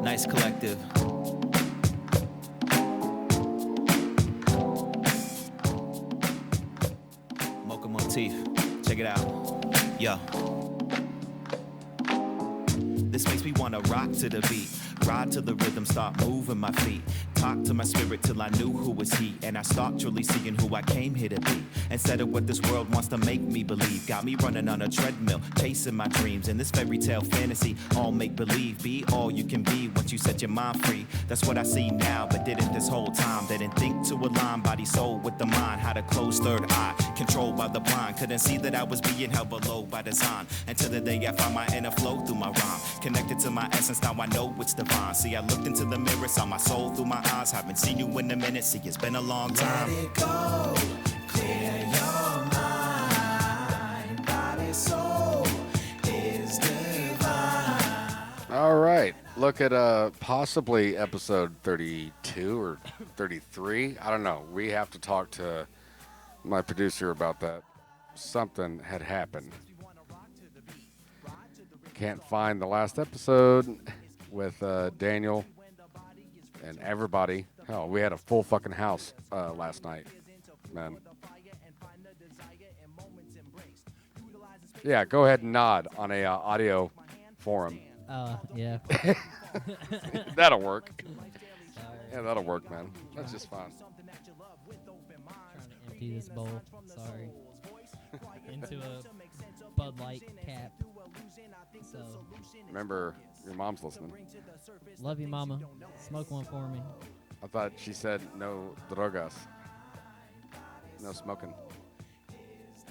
Nice collective. Mocha Motif. Check it out. Yo. This makes me wanna rock to the beat. Ride to the rhythm, start moving my feet. Talk to my spirit till I knew who was he. And I start truly seeing who I came here to be. Instead of what this world wants to make me believe. Got me running on a treadmill, chasing my dreams. In this fairy tale fantasy, all make believe. Be all you can be once you set your mind free. That's what I see now, but didn't this whole time. Didn't think to align body, soul with the mind. How to close third eye, controlled by the blind. Couldn't see that I was being held below by design. Until the day I found my inner flow through my rhyme. Connected to my essence, now I know it's divine. See, I looked into the mirror, saw my soul through my eyes. Haven't seen you in a minute, see, it's been a long time. Let it go, clear your mind. Body, soul is divine. All right, look at possibly episode 32 or 33. I don't know. We have to talk to my producer about that. Something had happened. Can't find the last episode with Daniel and everybody. Hell, we had a full fucking house last night, man. Yeah, go ahead and nod on a audio forum. Yeah. That'll work. Yeah, that'll work, man. That's just fine. Trying to empty this bowl. Sorry. Into a Bud Light cap. So, Remember, your mom's listening. love you, Mama. Smoke one for me. I thought she said no drogas. No smoking.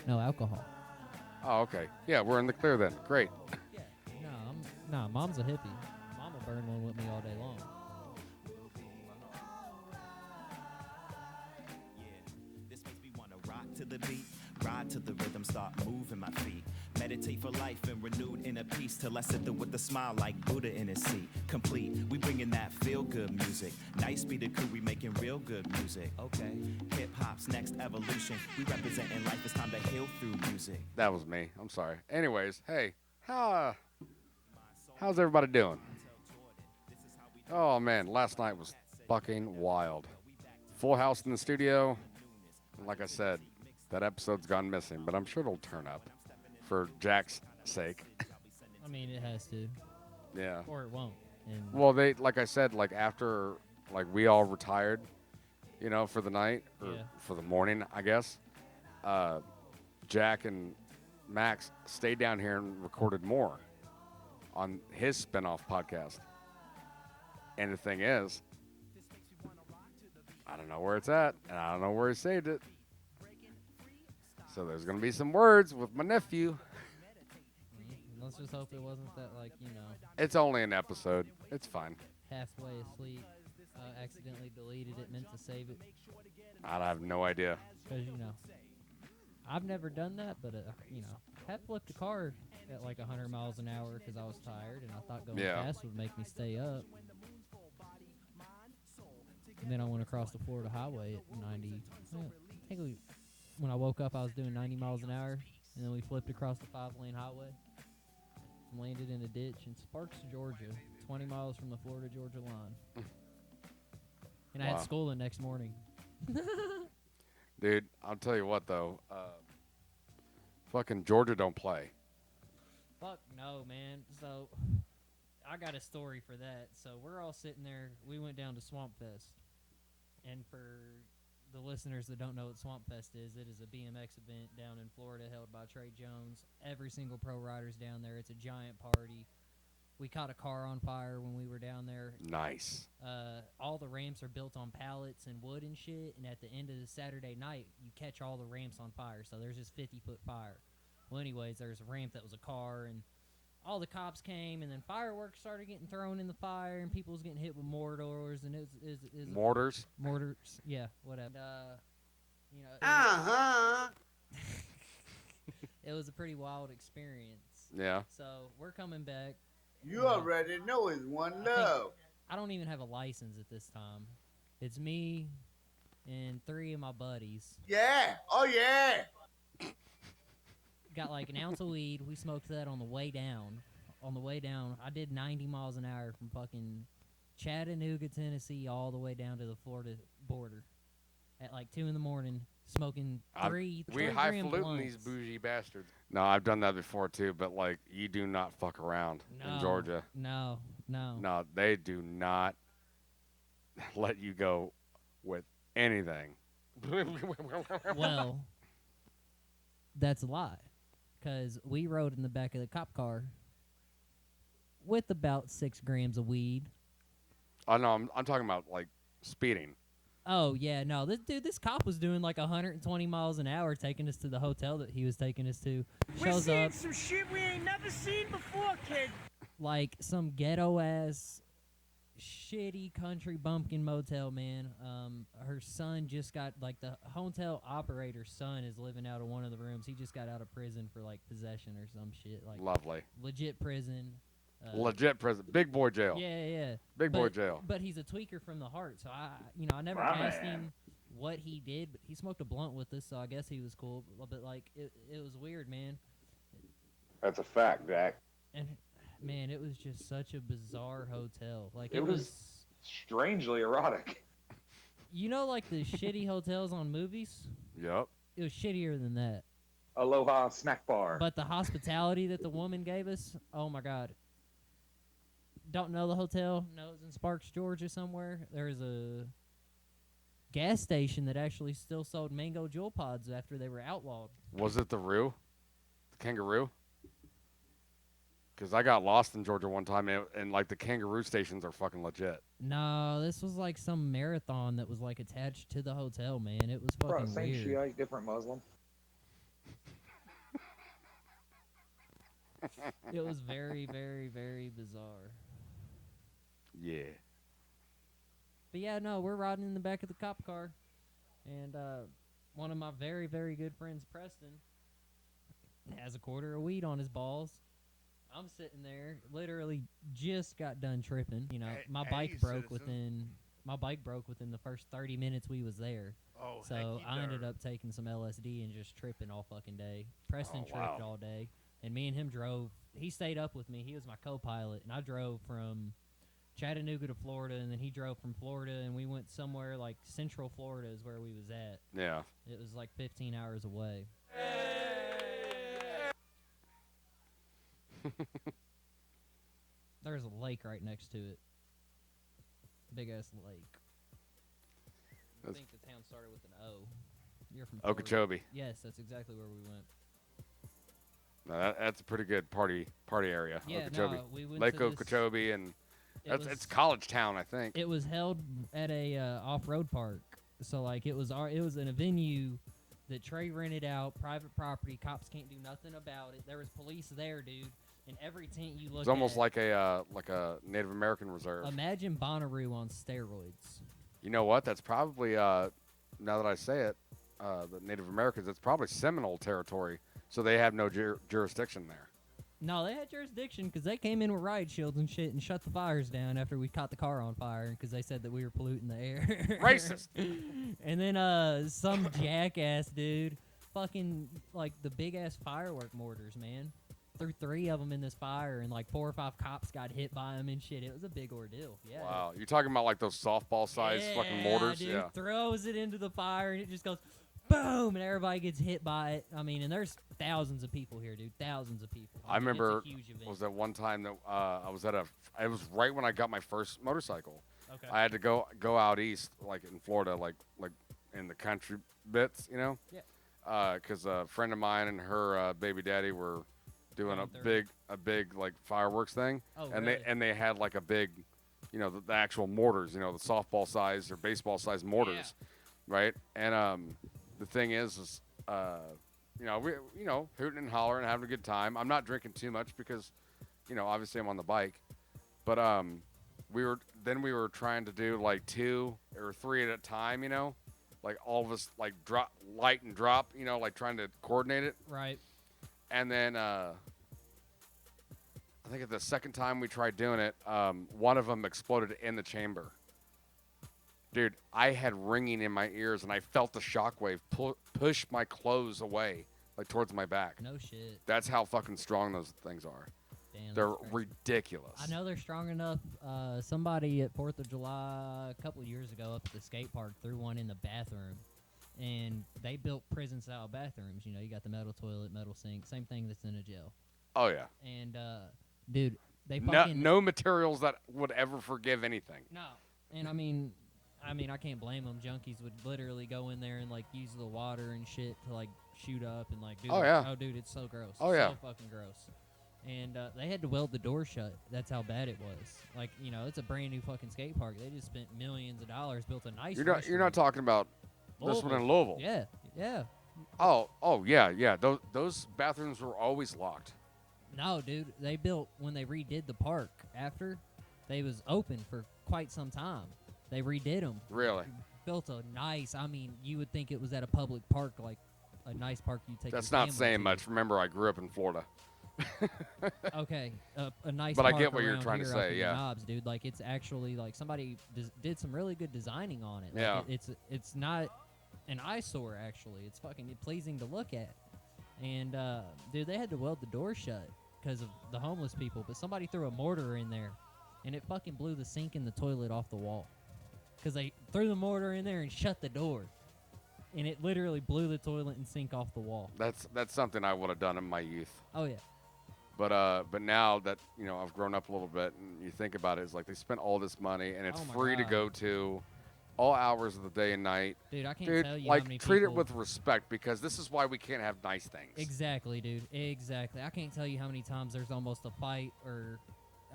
No alcohol. Oh, okay. Yeah, we're in the clear then. Great. No, Mom's a hippie. Mom will burn one with me all day long. This makes me wanna rock to the beat, ride to the rhythm, start moving my feet. Meditate for life and renewed inner peace till I sit there with a smile like Buddha in his seat. Complete, we bringing that feel-good music. Nice be the crew, we making real good music. Okay, hip-hop's next evolution. We representing life, it's time to heal through music. That was me. I'm sorry. Anyways, hey, how's everybody doing? Oh, man, last night was fucking wild. Full house in the studio. And like I said, that episode's gone missing, but I'm sure it'll turn up for Jack's sake. I mean, it has to. Yeah. Or it won't. And Well, they, like I said, like after, like we all retired, you know, for the night or Yeah. for the morning, I guess. Jack and Max stayed down here and recorded more on his spinoff podcast. And the thing is, I don't know where it's at, and I don't know where he saved it. So there's going to be some words with my nephew. let's just hope it wasn't that, like, It's only an episode. It's fine. halfway asleep, accidentally deleted it, meant to save it. I have no idea. Because, I've never done that, but, have flipped a car at like 100 miles an hour because I was tired, and I thought going fast would make me stay up. And then I went across the Florida highway at 90. I think when I woke up, I was doing 90 miles an hour, and then we flipped across the 5-lane highway and landed in a ditch in Sparks, Georgia, 20 miles from the Florida-Georgia line. And I had school the next morning. Dude, I'll tell you what, though. Fucking Georgia don't play. Fuck no, man. So, I got a story for that. So, we're all sitting there. We went down to Swamp Fest. And for the listeners that don't know what Swamp Fest is, it is a BMX event down in Florida held by Trey Jones. Every single pro rider's down there. It's a giant party. We caught a car on fire when we were down there. Nice. All the ramps are built on pallets and wood and shit. And at the end of the Saturday night, you catch all the ramps on fire. So there's this 50-foot fire. Well, anyways, there's a ramp that was a car, and all the cops came, and then fireworks started getting thrown in the fire, and people was getting hit with mortars, and it was Mortars? Mortars, yeah, whatever. It was a pretty wild experience. Yeah. So we're coming back. You already know it's one love. I don't even have a license at this time. It's me and 3 of my buddies. Yeah. Oh, yeah. Got like an ounce of weed. We smoked that on the way down. I did 90 miles an hour from fucking Chattanooga, Tennessee, all the way down to the Florida border at like 2 in the morning, smoking three We gram highfalutin these blunts. bougie bastards. No, I've done that before too, but like you do not fuck around in Georgia. No. No, they do not let you go with anything. Well, that's a lie, because we rode in the back of the cop car with about 6 grams of weed. Oh no, I'm talking about like speeding. Oh yeah, no, this cop was doing like 120 miles an hour, taking us to the hotel that he was taking us to. We're Shows seeing up some shit we ain't never seen before, kid. like some ghetto ass, shitty country bumpkin motel, man. Her son just got, like, the hotel operator's son is living out of one of the rooms. He just got out of prison for like possession or some shit, like Lovely. legit prison. Legit prison. Big boy jail. Yeah. Big boy jail. But he's a tweaker from the heart, so I never asked him what he did, but he smoked a blunt with us, so I guess he was cool. But like, it was weird, man. That's a fact, Jack. And man, it was just such a bizarre hotel. Like It was strangely erotic. you know, like the shitty hotels on movies. Yep. It was shittier than that. Aloha snack bar. But the hospitality that the woman gave us, oh my god. Don't know the hotel. No, it's in Sparks, Georgia somewhere. There's a gas station that actually still sold mango jewel pods after they were outlawed. Was it the Roo? The kangaroo? Because I got lost in Georgia one time, and like the kangaroo stations are fucking legit. No, this was like some marathon that was like attached to the hotel, man. It was Bro, fucking same weird. Shiite, different Muslim. It was very, very, very bizarre. Yeah. But yeah, no, we're riding in the back of the cop car, and one of my very, very good friends, Preston, has a quarter of weed on his balls. I'm sitting there, literally just got done tripping. You know, my bike broke within the first 30 minutes we was there. Oh, So I ended up taking some LSD and just tripping all fucking day. Preston tripped all day, and me and him drove. He stayed up with me. He was my co-pilot, and I drove from Chattanooga to Florida, and then he drove from Florida, and we went somewhere like Central Florida is where we was at. Yeah. It was like 15 hours away. There's a lake right next to it. Big ass lake. I think the town started with an O. You're from Florida. Okeechobee. Yes, that's exactly where we went. No, that's a pretty good party area. Yeah, Okeechobee. no, we went Lake to this, Okeechobee, and it it's college town, I think. It was held at a off-road park. So like it was in a venue that Trey rented out, private property. Cops can't do nothing about it. There was police there, dude. In every tent you look at. It's almost like a Native American reserve. Imagine Bonnaroo on steroids. You know what? That's probably now that I say it, the Native Americans. It's probably Seminole territory, so they have no jurisdiction there. No, they had jurisdiction because they came in with riot shields and shit and shut the fires down after we caught the car on fire because they said that we were polluting the air. Racist. And then some jackass dude, fucking like the big ass firework mortars, man. Threw 3 of them in this fire, and like 4 or 5 cops got hit by them and shit. It was a big ordeal. Yeah. Wow, you're talking about like those softball-sized fucking mortars? Dude, Yeah. Throws it into the fire, and it just goes boom, and everybody gets hit by it. I mean, and there's thousands of people here, dude. Thousands of people. I remember it's a huge event. was that one time that I was it was right when I got my first motorcycle. Okay. I had to go out east, like in Florida, like in the country bits, you know? Yeah. Because a friend of mine and her baby daddy were doing a big like fireworks thing. Oh, and really? they had like a big, you know, the actual mortars, you know, the softball size or baseball size mortars, right? And the thing is you know, we hooting and hollering, having a good time. I'm not drinking too much because, you know, obviously I'm on the bike, but we were trying to do like 2 or 3 at a time, you know, like all of us like drop light and drop, you know, like trying to coordinate it. Right. And then I think at the second time we tried doing it, one of them exploded in the chamber. Dude, I had ringing in my ears, and I felt the shockwave push my clothes away, like towards my back. No shit. That's how fucking strong those things are. Damn, They're that's crazy. ridiculous. I know they're strong enough. Somebody at 4th of July a couple of years ago up at the skate park threw one in the bathroom. And they built prison-style bathrooms. You know, you got the metal toilet, metal sink, same thing that's in a jail. Oh, yeah. And, dude, they fucking... No materials that would ever forgive anything. No. And, I mean, I can't blame them. Junkies would literally go in there and, like, use the water and shit to, like, shoot up and, like, do oh, dude, it's so gross. Oh, yeah. So fucking gross. And they had to weld the door shut. That's how bad it was. Like, you know, it's a brand-new fucking skate park. They just spent millions of dollars, built a nice You're not talking about this one in Louisville. Yeah, yeah. Oh, yeah. Those bathrooms were always locked. No, dude, they built, when they redid the park after, they was open for quite some time. They redid them. Really? Built a nice, I mean, you would think it was at a public park, like a nice park you take That's your not family saying to. much. Remember, I grew up in Florida. Okay, a nice But I park get what you're around trying to here say, up in yeah. the Knobs, dude. Like, it's actually, like, somebody did some really good designing on it. Like, Yeah. It's not an eyesore, actually. It's fucking pleasing to look at. And, dude, they had to weld the door shut because of the homeless people. But somebody threw a mortar in there, and it fucking blew the sink and the toilet off the wall. Because they threw the mortar in there and shut the door. And it literally blew the toilet and sink off the wall. That's something I would have done in my youth. Oh, yeah. But now that, you know, I've grown up a little bit and you think about it, it's like they spent all this money and it's Oh my free to God. go to all hours of the day and night. Dude, I can't tell you like, how many treat people... it with respect because this is why we can't have nice things. Exactly, dude. Exactly. I can't tell you how many times there's almost a fight or,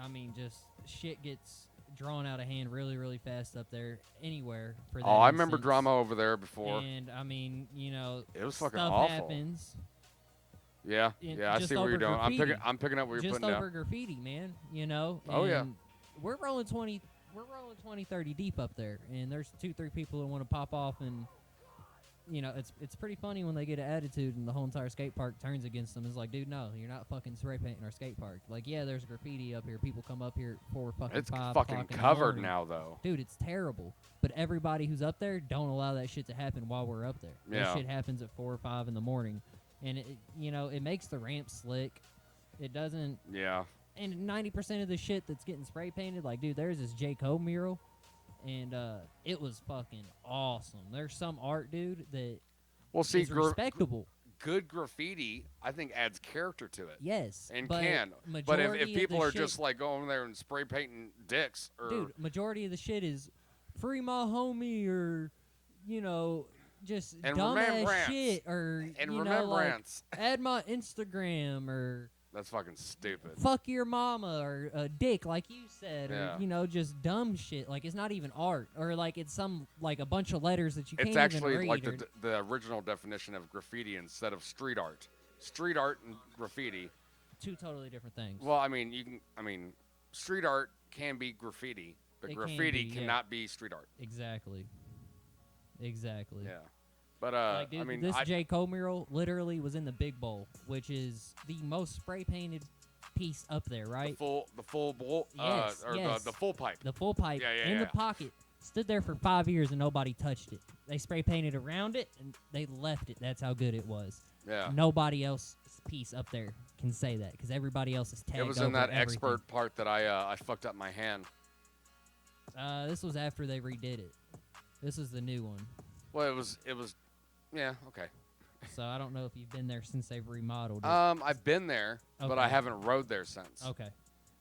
I mean, just shit gets drawn out of hand really, really fast up there anywhere for that Oh, I remember instance. drama over there before. And, I mean, you know, It was fucking stuff awful. happens. Yeah, And I just see what you're over doing. graffiti. I'm picking up what you're Just putting over down. graffiti, man, you know? Oh, yeah. And we're rolling 20, 30 deep up there, and there's 2-3 people that want to pop off, and, you know, it's pretty funny when they get an attitude and the whole entire skate park turns against them. It's like, dude, no, you're not fucking spray painting our skate park. Like, yeah, there's graffiti up here. People come up here at 4 fucking It's 5 fucking o'clock in the covered morning. now, though. Dude, it's terrible. But everybody who's up there don't allow that shit to happen while we're up there. Yeah. That shit happens at 4 or 5 in the morning. And, you know, it makes the ramp slick. It doesn't... Yeah. And 90% of the shit that's getting spray painted, like, dude, there's this J. Cole mural, and it was fucking awesome. There's some art, dude, that Well, see, is respectable. good graffiti, I think, adds character to it. Yes. And but can. But if majority of people the are shit, just, like, going there and spray painting dicks or... Dude, majority of the shit is free my homie or, you know... Just And dumbass remembrance. shit, or And you know, like remembrance. add my Instagram, or That's fucking stupid. fuck your mama, or a dick, like you said, Yeah. or you know, just dumb shit. Like it's not even art, or like it's some like a bunch of letters that you can't It's even actually read. like or, the original definition of graffiti instead of street art. Street art and graffiti. two totally different things. Well, I mean, street art can be graffiti, but It can graffiti be, yeah. cannot be street art. Exactly. Yeah. But Like, dude, I mean, this J. Cole mural literally was in the Big Bowl, which is the most spray painted piece up there, right? the full bowl, Yes, or yes. the full pipe. The full pipe Yeah, in the yeah. pocket stood there for 5 years and nobody touched it. They spray painted around it and they left it. That's how good it was. Yeah. Nobody else's piece up there can say that because everybody else is tagged It was in over that everything. expert part that I fucked up my hand. This was after they redid it. This is the new one. Well, it was. Yeah. Okay. So I don't know if you've been there since they've remodeled it. I've been there, but I Okay. haven't rode there since. Okay.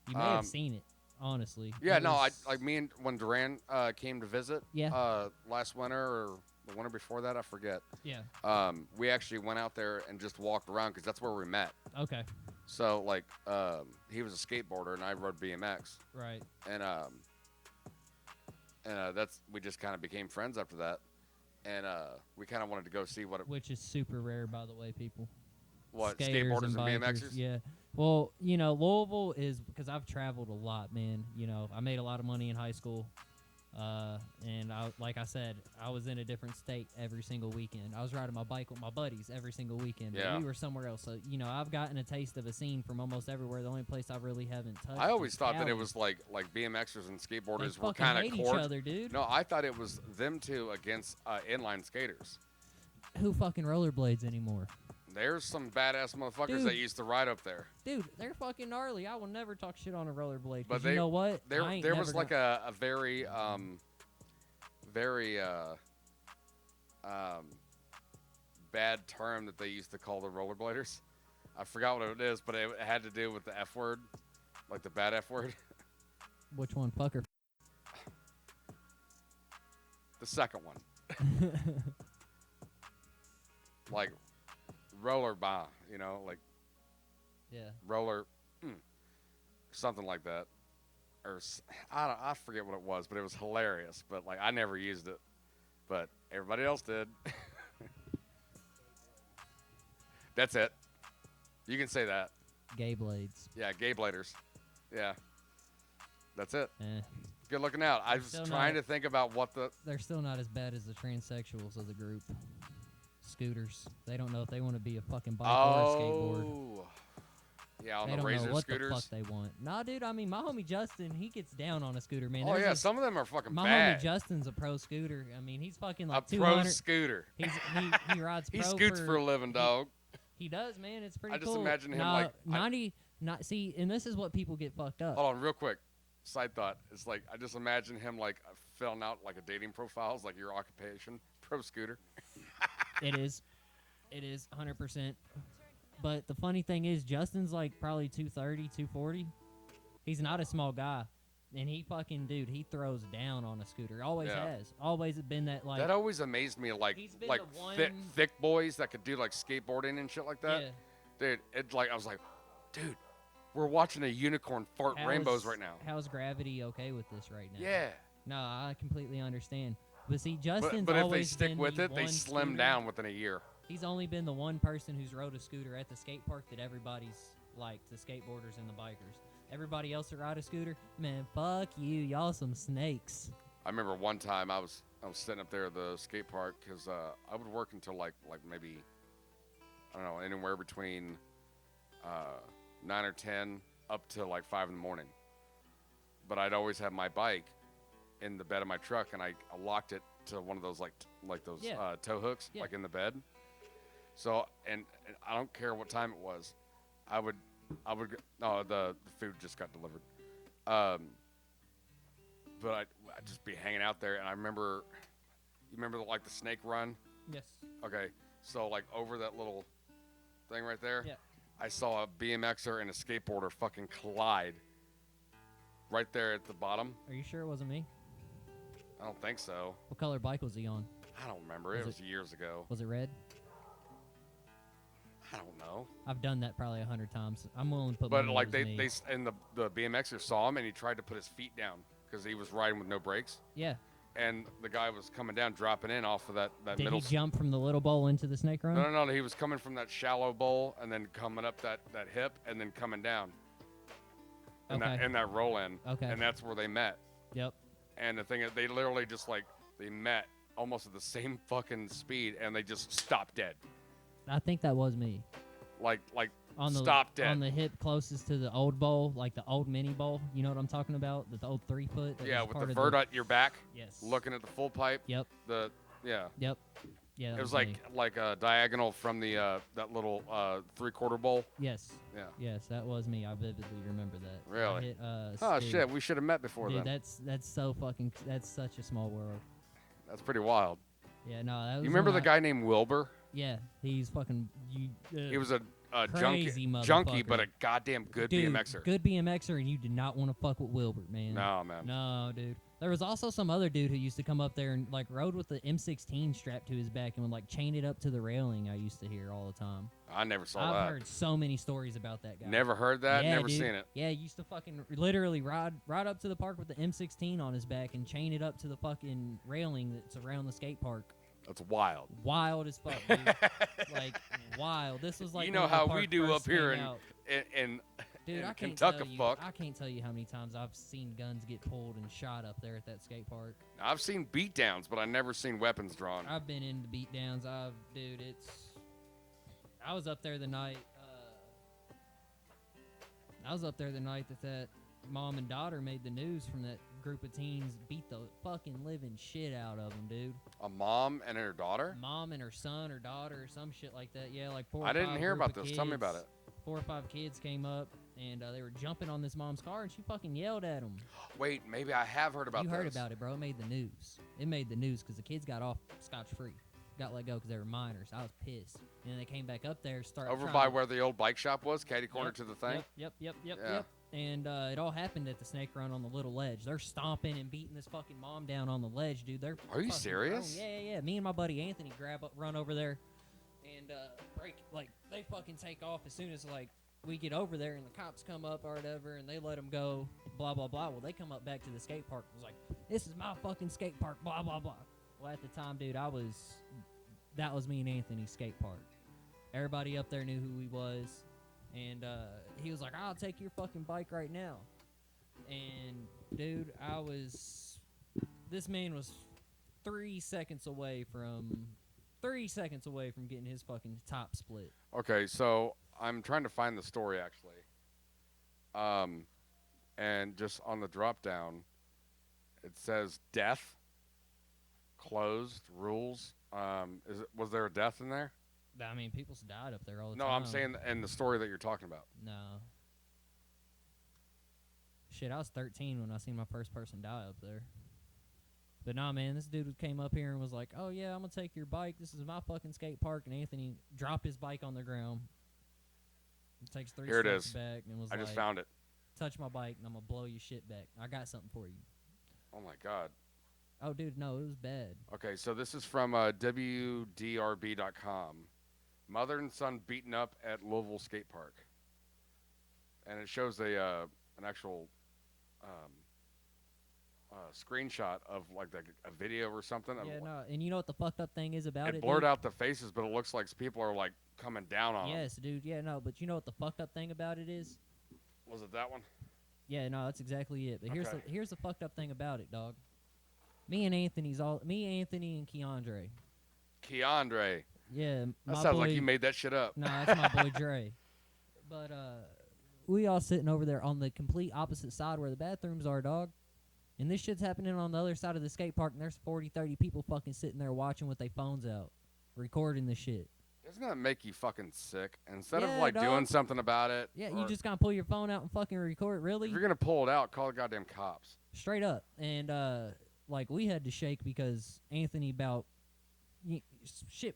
You may have seen it, honestly. Yeah, It no, was- like me and when Duran came to visit last winter or the winter before that, I forget. Yeah. We actually went out there and just walked around because that's where we met. Okay. So like, he was a skateboarder and I rode BMX, Right. and that's we just kind of became friends after that, and we kind of wanted to go see Which is super rare, by the way, people. what Skaters skateboarders and bikers, BMXers. Yeah. Well, you know, Louisville is because I've traveled a lot, man. You know, I made a lot of money in high school. And like I said, I was in a different state every single weekend. I was riding my bike with my buddies every single weekend. But Yeah. we were somewhere else. So, you know, I've gotten a taste of a scene from almost everywhere. The only place I really haven't touched I always is thought that it Cali. was like BMXers and They skateboarders were fucking kind hate of each other, dude. No, I thought it was them two against inline skaters. Who fucking rollerblades anymore? There's some badass motherfuckers Dude. that used to ride up there. Dude, they're fucking gnarly. I will never talk shit on a rollerblade. But You know what? There I ain't was never like gonna- a very bad term that they used to call the rollerbladers. I forgot what it is, but it had to do with the F word, like the bad F word. Which one, fucker? The second one. Like roller bar, you know, like Yeah. roller, something like that. Or I forget what it was, but it was hilarious. But like I never used it, but everybody else did. That's it. You can say that. Gay blades. Yeah, gay bladers. Yeah. That's it. Eh. Good looking out. I They're was still trying not- to think about what the. They're still not as bad as the transsexuals of the group. Scooters. They don't know if they want to be a fucking bike or a skateboard. Oh. Yeah, on They the don't razor know what scooters. the fuck they want. Nah, dude. I mean, my homie Justin, he gets down on a scooter, man. Oh There's yeah, this- some of them are fucking my bad. homie Justin's a pro scooter. I mean, he's fucking A like pro 200. scooter. He rides He pro scoots for a living, dog. He does, man. It's pretty I just cool. imagine him Nah, like- 90. Not see, and this is what people get fucked up. Hold on, real quick. Side thought. It's like I just imagine him like filling out like a dating profiles, like your occupation, pro scooter. It is 100%. But the funny thing is, Justin's like probably 230, 240. He's not a small guy, and he fucking he throws down on a scooter. Always Yeah. has. Always been that like. That always amazed me, like He's been like the one- thick boys that could do like skateboarding and shit like that. Yeah. Dude, it like I was like, dude, we're watching a unicorn fart How rainbows is- right now. How's gravity okay with this right now? Yeah. No, I completely understand. But see, Justin's But if they always stick been with the it, they one slim scooter- down within a year. He's only been the one person who's rode a scooter at the skate park that everybody's liked, the skateboarders and the bikers. Everybody else that ride a scooter, man, fuck you, y'all some snakes. I remember one time I was sitting up there at the skate park because I would work until like maybe I don't know, anywhere between 9 or 10 up to like 5 in the morning. But I'd always have my bike in the bed of my truck, and I locked it to one of those like those Yeah. tow hooks, Yeah. like in the bed. So and I don't care what time it was, I would no, the food just got delivered. But I'd just be hanging out there, and I remember, you remember like the snake run? Yes. Okay, so like over that little thing right there, Yeah. I saw a BMXer and a skateboarder fucking collide right there at the bottom. Are you sure it wasn't me? I don't think so. What color bike was he on? I don't remember. It Was was years ago. Was it red? I don't know. I've done that probably 100 times. I'm willing to put But money like it was me. and the BMXer saw him, and he tried to put his feet down because he was riding with no brakes, Yeah. and the guy was coming down, dropping in off of that Did middle. he jump from the little bowl into the snake run? No, he was coming from that shallow bowl and then coming up that hip and then coming down. And Okay. that roll in. Okay. And that's where they met. Yep. And the thing is, they literally just like they met almost at the same fucking speed, and they just stopped dead. I think that was me. Like On the stopped dead. on the hip closest to the old bowl, like the old mini bowl. You know what I'm talking about? The old 3 foot. that Yeah, was with part the of vert at your back, Yes. looking at the full pipe. Yep. Yeah. Yep. Yeah. that It was me. like a diagonal from the that little 3/4 bowl. Yes. Yeah. Yes, that was me. I vividly remember that. I Really? hit, Oh dude, shit, we should have met before Dude, then. that's so fucking. That's such a small world. That's pretty wild. Yeah. No. That was You remember when the guy named Wilbur? Yeah. He's fucking. He was a Crazy junkie, but motherfucker. a goddamn good Dude, BMXer. Good BMXer, and you did not want to fuck with Wilbur, man. No, man. No, dude. There was also some other dude who used to come up there and like rode with the M16 strapped to his back and would like chain it up to the railing. I used to hear all the time. I never saw I've that. heard so many stories about that guy. Never heard that. Yeah, Never dude. seen it. Yeah, he used to fucking literally ride up to the park with the M16 on his back and chain it up to the fucking railing that's around the skate park. That's wild. Wild as fuck, dude. Like wild. This was like You know when the how park we do first up here came in out. in Dude, in I can't Kentucky, tell you. fuck. I can't tell you how many times I've seen guns get pulled and shot up there at that skate park. I've seen beatdowns, but I never seen weapons drawn. I've been into beatdowns. Dude, I was up there the night. I was up there the night that mom and daughter made the news from that group of teens beat the fucking living shit out of them, dude. A mom and her daughter? Mom and her son or daughter or some shit like that. Yeah, like four or I didn't five hear group about of this. Tell me about kids. it. 4 or 5 kids came up, and they were jumping on this mom's car, and she fucking yelled at them. Wait, maybe I have heard about You this. heard about it, bro. It made the news. It made the news because the kids got off scotch-free. Got let go because they were minors. I was pissed. And then they came back up there, Over by where the old bike shop was, catty corner to the thing? Yep. Yeah. And it all happened at the Snake Run on the little ledge. They're stomping and beating this fucking mom down on the ledge, dude. They're Are you fucking serious? grown. Yeah. Me and my buddy Anthony run over there and break. Like, they fucking take off as soon as, like, we get over there and the cops come up or whatever and they let them go, blah, blah, blah. Well, they come up back to the skate park and was like, this is my fucking skate park, blah, blah, blah. Well, at the time, dude, that was me and Anthony's skate park. Everybody up there knew who he was. And he was like, I'll take your fucking bike right now. And, dude, this man was 3 seconds away from getting his fucking top split. Okay, so I'm trying to find the story, actually. And just on the drop down, it says death, closed, rules. Was there a death in there? I mean, people's died up there all the No, time. I'm saying in the story that you're talking about. No. Shit, I was 13 when I seen my first person die up there. But nah, man, this dude came up here and was like, oh, yeah, I'm going to take your bike. This is my fucking skate park. And Anthony dropped his bike on the ground. It takes 3 Here it steps is. back and was I like, just found it. touch my bike and I'm going to blow your shit back. I got something for you. Oh, my God. Oh, dude, no, it was bad. Okay, so this is from WDRB.com. Mother and son beaten up at Louisville skate park. And it shows an actual screenshot of like a video or something. Yeah, no, and you know what the fucked up thing is about it? It blurred dude? out the faces, but it looks like people are like coming down on them. Yes, dude, yeah, no, but you know what the fucked up thing about it is? Was it that one? Yeah, no, that's exactly it. But Okay. here's the fucked up thing about it, dog. Me, Anthony, and Keandre. Keandre. Yeah, That my sounds boy, like you made that shit up. No, that's my boy Dre. But we all sitting over there on the complete opposite side where the bathrooms are, dog. And this shit's happening on the other side of the skate park, and there's 40, 30 people fucking sitting there watching with their phones out, recording the shit. Isn't that make you fucking sick? Instead of Yeah, like dog. doing something about it. Yeah, or you just gotta pull your phone out and fucking record, really? If you're gonna pull it out, call the goddamn cops. Straight up. And like we had to shake because Anthony shit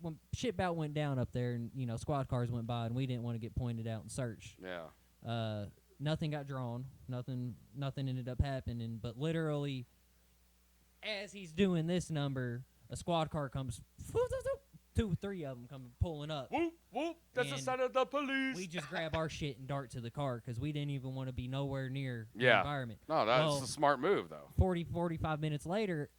about went down up there, and you know squad cars went by, and we didn't want to get pointed out and searched. Yeah. Nothing got drawn. Nothing ended up happening. But literally, as he's doing this number, a squad car comes. 2, 3 of them come pulling up. Whoop whoop! That's the And sound of the police. We just grab our shit and dart to the car because we didn't even want to be nowhere near the Yeah. environment. No, that's Well, a smart move though. 45 minutes later,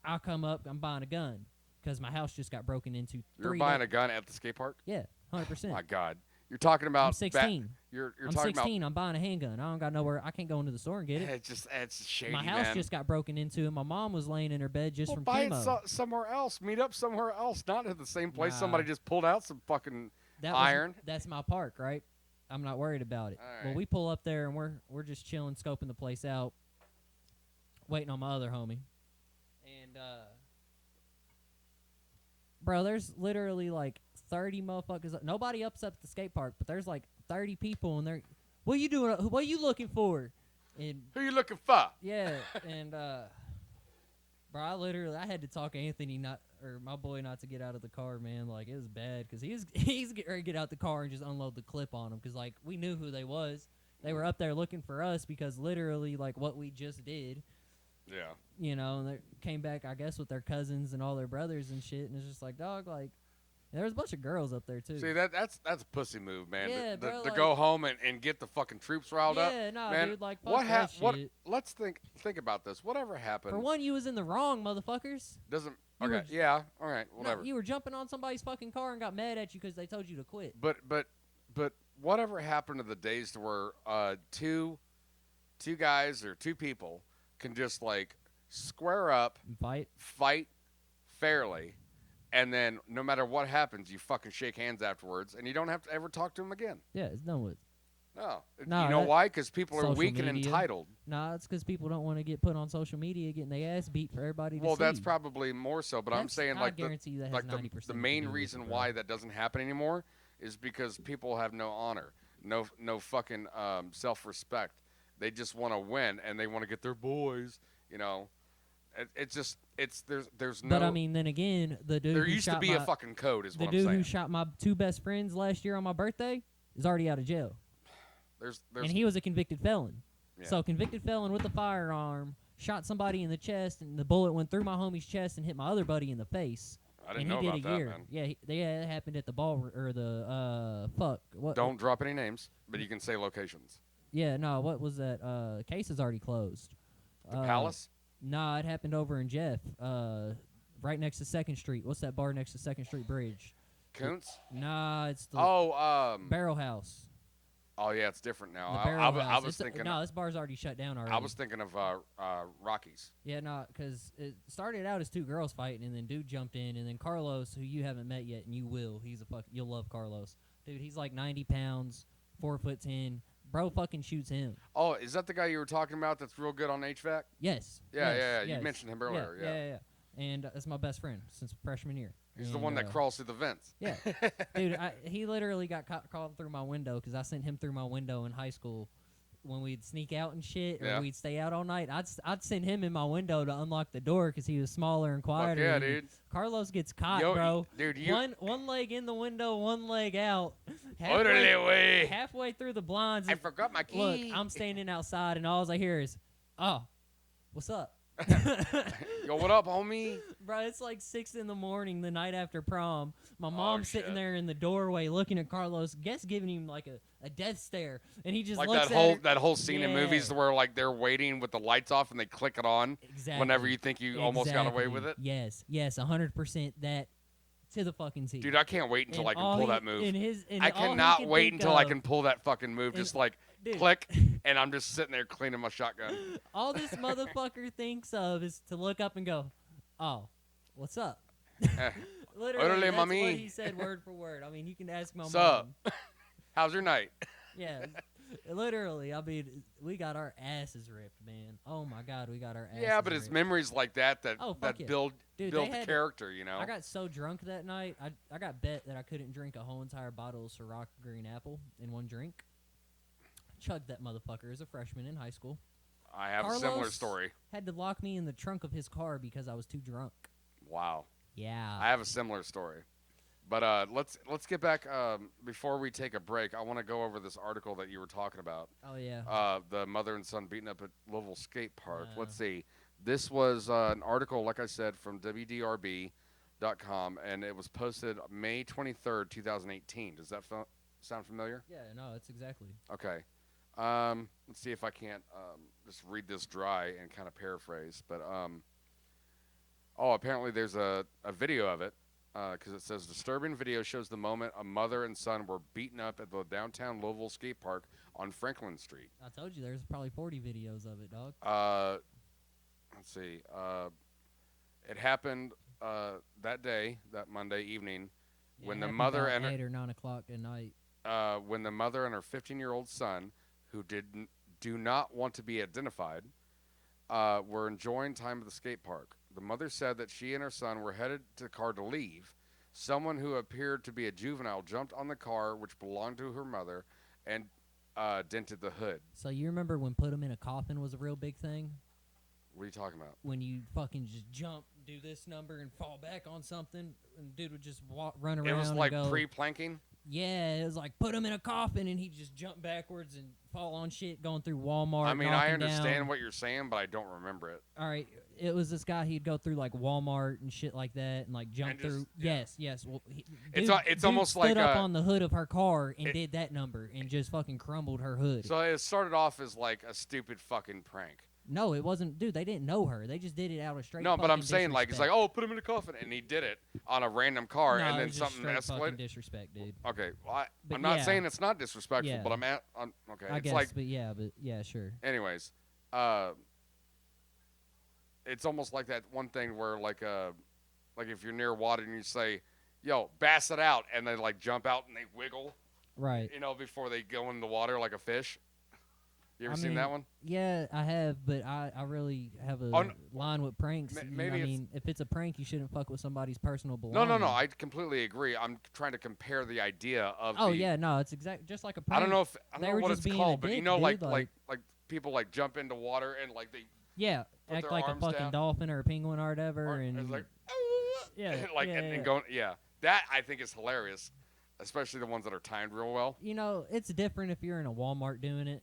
I come up. I'm buying a gun because my house just got broken into. You're buying a gun at the skate park? Yeah, 100%. My God, you're talking about. I'm 16. You're I'm talking 16. I'm buying a handgun. I don't got nowhere. I can't go into the store and get it. It's shady, My house man. just got broken into, and my mom was laying in her bed just from buy chemo. it somewhere else. Meet up somewhere else, not at the same place. Nah. Somebody just pulled out some fucking That iron. That's my park, right? I'm not worried about it. All Well, right. we pull up there, and we're just chilling, scoping the place out, waiting on my other homie. And, bro, there's literally like 30 motherfuckers. Nobody ups up at the skate park, but there's like 30 people, and they're, what you doing? What you looking for? And Who you looking for? yeah, and bro, I had to talk Anthony my boy not to get out of the car, man. Like it was bad because he's getting ready to get out the car and just unload the clip on him because like we knew who they was. They were up there looking for us because literally like what we just did. Yeah. You know, and they came back I guess with their cousins and all their brothers and shit, and it's just like dog like. There was a bunch of girls up there too. See that's a pussy move, man. Yeah, to bro, to like- go home and get the fucking troops riled up. Yeah, nah, man, dude, like fuck what that what? shit. Let's think about this. Whatever happened For one, you was in the wrong, motherfuckers. doesn't. you Okay, were- yeah, all right, No, whatever. you were jumping on somebody's fucking car and got mad at you because they told you to quit. But whatever happened to the days to where two guys or two people can just like square up, And fight fairly, and then no matter what happens, you fucking shake hands afterwards, and you don't have to ever talk to them again. Yeah, it's done with. No. No, You know that- why? Because people are social weak and media. entitled. Nah, it's because people don't want to get put on social media getting their ass beat for everybody to Well, see. that's probably more so, but I'm saying I like guarantee you that has like 90% the to main do with it, reason bro. why that doesn't happen anymore is because people have no honor, no fucking self-respect. They just want to win and they want to get their boys. You know, there's no. But I mean, then again, the dude there who used to shot be my, a fucking code, is the what I'm dude saying. who shot my 2 best friends last year on my birthday is already out of jail, There's and he was a convicted felon. Yeah. So convicted felon with a firearm shot somebody in the chest, and the bullet went through my homie's chest and hit my other buddy in the face. I didn't and he know did about a year. that, man. Yeah, it happened at the ball or the what? Don't drop any names, but you can say locations. Yeah, no, what was that? Case is already closed. The Palace. Nah, it happened over in Jeff, right next to 2nd Street. What's that bar next to 2nd Street Bridge? Koontz. Nah, it's the Barrel House. Oh yeah, it's different now. The Barrel I House. was thinking. No, this bar's already shut down already. I was thinking of Rockies. Yeah, no, because it started out as 2 girls fighting, and then dude jumped in, and then Carlos, who you haven't met yet, and you will. You'll love Carlos, dude. He's like 90 pounds, 4'10". Bro, fucking shoots him. Oh, is that the guy you were talking about that's real good on HVAC? Yes. Yeah, yes, You yes. mentioned him earlier. Yeah. And that's my best friend since freshman year. He's the one that crawls through the vents. Yeah, dude, he literally got called through my window because I sent him through my window in high school when we'd sneak out and shit, or we'd stay out all night. I'd send him in my window to unlock the door because he was smaller and quieter. Fuck yeah, than me. dude. Carlos gets caught, Yo, bro. Dude, you. One leg in the window, one leg out. Orderly way. Halfway through the blinds. I forgot my key. Look, I'm standing outside, and all I hear is, "Oh, what's up?" Yo, what up, homie? Bro, it's like 6 in the morning the night after prom. My mom's shit. sitting there in the doorway looking at Carlos, guess giving him like a death stare, and he just Like looks that whole scene in Yeah. movies where like they're waiting with the lights off and they click it on exactly. whenever you think you almost got away with it. Yes, 100% that to the fucking T. Dude, I can't wait until And I can all pull he- that move. and his- and I all he cannot can wait think until I of- can pull that fucking move. and- Just like dude. click, and I'm just sitting there cleaning my shotgun. All this motherfucker thinks of is to look up and go, "Oh, what's up?" Literally, Orderly, that's mommy. what he said word for word. I mean, you can ask my Sup? mom. How's your night? Yeah, literally. I mean, we got our asses ripped, man. Oh my God, we got our asses Yeah, but it's ripped. memories like that Oh, fuck that yeah. build Dude, build they had- character, you know. I got so drunk that night, I got bet that I couldn't drink a whole entire bottle of Ciroc Green Apple in one drink. Chugged that motherfucker as a freshman in high school. I have a similar Carlos story. Had to lock me in the trunk of his car because I was too drunk. Wow. Yeah. I have a similar story. But let's get back before we take a break. I want to go over this article that you were talking about. Oh yeah. The mother and son beaten up at Louisville skate park. Let's see. This was an article, like I said, from WDRB.com, and it was posted May 23rd, 2018. Does that sound familiar? Yeah. No, it's exactly. Okay. Let's see if I can't just read this dry and kind of paraphrase. But apparently there's a video of it. Because it says, disturbing video shows the moment a mother and son were beaten up at the downtown Louisville skate park on Franklin Street. I told you there's probably 40 videos of it, dog. Let's see. It happened that day, that Monday evening, Yeah, when it the happened mother about and 8 or 9 o'clock at night. when the mother and her 15-year-old son, who do not want to be identified, were enjoying time at the skate park. The mother said that she and her son were headed to the car to leave. Someone who appeared to be a juvenile jumped on the car, which belonged to her mother, and dented the hood. So you remember when put him in a coffin was a real big thing? What are you talking about? When you fucking just jump, do this number, and fall back on something, and dude would just run around. It was like and go, pre-planking? Yeah, it was like put him in a coffin, and he'd just jump backwards and fall on shit going through Walmart. I mean, I knocking understand down. what you're saying, but I don't remember it. All right, it was this guy. He'd go through like Walmart and shit like that, and like jump And just- through. yeah. Yes. Well, It's dude almost stood like, up on the hood of her car and it- did that number and just fucking crumbled her hood. So it started off as like a stupid fucking prank. No, it wasn't. Dude, they didn't know her. They just did it out of straight. No, but I'm fucking saying like it's like, disrespect. oh, put him in a coffin, and he did it on a random car, No, and it then was just something straight fucking escalated. disrespect, dude. Okay, well, But I'm not yeah. saying it's not disrespectful, Yeah. but okay. I It's guess, like, but yeah, sure. anyways, it's almost like that one thing where like if you're near water and you say, "Yo, bass it out," and they like jump out and they wiggle, Right. You know, before they go in the water like a fish. You ever I seen mean, that one? Yeah, I have, but I really have a line with pranks. Maybe I mean, if it's a prank, you shouldn't fuck with somebody's personal No, belongings. no. I completely agree. I'm trying to compare the idea of. Oh yeah, no, it's just like a prank. I don't know They were what just it's being called, a but you dick, know, dude, like people like jump into water and like they yeah, put act their like a arms fucking down. dolphin or a penguin or whatever, and it's like yeah, like yeah, and yeah. going that I think is hilarious, especially the ones that are timed real well. You know, it's different if you're in a Walmart doing it,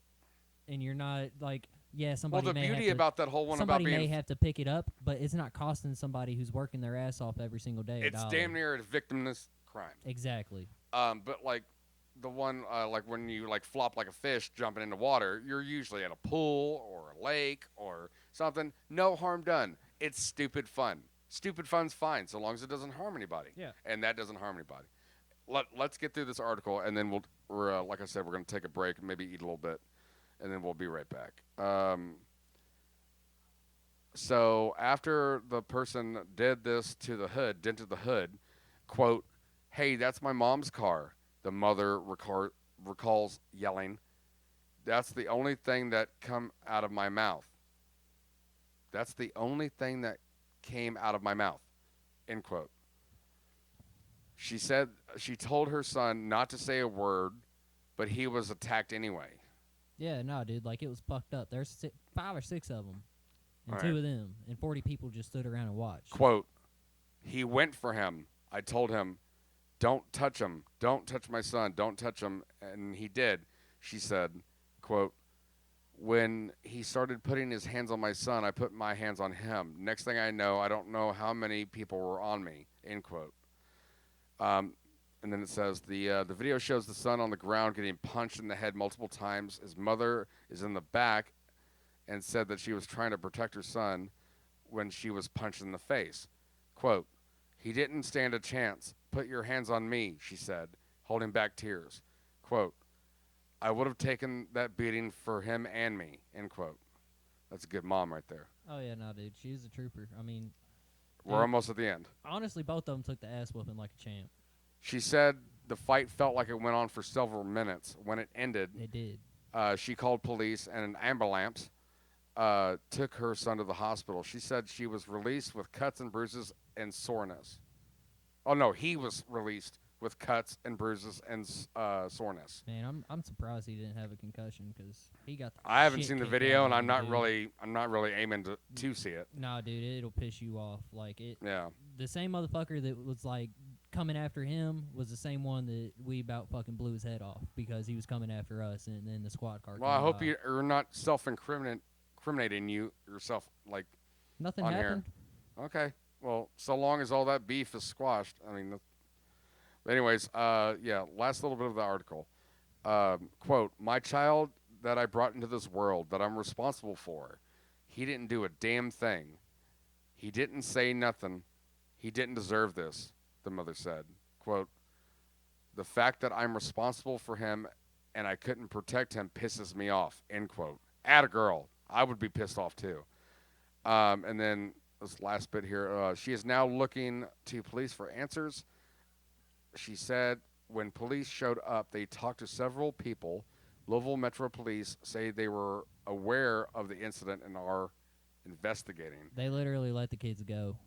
and you're not like. Yeah, Well, somebody the may beauty have to, about that whole one somebody about may being have to pick it up, but it's not costing somebody who's working their ass off every single day. it's $1. damn near a victimless crime. Exactly. But like the one like when you like flop like a fish jumping into water, you're usually at a pool or a lake or something. No harm done. It's stupid fun. Stupid fun's fine so long as it doesn't harm anybody. Yeah. And that doesn't harm anybody. Let's get through this article and then we're like I said, we're gonna take a break and maybe eat a little bit, and then we'll be right back. So after the person did this to the hood, dented the hood, quote, "Hey, that's my mom's car," the mother recalls yelling. "That's the only thing that come out of my mouth. That's the only thing that came out of my mouth," end quote. She said she told her son not to say a word, but he was attacked anyway. Yeah, no, dude, like it was fucked up. There's 5 or 6 of them, and All 2 right. of them, and 40 people just stood around and watched. Quote, "He went for him. I told him, don't touch him. Don't touch my son. Don't touch him." And he did. She said, quote, "When he started putting his hands on my son, I put my hands on him. Next thing I know, I don't know how many people were on me," end quote. And then it says, the video shows the son on the ground getting punched in the head multiple times. His mother is in the back and said that she was trying to protect her son when she was punched in the face. Quote, "He didn't stand a chance. Put your hands on me," she said, holding back tears. Quote, "I would have taken that beating for him and me," end quote. That's a good mom right there. Oh yeah, no, dude, she's a trooper. I mean, We're almost at the end. honestly, both of them took the ass whooping like a champ. She said the fight felt like it went on for several minutes. When it ended, It did. she called police and an ambulance took her son to the hospital. She said she was released with cuts and bruises and soreness. Oh, no, he was released with cuts and bruises and soreness. Man, I'm surprised he didn't have a concussion because he got. I haven't shit seen the kicked video, out and of I'm him, not really aiming to see it. Nah, dude, it'll piss you off. Like it. Yeah. The same motherfucker that was like coming after him was the same one that we about fucking blew his head off because he was coming after us, and then the squad car. Well, I came hope by. you're not incriminating yourself like Nothing on happened. here. Okay. Well, so long as all that beef is squashed. I mean, but anyways, yeah, last little bit of the article. Quote, "My child that I brought into this world that I'm responsible for, he didn't do a damn thing. He didn't say nothing. He didn't deserve this," the mother said. Quote, "The fact that I'm responsible for him and I couldn't protect him pisses me off," end quote. Atta girl. I would be pissed off too. And then this last bit here, she is now looking to police for answers. She said when police showed up, they talked to several people. Louisville Metro Police say they were aware of the incident and are investigating. They literally let the kids go.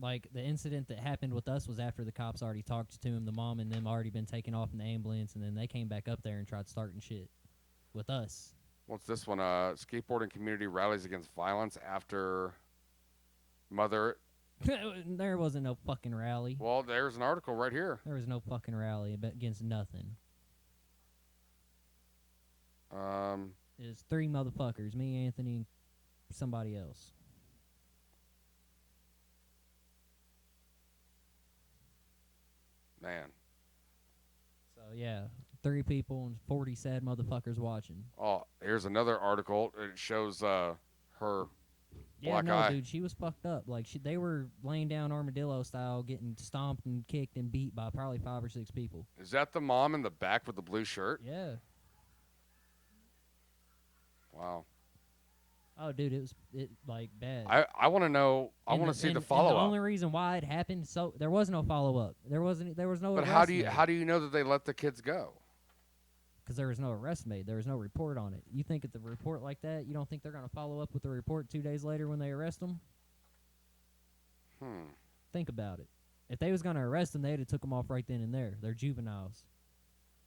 Like, the incident that happened with us was after the cops already talked to him, the mom and them already been taken off in the ambulance, and then they came back up there and tried starting shit with us. What's this one? Skateboarding community rallies against violence after mother. There wasn't no fucking rally. Well, there's an article right here. There was no fucking rally against nothing. It's 3 motherfuckers, me, Anthony, and somebody else. Man. So, yeah, 3 people and 40 sad motherfuckers watching. Oh, here's another article. It shows her Yeah, black no, eye. dude, she was fucked up. Like, they were laying down armadillo style, getting stomped and kicked and beat by probably 5 or 6 people. Is that the mom in the back with the blue shirt? Yeah. Wow. Oh, Oh, dude, it was like bad. I want to know. I want to see the follow And the up. only reason why it happened, so there was no follow up. There was no. But how do you know that they let the kids go? Because there was no arrest made. There was no report on it. You think at the report like that, you don't think they're gonna follow up with the report 2 days later when they arrest them? Think about it. If they was gonna arrest them, they'd have took them off right then and there. They're juveniles.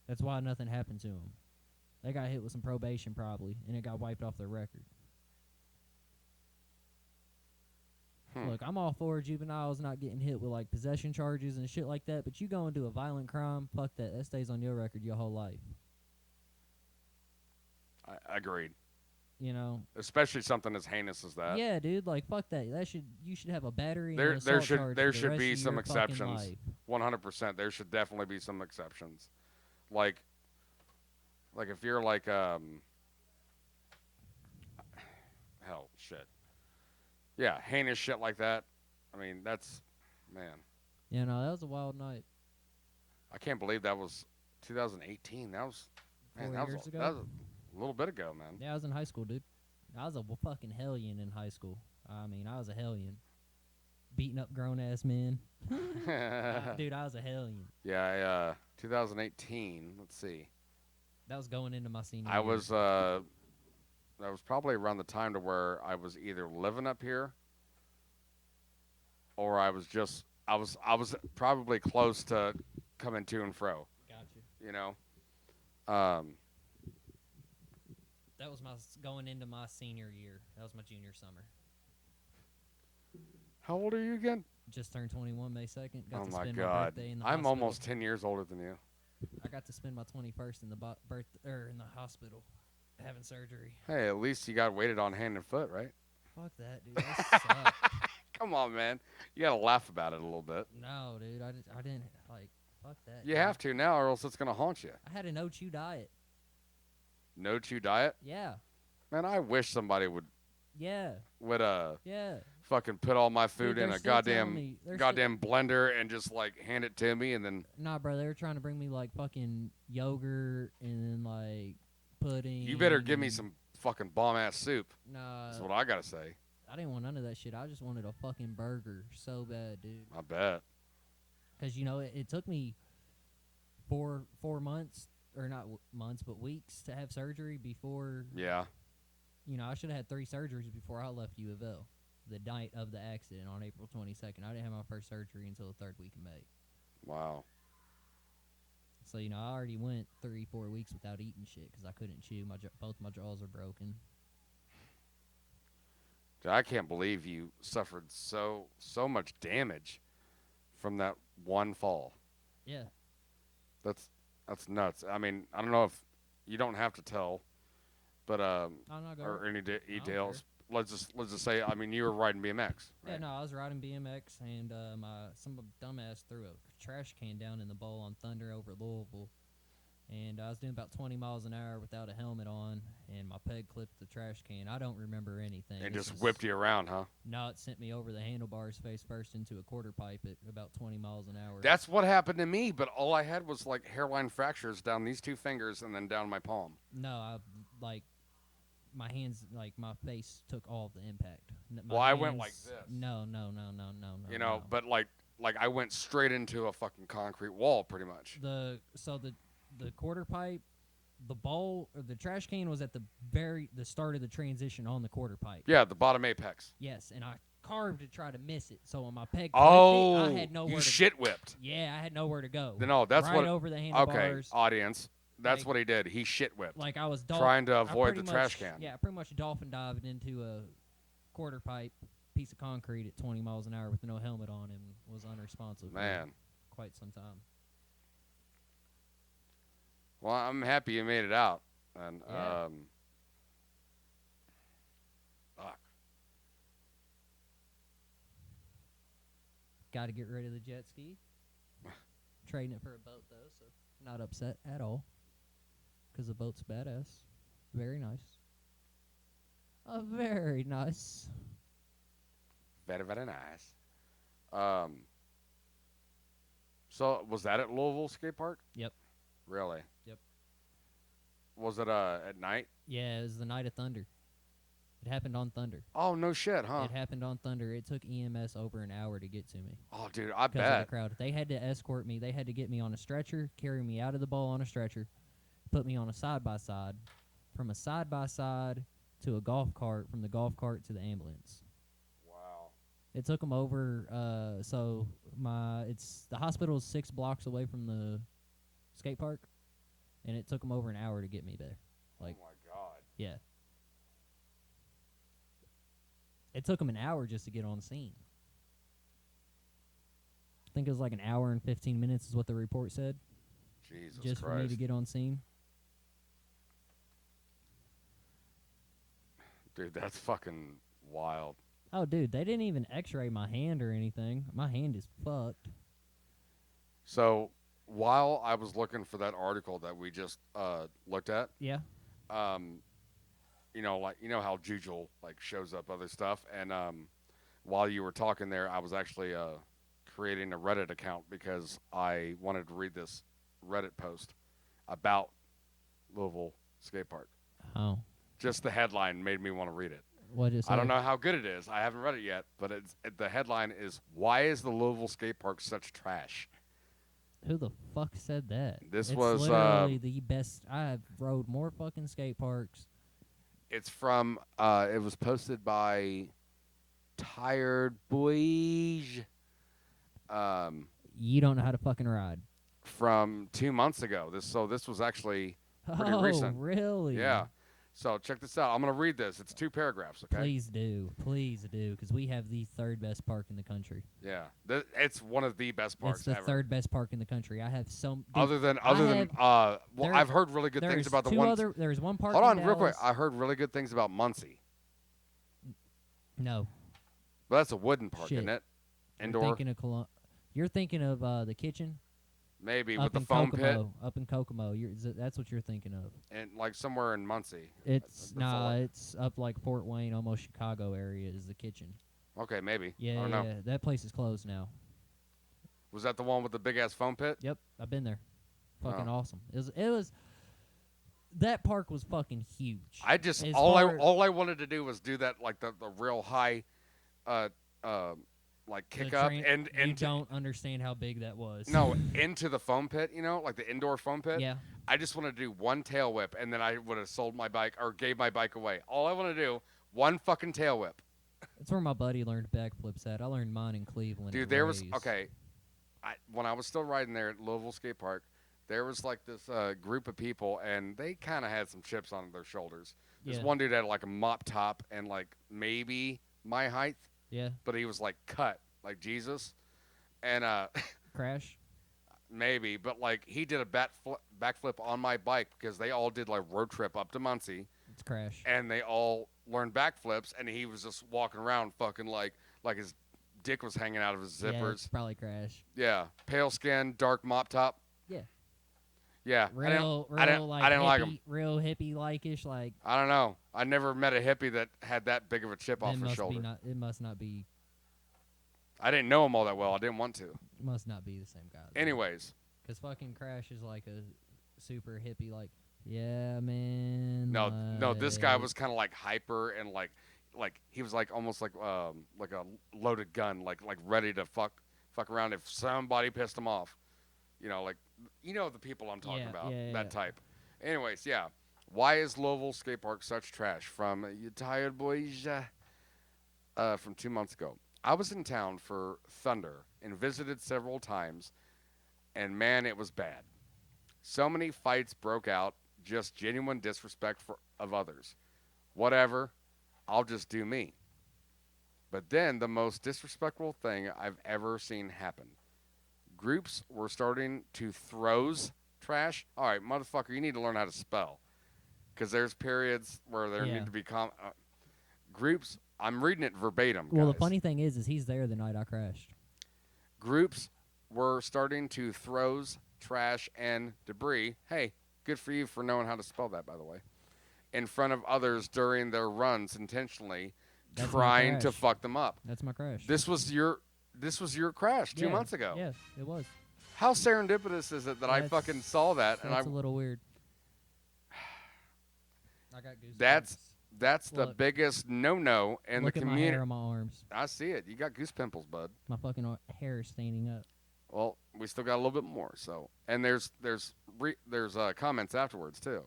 That's why nothing happened to them. They got hit with some probation probably, and it got wiped off their record. Look, I'm all for juveniles not getting hit with like possession charges and shit like that, but you go into a violent crime, fuck that. That stays on your record your whole life. I agreed. You know, Especially something as heinous as that. yeah, dude. Like, fuck that. You should have a battery. There- and an there assault should- charge there for the should rest be of some your fucking exceptions. life. 100%. There should definitely be some exceptions. Like if you're like hell shit. Yeah, heinous shit like that. I mean, that's man. Yeah, no, that was a wild night. I can't believe that was 2018. That was man. 4 That years was ago? that was a little bit ago, man. Yeah, I was in high school, dude. I was a fucking hellion in high school. I mean, I was a hellion. Beating up grown-ass men. Dude, I was a hellion. Yeah, 2018. Let's see. That was going into my senior I year. was that was probably around the time to where I was either living up here or I was probably close to coming to and fro. Gotcha. You know? That was going into my senior year. That was my junior summer. How old are you again? Just turned 21 May 2nd. Got Oh to my spend God. my birthday in the I'm hospital. almost 10 years older than you. I got to spend my 21st in the in the hospital having surgery. Hey, at least you got weighted on hand and foot, right? Fuck that, dude. That sucked. Come on, man. You got to laugh about it a little bit. No, dude. I didn't like. Fuck that. You dude. have to now or else it's going to haunt you. I had a no-chew diet. No chew diet? Yeah. Man, I wish somebody would Yeah. Yeah. fucking put all my Dude, food they're in a still telling me- goddamn blender and just like hand it to me and then Nah, bro. They were trying to bring me like fucking yogurt and then like pudding. you better give me some fucking bomb ass soup. Nah. That's what I gotta say. I didn't want none of that shit. I just wanted a fucking burger so bad, dude. I bet. Because, you know, it took me 4 months, or not months, but weeks to have surgery before. Yeah. You know, I should have had 3 surgeries before I left U of L. The night of the accident on April 22nd. I didn't have my first surgery until the 3rd week of May. Wow. So, you know, I already went 3-4 weeks without eating shit because I couldn't chew. Both my jaws are broken. Dude, I can't believe you suffered so much damage from that one fall. Yeah. That's nuts. I mean, I don't know if you don't have to tell, but I'm not going or any care. details. Let's just say, I mean, you were riding BMX. Right? Yeah, no, I was riding BMX, and some dumbass threw a trash can down in the bowl on Thunder over Louisville, and I was doing about 20 miles an hour without a helmet on, and my peg clipped the trash can. I don't remember anything. And It's just whipped you around, huh? No, it sent me over the handlebars face first into a quarter pipe at about 20 miles an hour. That's what happened to me, but all I had was like hairline fractures down these 2 fingers and then down my palm. No, my hands, like, my face took all of the impact. Well, I went like this. No. You know, but like I went straight into a fucking concrete wall, pretty much. The quarter pipe, the bowl, or the trash can was at the start of the transition on the quarter pipe. Yeah, the bottom apex. Yes, and I carved to try to miss it. So on my peg, Oh, I had nowhere you to shit whipped. Yeah, I had nowhere to go. No, that's right what. over the Okay, handlebars. audience, that's Like- what he did. He shit whipped. Like I was trying to I avoid pretty the trash much- can. Yeah, I pretty much dolphin dived into a quarter pipe piece of concrete at 20 miles an hour with no helmet on and was unresponsive. Man. For quite some time. Well, I'm happy you made it out. And Yeah. fuck. Got to get rid of the jet ski. Trading it for a boat though, so not upset at all. Because the boat's badass. Very nice. Very nice. Very, very nice. So was that at Louisville Skate Park? Yep. Really? Yep. Was it at night? Yeah, it was the Night of Thunder. It happened on Thunder. Oh, no shit, huh? It happened on Thunder. It took EMS over an hour to get to me. Oh, dude, I Because of the bet. crowd. They had to escort me. They had to get me on a stretcher, carry me out of the bowl on a stretcher, put me on a side-by-side, from a side-by-side to a golf cart, from the golf cart to the ambulance. Wow. It took them over, the hospital is 6 blocks away from the skate park, and it took them over an hour to get me there. Like, oh, my God. yeah. It took them an hour just to get on scene. I think it was like an hour and 15 minutes is what the report said. Jesus just Christ. for me to get on scene. Dude, that's fucking wild. Oh, dude, they didn't even x-ray my hand or anything. My hand is fucked. So, while I was looking for that article that we just looked at, Yeah. you know how Jujul shows up other stuff, and while you were talking there, I was actually creating a Reddit account because I wanted to read this Reddit post about Louisville Skate Park. Oh. Just the headline made me want to read it. What is it? I don't know how good it is. I haven't read it yet, but the headline is, "Why is the Louisville Skate Park such trash?" Who the fuck said that? This it's was, literally the best. I have rode more fucking skate parks. It's from, it was posted by Tired Boys You don't know how to fucking ride. from 2 months ago. This was actually pretty Oh, recent. really? Yeah. So check this out. I'm going to read this. It's 2 paragraphs, okay? Please do, because we have the 3rd best park in the country. Yeah. It's one of the best parks It's the ever. 3rd best park in the country. I have some. Other than I've heard really good things about the one. There's one park. Hold in on, real quick. Dallas. I heard really good things about Muncie. No. But that's a wooden park, Shit. isn't it? You're Indoor, You're thinking of the kitchen maybe up with the in foam pit, Kokomo, up in Kokomo. That's what you're thinking of. and somewhere in Muncie. It's before. it's up like Fort Wayne, almost Chicago area is the kitchen. Okay, maybe. Yeah, I don't know. that place is closed now. Was that the one with the big ass foam pit? Yep, I've been there. Fucking Oh. awesome. It was that park was fucking huge. I just As all far- I wanted to do was do that the real high, kick the up train- and you into don't understand how big that was. no into the foam pit. Like the indoor foam pit. Yeah. I just wanted to do one tail whip, and then I would have sold my bike or gave my bike away. All I want to do, one fucking tail whip. That's where my buddy learned backflips at. I learned mine in Cleveland. Dude, at there was Ray's. when I was still riding there at Louisville Skate Park, there was this group of people, and they kind of had some chips on their shoulders. This Yeah. one dude had a mop top and maybe my height, Yeah. but he was cut like Jesus, and Crash. maybe, but he did a backflip on my bike because they all did road trip up to Muncie, It's Crash. and they all learned backflips, and he was just walking around fucking like his dick was hanging out of his Yeah, zippers. it's probably Crash. Yeah, pale skin, dark mop top. Yeah. Yeah, Real I didn't like him. Real hippie like-ish, like I don't know. I never met a hippie that had that big of a chip off it her must shoulder. be not. It must not be. I didn't know him all that well. I didn't want to. It must not be the same guy. Anyways, because fucking Crash is like a super hippie, like yeah, man. no, this guy was kind of hyper and he was almost like a loaded gun, like ready to fuck around if somebody pissed him off. The people I'm talking about, that type. Anyways, yeah. Why is Louisville Skate Park such trash? From You Tired Boys from 2 months ago. I was in town for Thunder and visited several times, and man, it was bad. So many fights broke out, just genuine disrespect of others. Whatever, I'll just do me. But then the most disrespectful thing I've ever seen happen. Groups were starting to throws trash. All right, motherfucker, you need to learn how to spell. Because there's periods where there need to be groups. I'm reading it verbatim, guys. Well, the funny thing is he's there the night I crashed. Groups were starting to throws, trash, and debris. Hey, good for you for knowing how to spell that, by the way. In front of others during their runs intentionally, That's my trying to crash. fuck them up. That's my crash. This was your crash 2 months ago. Yeah, it was. How serendipitous is it that I fucking saw that and That's a little weird. I got goosebumps. That's the Look. biggest no-no in Look the at my community. hair on my arms. I see it. You got goose pimples, bud. My fucking hair is standing up. Well, we still got a little bit more. So, and there's comments afterwards too.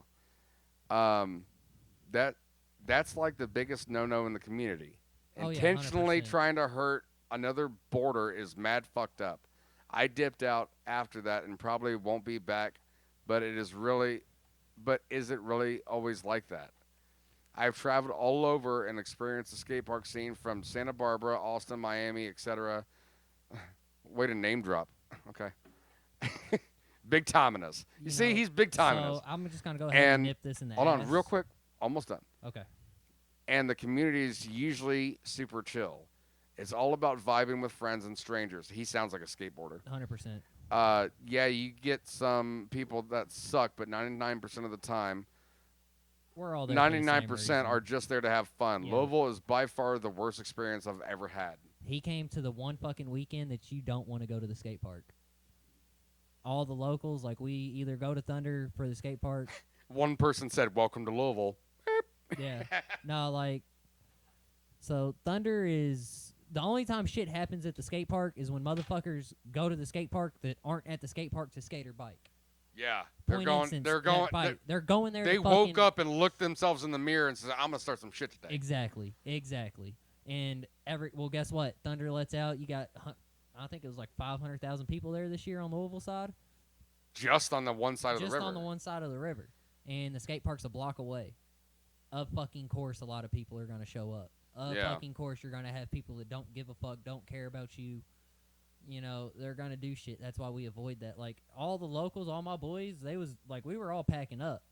That's like the biggest no-no in the community. Oh, yeah, Intentionally 100%. trying to hurt another border is mad fucked up. I dipped out after that and probably won't be back, but is it really always like that? I've traveled all over and experienced the skate park scene from Santa Barbara, Austin, Miami, etc. Way to name drop. Okay. Big time in us. You see, know, he's big time in So us. I'm just gonna go ahead and nip this in the Hold ass. on, real quick. Almost done. Okay. And the community is usually super chill. It's all about vibing with friends and strangers. He sounds like a skateboarder. 100%. Yeah, you get some people that suck, but 99% of the time, We're all there. for the same 99% reason. are just there to have fun. Yeah. Louisville is by far the worst experience I've ever had. He came to the one fucking weekend that you don't want to go to the skate park. All the locals, like, we either go to Thunder for the skate park. One person said, "Welcome to Louisville." Yeah. No, like, so Thunder is the only time shit happens at the skate park is when motherfuckers go to the skate park that aren't at the skate park to skate or bike. Yeah, Point instance, They're that going. bike. They're going there. They to woke fucking, up and looked themselves in the mirror and said, "I'm gonna start some shit today." Exactly. And guess what? Thunder lets out. You got, I think it was like 500,000 people there this year on the Louisville side. Just on the one side of the Just river. on the one side of the river. And the skate park's a block away. Of fucking course, a lot of people are going to show up. Fucking course, you're going to have people that don't give a fuck, don't care about you. You know, they're going to do shit. That's why we avoid that. Like, all the locals, all my boys, we were all packing up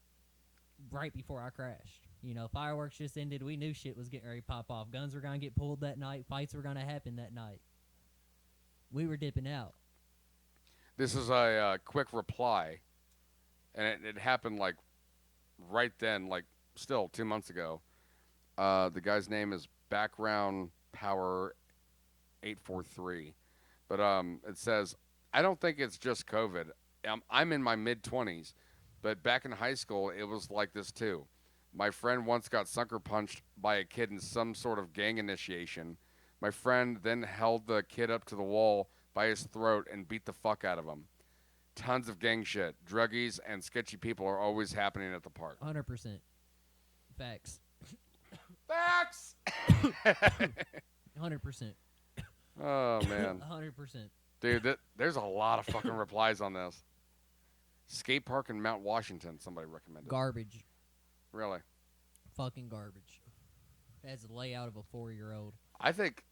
right before I crashed. You know, fireworks just ended. We knew shit was getting ready to pop off. Guns were going to get pulled that night. Fights were going to happen that night. We were dipping out. This is a quick reply, and it happened like right then, like still 2 months ago. The guy's name is Background Power 843, but it says, "I don't think it's just COVID. I'm in my mid-20s, but back in high school it was like this too. My friend once got sucker punched by a kid in some sort of gang initiation. My friend then held the kid up to the wall by his throat and beat the fuck out of him. Tons of gang shit. Druggies and sketchy people are always happening at the park." 100%. Facts. Facts! 100%. Oh, man. 100%. Dude, there's a lot of fucking replies on this. Skate park in Mount Washington, somebody recommended. Garbage. Really? Fucking garbage. That's the layout of a 4-year-old. I think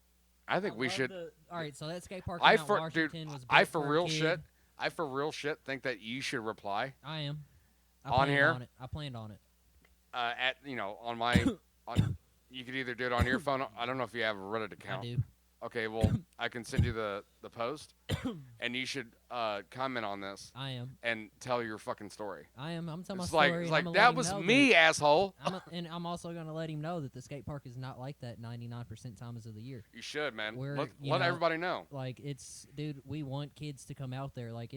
we should. All right, so that skate park in Mount Washington was built for a kid. I for real shit think that you should reply I am. I On planned here? On it. I planned on it. on my you could either do it on your phone. I don't know if you have a Reddit account. I do. Okay, well, I can send you the post, and you should comment on this I am. and tell your fucking story. I am. I'm telling my It's story. like and it's I'm like gonna that let was him know me, that- asshole. and I'm also going to let him know that the skate park is not like that 99% times of the year. You should, man. We're- Let you know, everybody know. Like, dude, we want kids to come out there. Like,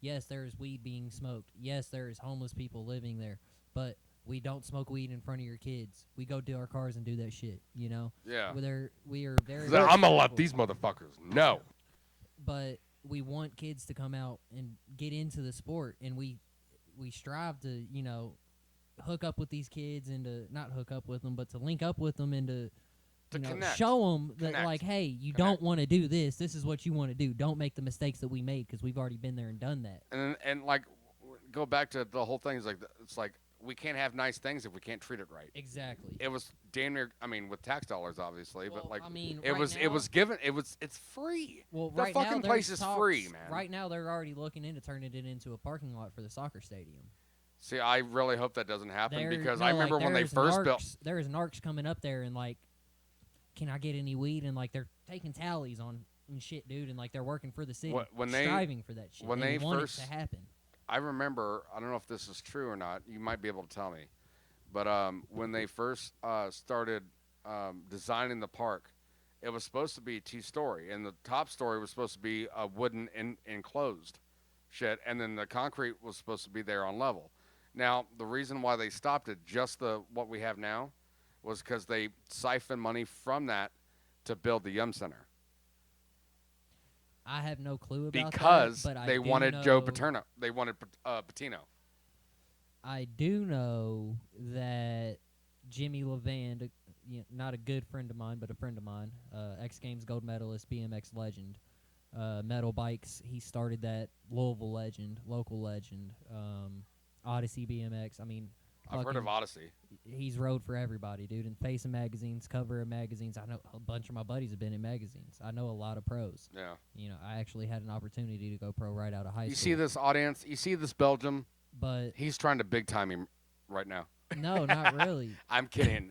yes, there is weed being smoked. Yes, there is homeless people living there. But we don't smoke weed in front of your kids. We go to our cars and do that shit, you know? Yeah. We are very... I'm gonna let respectful. these motherfuckers know. But we want kids to come out and get into the sport, and we strive to, you know, hook up with these kids and to not hook up with them, but to link up with them and to you know, connect. show them that, Connect. like, hey, you Connect. don't want to do this. This is what you want to do. Don't make the mistakes that we made because we've already been there and done that. And like, go back to the whole thing. It's like we can't have nice things if we can't treat it right. Exactly. It was damn near. I mean, with tax dollars, obviously, but Well, like I mean, it right was now- given. It's free. Well, the right fucking now, place there's is talks- free, man. Right now, they're already looking into turning it into a parking lot for the soccer stadium. See, I really hope that doesn't happen There- because no, I remember like, when they there's first built. There is narcs coming up there and like, can I get any weed? And like they're taking tallies on and shit, dude, and like they're working for the city, When they- striving for that shit. when they want first- it to happen. I remember. I don't know if this is true or not. You might be able to tell me. But when they first started designing the park, it was supposed to be 2-story, and the top story was supposed to be a wooden enclosed shit, and then the concrete was supposed to be there on level. Now, the reason why they stopped it, just what we have now, was because they siphoned money from that to build the Yum Center. I have no clue about Because that, but they I do wanted know, Joe Paterno. They wanted Patino. I do know that Jimmy Levand, not a good friend of mine, but a friend of mine, X Games gold medalist, BMX legend, metal bikes. He started that. Louisville legend, local legend, Odyssey BMX. I mean, I've heard of Odyssey. He's rode for everybody, dude. And face of magazines, cover of magazines. I know a bunch of my buddies have been in magazines. I know a lot of pros. Yeah. I actually had an opportunity to go pro right out of high school. You see this audience? You see this Belgium? But he's trying to big time him right now. No, not really. I'm kidding.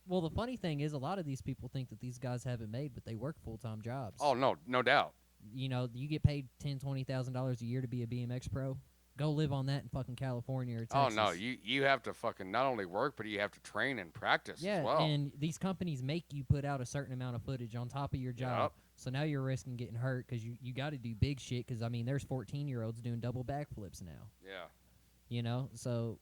Well, the funny thing is, a lot of these people think that these guys haven't made, but they work full-time jobs. Oh, no doubt. You get paid $10,000-$20,000 a year to be a BMX pro. Go live on that in fucking California or Texas. Oh, no, you have to fucking not only work, but you have to train and practice as well. And these companies make you put out a certain amount of footage on top of your job. Yep. So now you're risking getting hurt because you got to do big shit because, I mean, there's 14-year-olds doing double backflips now. Yeah. So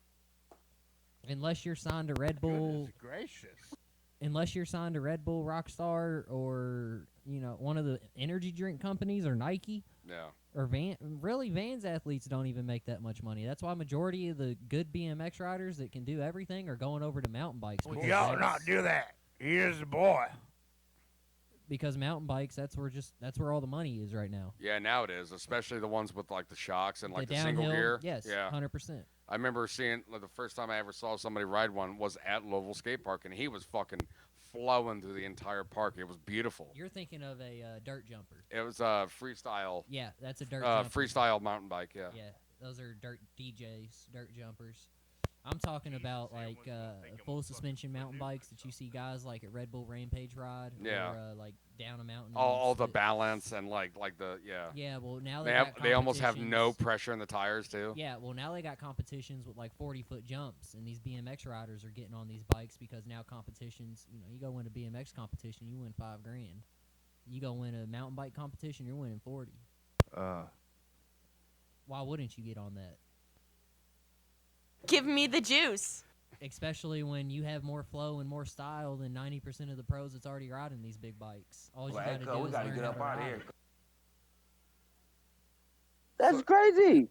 unless you're signed to Red Bull... Goodness gracious. Unless you're signed to Red Bull, Rockstar, or, one of the energy drink companies or Nike... Yeah. Or Vans athletes don't even make that much money. That's why majority of the good BMX riders that can do everything are going over to mountain bikes. Well, you ought not do that. He is the boy. Because mountain bikes, that's where all the money is right now. Yeah, now it is, especially the ones with like the shocks and like the downhill, single gear. Yes, yeah, 100%. I remember seeing the first time I ever saw somebody ride one was at Louisville Skate Park, and he was fucking flowing through the entire park. It was beautiful. You're thinking of a dirt jumper. It was a freestyle. Yeah, that's a dirt jumper. Freestyle mountain bike. Yeah. Yeah, those are dirt DJs, dirt jumpers. I'm talking about like full suspension mountain bikes that you see guys like at Red Bull Rampage ride. Yeah. Or like down a mountain. All the balance and like the yeah. Yeah, well now they almost have no pressure in the tires too. Yeah, well now they got competitions with like 40-foot jumps, and these BMX riders are getting on these bikes because now competitions. You go win a BMX competition, you win $5,000. You go win a mountain bike competition, you're winning 40. Why wouldn't you get on that? Give me the juice. Especially when you have more flow and more style than 90% of the pros that's already riding these big bikes. All you got to do is learn get how up to out of ride. here. That's crazy.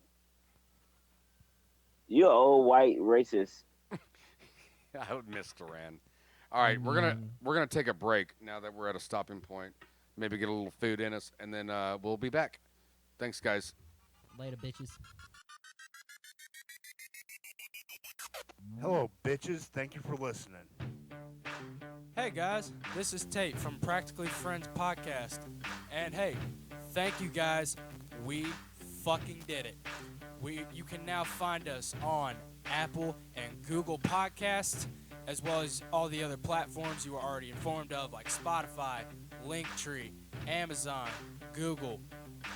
You're old white racist. I would miss Duran. All right, we're gonna take a break now that we're at a stopping point. Maybe get a little food in us, and then we'll be back. Thanks, guys. Later, bitches. Hello, bitches. Thank you for listening. Hey guys, this is Tate from Practically Friends Podcast. And hey, thank you guys. We fucking did it. You can now find us on Apple and Google Podcasts, as well as all the other platforms you are already informed of, like Spotify, Linktree, Amazon, Google,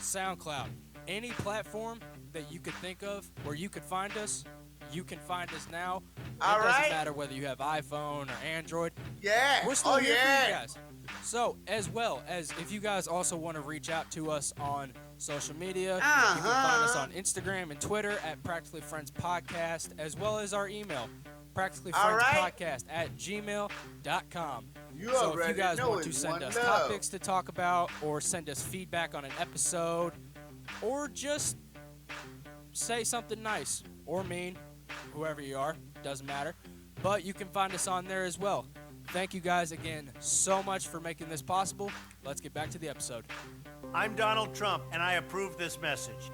SoundCloud. Any platform that you could think of where you could find us, you can find us now. It doesn't matter whether you have iPhone or Android. Yeah. We're still here for you guys. So, as well as if you guys also want to reach out to us on social media, you can find us on Instagram and Twitter at Practically Friends Podcast, as well as our email, practicallyfriendspodcast@gmail.com. So if you guys want to send us topics to talk about, or send us feedback on an episode, or just say something nice or mean, whoever you are, doesn't matter. But you can find us on there as well. Thank you guys again so much for making this possible. Let's get back to the episode. I'm Donald Trump, and I approve this message.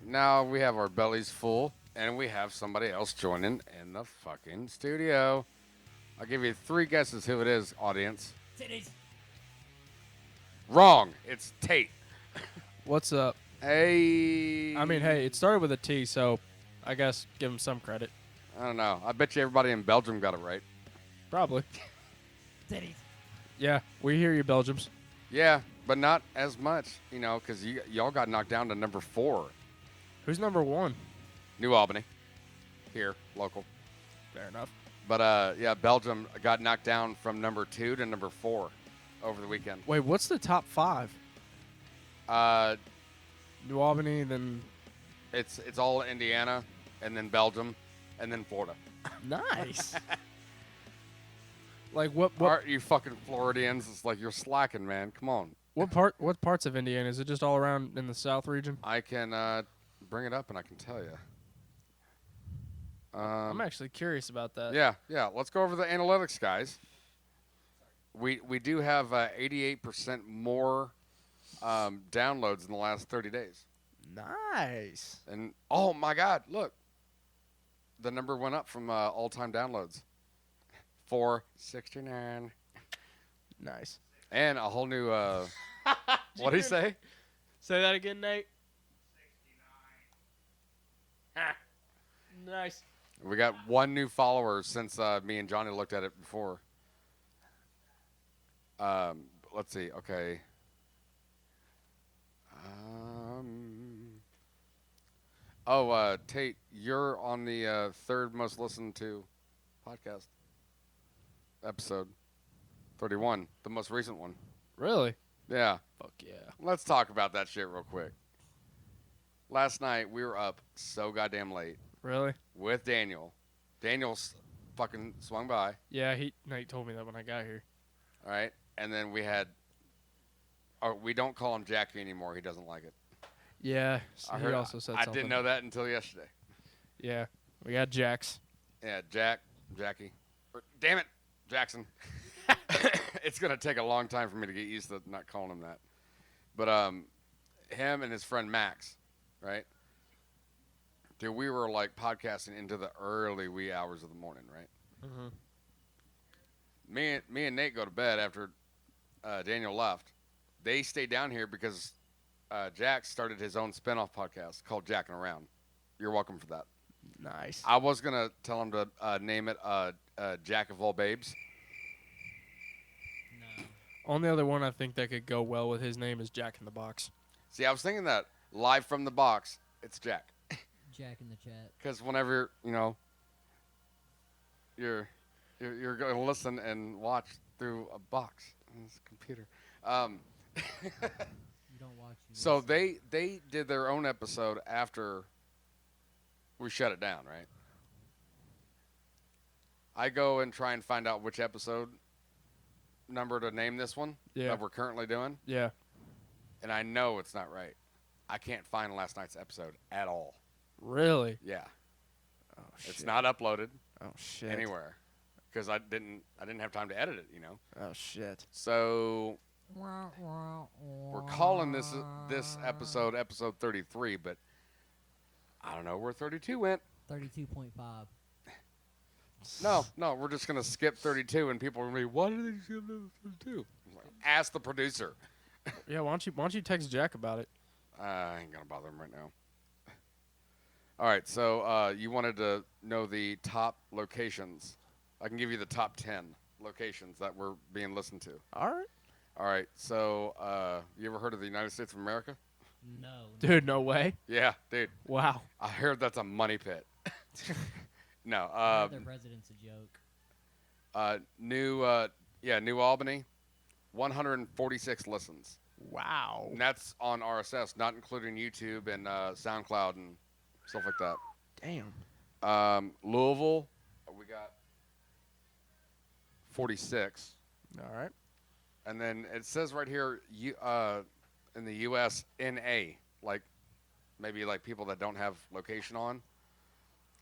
Now we have our bellies full, and we have somebody else joining in the fucking studio. I'll give you 3 guesses who it is, audience. Titties. Wrong. It's Tate. What's up? Hey. I mean, hey, it started with a T, so I guess give them some credit. I don't know. I bet you everybody in Belgium got it right. Probably. Did he? Yeah, we hear you, Belgians. Yeah, but not as much, you know, because y'all got knocked down to number 4. Who's number 1? New Albany. Here, local. Fair enough. But, yeah, Belgium got knocked down from number 2 to number 4 over the weekend. Wait, what's the top 5? New Albany, then... It's all Indiana, and then Belgium, and then Florida. Nice. Like, what Aren't you fucking Floridians? It's like you're slacking, man. Come on. What parts of Indiana? Is it just all around in the south region? I can bring it up, and I can tell you. I'm actually curious about that. Yeah. Let's go over the analytics, guys. We do have 88% more downloads in the last 30 days. Nice. And, oh, my God, look. The number went up from all-time downloads. 469. Nice. And a whole new, what did he say? Say that again, Nate. 69. Nice. We got one new follower since me and Johnny looked at it before. Let's see. Okay. Tate, you're on the third most listened to podcast episode, 31, the most recent one. Really? Yeah. Fuck yeah. Let's talk about that shit real quick. Last night we were up so goddamn late. Really? With Daniel. Daniel's fucking swung by. Yeah, Nate told me that when I got here. All right, and then we had. We don't call him Jackie anymore. He doesn't like it. Yeah, I he also said something. I didn't know that until yesterday. Yeah, we got Jax. Yeah, Jackie. Damn it, Jackson. It's gonna take a long time for me to get used to not calling him that. But him and his friend Max, right? Dude, we were like podcasting into the early wee hours of the morning, right? Mm-hmm. Me and Nate go to bed after Daniel left. They stayed down here because Jack started his own spinoff podcast called Jacking Around. You're welcome for that. Nice. I was going to tell him to name it Jack of All Babes. No. Only other one I think that could go well with his name is Jack in the Box. See, I was thinking that live from the box, it's Jack. Jack in the chat. Because whenever, you're going to listen and watch through a box on this computer. You don't watch. So they did their own episode after we shut it down, right? I go and try and find out which episode number to name this one that we're currently doing. Yeah. And I know it's not right. I can't find last night's episode at all. Really? Yeah. Oh shit. It's not uploaded. Oh shit. Anywhere. Because I didn't have time to edit it, Oh shit. So we're calling this episode 33, but I don't know where 32 went. 32.5. No, we're just gonna skip 32, and people are gonna be, why did they skip 32? Ask the producer. Yeah, why don't you text Jack about it? I ain't gonna bother him right now. All right, so you wanted to know the top locations. I can give you the top 10 locations that were being listened to. All right. So you ever heard of the United States of America? No. Dude, no way. Yeah, dude. Wow. I heard that's a money pit. No. Their president's a joke. New Albany, 146 listens. Wow. And that's on RSS, not including YouTube and SoundCloud and stuff like that. Damn. Louisville, we got 46. All right. And then it says right here, in the U.S., NA, like maybe like people that don't have location on.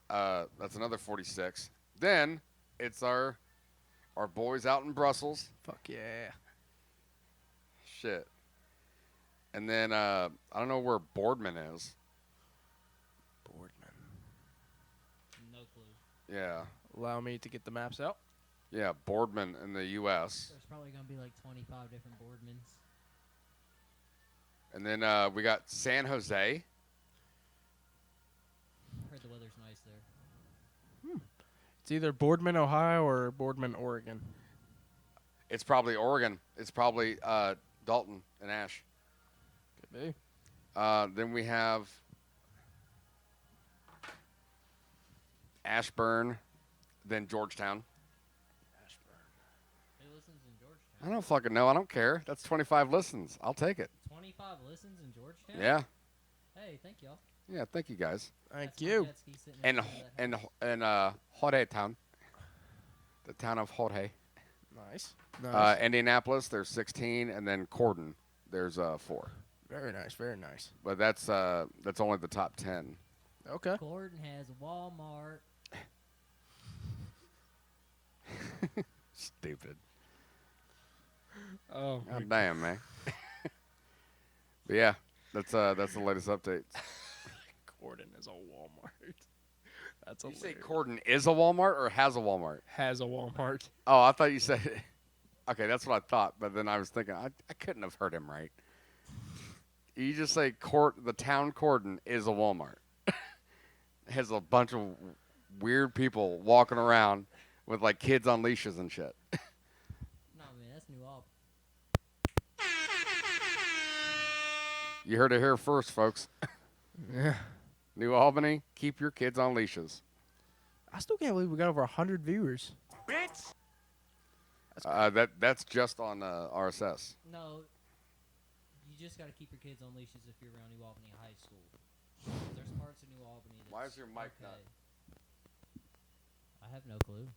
That's another 46. Then it's our boys out in Brussels. Fuck yeah. Shit. And then I don't know where Boardman is. Boardman. No clue. Yeah. Allow me to get the maps out. Yeah, Boardman in the U.S. There's probably going to be like 25 different Boardmans. And then we got San Jose. Heard the weather's nice there. It's either Boardman, Ohio, or Boardman, Oregon. It's probably Oregon. It's probably Dalton and Ash. Could be. Then we have Ashburn, then Georgetown. Who listens in Georgetown? I don't fucking know. I don't care. That's 25 listens. I'll take it. 25 listens in Georgetown? Yeah. Hey, thank y'all. Yeah, thank you guys. Thank That's my you. jet ski sitting And outside that house. Jorge town. The town of Jorge. Nice. Nice. Indianapolis, there's 16, and then Corden, there's 4. Very nice. Very nice. But that's only the top 10. Okay. Gordon has Walmart. Stupid. Oh. God damn, man. But yeah, that's the latest update. Gordon is a Walmart. That's You say hilarious. Corden is a Walmart or has a Walmart? Has a Walmart. Oh, I thought you said. Okay, that's what I thought, but then I was thinking I couldn't have heard him right. You just say the town Corden is a Walmart. It has a bunch of weird people walking around with like kids on leashes and shit. No, man, that's New Albany. You heard it here first, folks. Yeah. New Albany, keep your kids on leashes. I still can't believe we got over 100 viewers. Bitch! That's just on RSS. No, you just got to keep your kids on leashes if you're around New Albany High School. There's parts of New Albany that's Why is your mic not? I have no clue.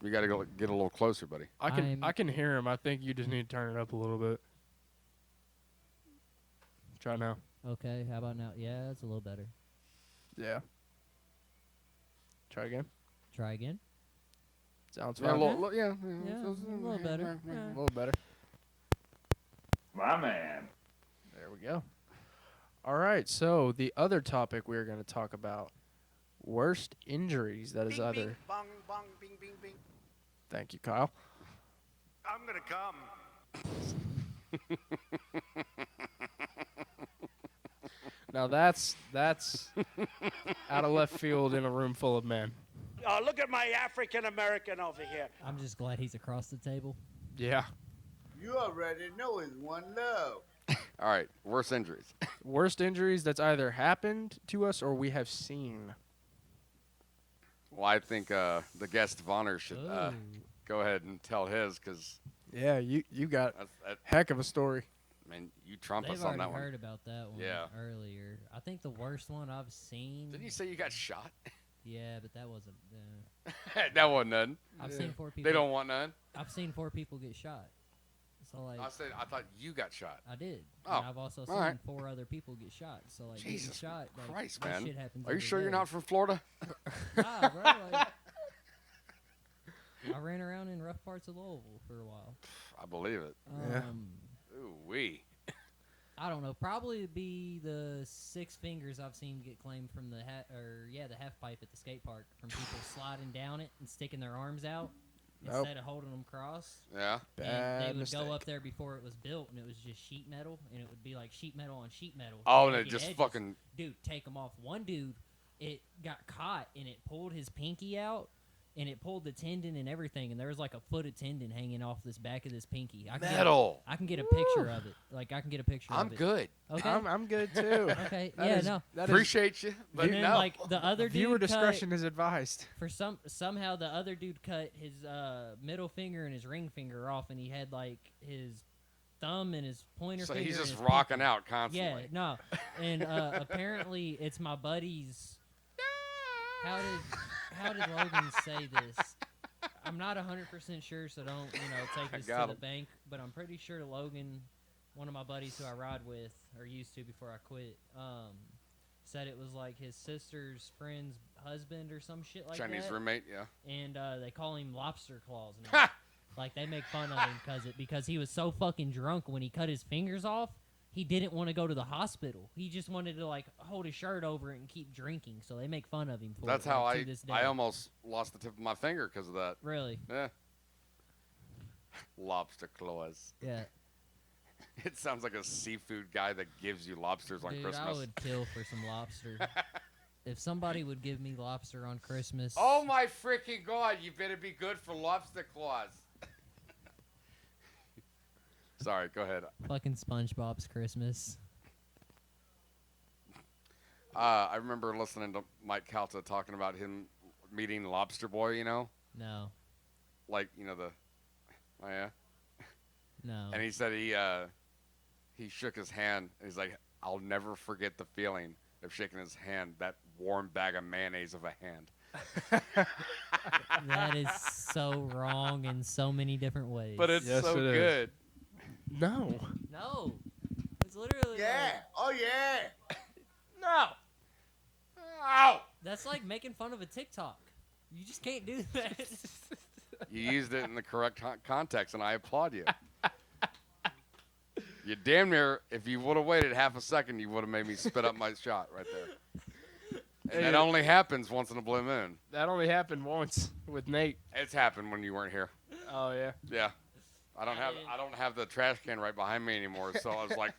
You got to go get a little closer, buddy. I can hear him. I think you just need to turn it up a little bit. Try now. Okay, how about now? Yeah, that's a little better. Yeah. Try again. Try again. Sounds Yeah, fine. Yeah, a little better. A Yeah. little better. My man. There we go. All right. So the other topic we're going to talk about, worst injuries. That is Bing, other. bing, bong, bong, bing, bing, bing. Thank you, Kyle. I'm gonna come. Now that's out of left field in a room full of men. Look at my African American over here. I'm just glad he's across the table. Yeah. You already know it's one love. All right, worst injuries. Worst injuries that's either happened to us or we have seen. Well, I think the guest of honor should Ooh. go ahead and tell his, because Yeah, you got heck of a story. I mean, you trump They've us on already that one. heard about that one Yeah. earlier. I think the worst one I've seen. Didn't you say you got shot? Yeah, but that wasn't. That wasn't none. I've seen 4 people. They don't want none. I've seen 4 people get shot. So like, I thought you got shot. I did. Oh, And I've also seen all right. 4 other people get shot. So like, Jesus getting shot. Like, Christ, that man. Shit happens Are you every sure you're day. not from Florida? Nah, bro. Like, I ran around in rough parts of Louisville for a while. I believe it. Yeah. Ooh wee. I don't know. Probably it'd be the 6 fingers I've seen get claimed from the the half pipe at the skate park from people sliding down it and sticking their arms out instead of holding them cross. Yeah. And Bad they would mistake. go up there before it was built, and it was just sheet metal, and it would be like sheet metal on sheet metal. Oh, and it Naked just edges. fucking. Dude, take them off. One dude, it got caught, and it pulled his pinky out, and it pulled the tendon and everything, and there was like a foot of tendon hanging off this back of this pinky. Metal. I can get a picture of it. Like, I can get a picture I'm of it. good. Okay. I'm good too. Okay. That Yeah, is- no. that is- Appreciate you, but And then, no. like, the other viewer dude discretion is advised. for somehow the other dude cut his middle finger and his ring finger off, and he had like his thumb and his pointer So finger. he's and just his rocking pinky. out constantly. Yeah, no, and apparently it's my buddy's. How did Logan say this? I'm not 100% sure, so don't take this to got the him. bank. But I'm pretty sure Logan, one of my buddies who I ride with or used to before I quit, said it was like his sister's friend's husband or some shit like Chinese that. roommate, yeah. And they call him Lobster Claws now. Like, they make fun of him because he was so fucking drunk when he cut his fingers off. He didn't want to go to the hospital. He just wanted to like hold his shirt over it and keep drinking. So they make fun of him for That's it. how like, to this day. I almost lost the tip of my finger because of that. Really? Yeah. Lobster claws. Yeah. It sounds like a seafood guy that gives you lobsters on Dude, Christmas. I would kill for some lobster. If somebody would give me lobster on Christmas, Oh my freaking God! You better be good for lobster claws. Sorry, go ahead. fucking SpongeBob's Christmas. I remember listening to Mike Calta talking about him meeting Lobster Boy. You know, No, like the. Oh yeah. no. And he said he shook his hand. And he's like, I'll never forget the feeling of shaking his hand. That warm bag of mayonnaise of a hand. That is so wrong in so many different ways. But it's Yes, so it is. good. No. No. It's literally Yeah. like, Oh, yeah. No. Ow! that's like making fun of a TikTok. You just can't do that. You used it in the correct context, and I applaud you. You damn near, if you would have waited half a second, you would have made me spit up my shot right there. And that only happens once in a blue moon. That only happened once with Nate. It's happened when you weren't here. Oh yeah. Yeah. I don't have the trash can right behind me anymore, so I was like,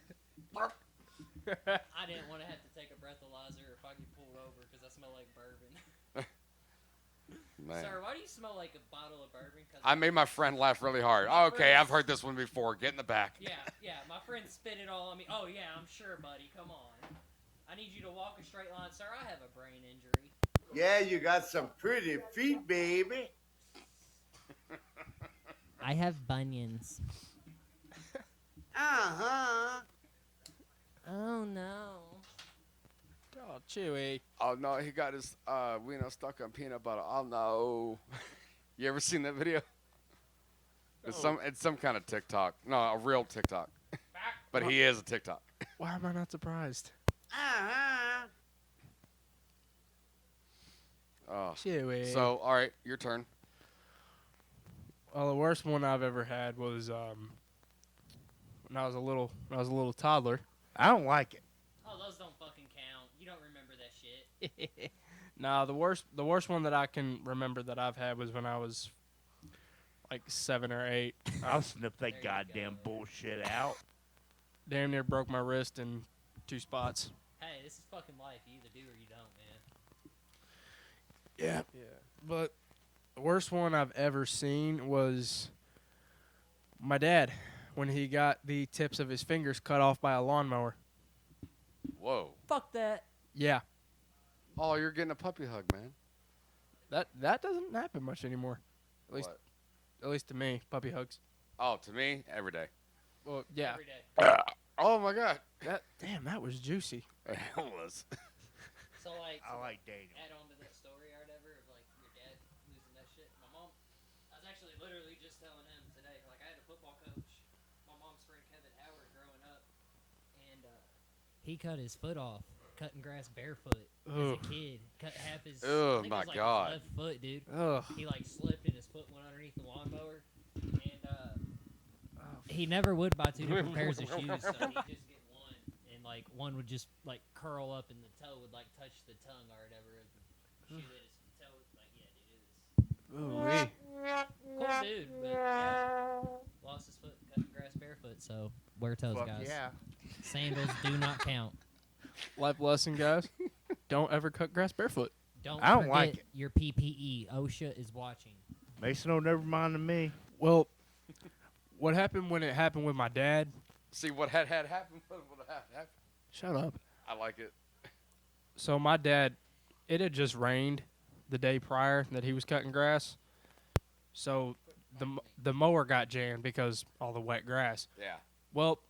I didn't want to have to take a breathalyzer if I get pulled over because I smell like bourbon. man. Sir, why do you smell like a bottle of bourbon? I made my friend laugh really hard. My Okay, friend- I've heard this one before. Get in the back. Yeah, my friend spit it all on me. Oh, yeah, I'm sure, buddy. Come on. I need you to walk a straight line. Sir, I have a brain injury. Yeah, you got some pretty feet, baby. I have bunions. Uh-huh. Oh, no. Oh, Chewy. Oh no, he got his wiener stuck on peanut butter. Oh no. You ever seen that video? It's some kind of TikTok. No, a real TikTok. But he is a TikTok. Why am I not surprised? Uh-huh. Oh. Chewy. So, all right, your turn. Well, the worst one I've ever had was when I was a little toddler. I don't like it. Oh, those don't fucking count. You don't remember that shit. No, the worst one that I can remember that I've had was when I was like 7 or 8. I'll sniff that There you goddamn go. bullshit out. Damn near broke my wrist in 2 spots. Hey, this is fucking life. You either do or you don't, man. Yeah. Yeah. But the worst one I've ever seen was my dad when he got the tips of his fingers cut off by a lawnmower. Whoa. Fuck that. Yeah. Oh, you're getting a puppy hug, man. That doesn't happen much anymore. What? At least to me, puppy hugs. Oh, to me, every day. Well, yeah. Every day. Oh my God. That was juicy. It was. So, like, I like dating. add on to that story or whatever of, like, your dad losing that shit. My mom, I was actually literally just telling him today, like, I had a football coach, my mom's friend Kevin Howard, growing up, and he cut his foot off cutting grass barefoot as a kid. Cut half his, I think it my was, like, God. his left foot, dude. Ugh. He, like, slipped and his foot went underneath the lawnmower, and he never would buy 2 different pairs of shoes, so he'd just get one, and, like, one would just, like, curl up and the toe would, like, touch the tongue or whatever of the shoe that his toe was, like, yeah, dude, it was cool dude, but, yeah, lost his foot cutting grass barefoot, so wear toes, Fuck guys. yeah. Sandals do not count. Life lesson, guys. Don't ever cut grass barefoot. Don't I don't forget like it. your PPE. OSHA is watching. Mason will never mind to me. Well, what happened when it happened with my dad? See what had happened? What had happened? Shut up. I like it. So my dad, it had just rained the day prior that he was cutting grass. So the mower got jammed because all the wet grass. Yeah. Well,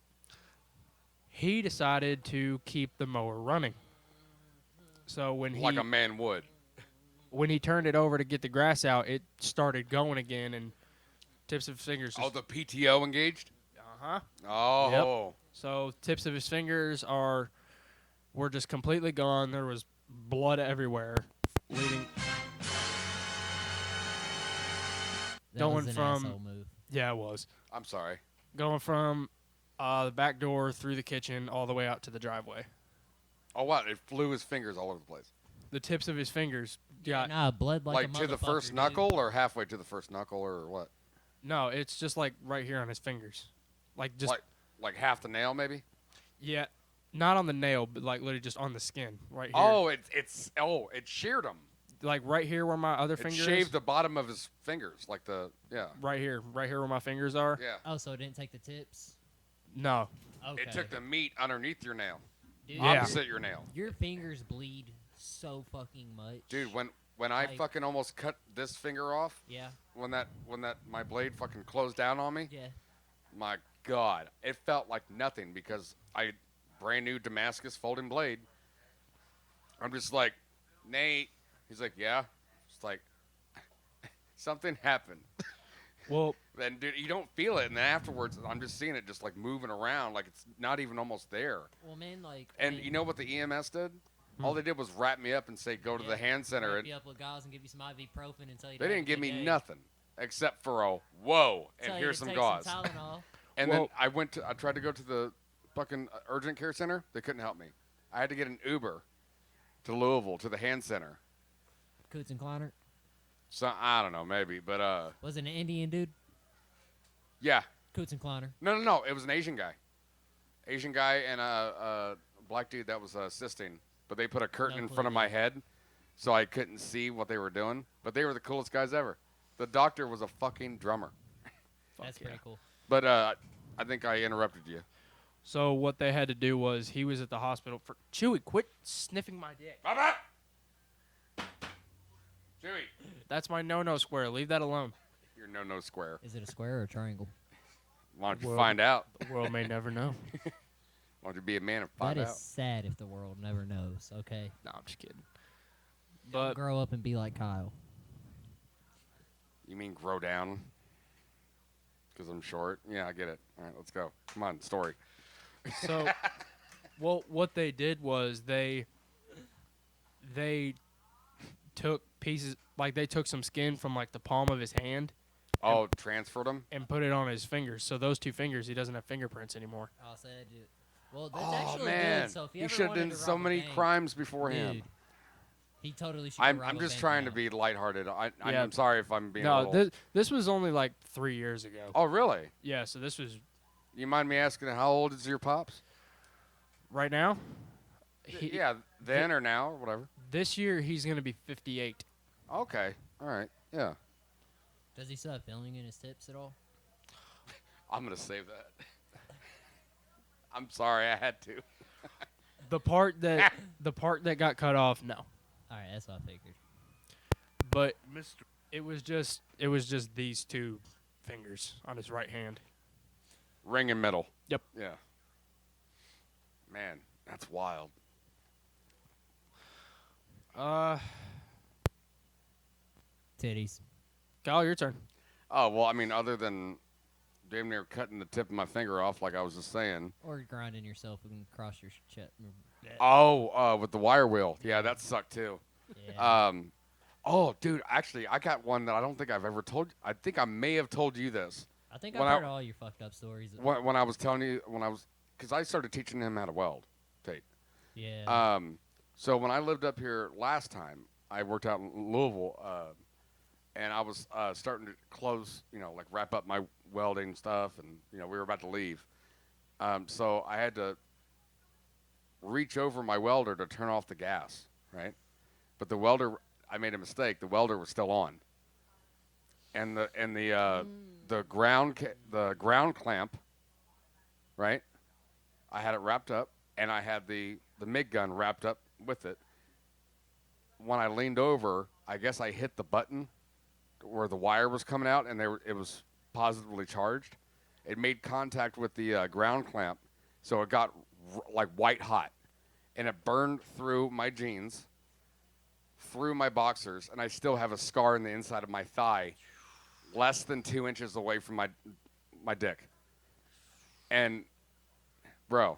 he decided to keep the mower running. So Like a man would. when he turned it over to get the grass out, it started going again, and tips of his fingers. Oh, the PTO engaged? Uh-huh. Oh. Yep. So tips of his fingers were just completely gone. There was blood everywhere, leading. That going was an from asshole move. Yeah, it was I'm sorry. going from the back door through the kitchen all the way out to the driveway. Oh, what? It flew his fingers all over the place. The tips of his fingers got Nah, bled like a to the first motherfucker, dude. knuckle or halfway to the first knuckle or what? no. It's just like right here on his fingers, like just Like half the nail maybe? yeah. Not on the nail, but like literally just on the skin right here. Oh, it sheared him. Like right here where my other finger shaved is. the bottom of his fingers, like Right here where my fingers are. Yeah. Oh, so it didn't take the tips? No. Okay. It took the meat underneath your nail. Dude, Opposite your nail. Your fingers bleed so fucking much. Dude, when I fucking almost cut this finger off. Yeah. When that my blade fucking closed down on me. Yeah. My God, it felt like nothing because I brand new Damascus folding blade. I'm just like, Nate. He's like, yeah. It's like something happened. Well, and dude, you don't feel it, and then afterwards, I'm just seeing it just like moving around, like it's not even almost there. Well, man, like. And you know what the EMS did? All they did was wrap me up and say, go to the hand center. Wrap you up with gauze and give you some ibuprofen and tell you. They to didn't give me take nothing except for a whoa, and Tell you here's to some take gauze. some Tylenol. And then I tried to go to the fucking urgent care center. They couldn't help me. I had to get an Uber to Louisville to the hand center. Coots and Kleiner? So I don't know, maybe, but Was it an Indian dude? Yeah. Coots and Kleiner. No. It was an Asian guy. Asian guy and a black dude that was assisting. But they put a curtain in front of my head, so I couldn't see what they were doing. But they were the coolest guys ever. The doctor was a fucking drummer. That's pretty cool. But I think I interrupted you. So what they had to do was he was at the hospital for Chewy. Quit sniffing my dick. Chewy. That's my no square. Leave that alone. Your no square. Is it a square or a triangle? Why don't you find out? The world may never know. Why don't you be a man and find That out? is sad if the world never knows. Okay. No, I'm just kidding. Don't grow up and be like Kyle. You mean grow down? Because I'm short? Yeah, I get it. All right, let's go. Come on, story. So, well, what they did was they took pieces, like they took some skin from like the palm of his hand. Oh, transferred them? And put it on his fingers. So those 2 fingers, he doesn't have fingerprints anymore. Oh, so well, that's Oh, actually man. good. So if you He ever should have wanted done to so rob a many bank, crimes beforehand. dude, he totally should. I'm just trying to be lighthearted. I'm sorry if I'm being a No, little... this was only like 3 years ago. Oh, really? Yeah, so this was... You mind me asking how old is your pops? Right now? Yeah, then or now or whatever. This year, he's going to be 58. Okay. All right. Yeah. Does he still have filling in his tips at all? I'm going to save that. I'm sorry, I had to. The part that got cut off, no. All right, that's what I figured. But it was just these 2 fingers on his right hand. Ring and middle. Yep. Yeah. Man, that's wild. Titties. Kyle, your turn. Oh, well, I mean, other than damn near cutting the tip of my finger off, like I was just saying. Or grinding yourself across your chest. Oh, with the wire wheel. Yeah, that sucked too. Yeah. Oh, dude, actually, I got one that I don't think I've ever told. I think I may have told you this. I think I've heard all your fucked up stories. When I was telling you, because I started teaching him how to weld, Tate. Yeah. So when I lived up here last time, I worked out in Louisville, and I was starting to close, like wrap up my welding stuff, and we were about to leave. So I had to reach over my welder to turn off the gas, right? But the welder, I made a mistake. The welder was still on, and the ground clamp, right? I had it wrapped up, and I had the MIG gun wrapped up with it. When I leaned over, I guess I hit the button where the wire was coming out, and it was positively charged. It made contact with the ground clamp, so it got like white hot, and it burned through my jeans, through my boxers, and I still have a scar in the inside of my thigh, less than 2 inches away from my dick. And, bro.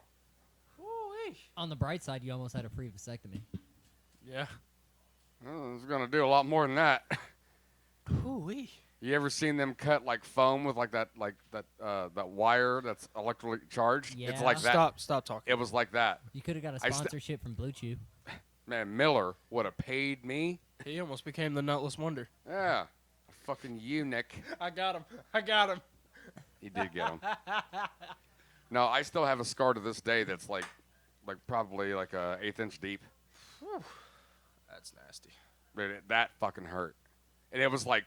On the bright side, you almost had a free vasectomy. Yeah. Well, it's gonna do a lot more than that. Hoo-wee. You ever seen them cut like foam with like that wire that's electrically charged? Yeah. It's like that. Stop talking. It was like that. You could have got a sponsorship from Blue Chew. Man, Miller would have paid me. He almost became the Nutless Wonder. Yeah, a fucking eunuch. I got him. He did get him. No, I still have a scar to this day that's like like probably like a 1/8 inch deep. Whew. That's nasty. That fucking hurt. And it was like,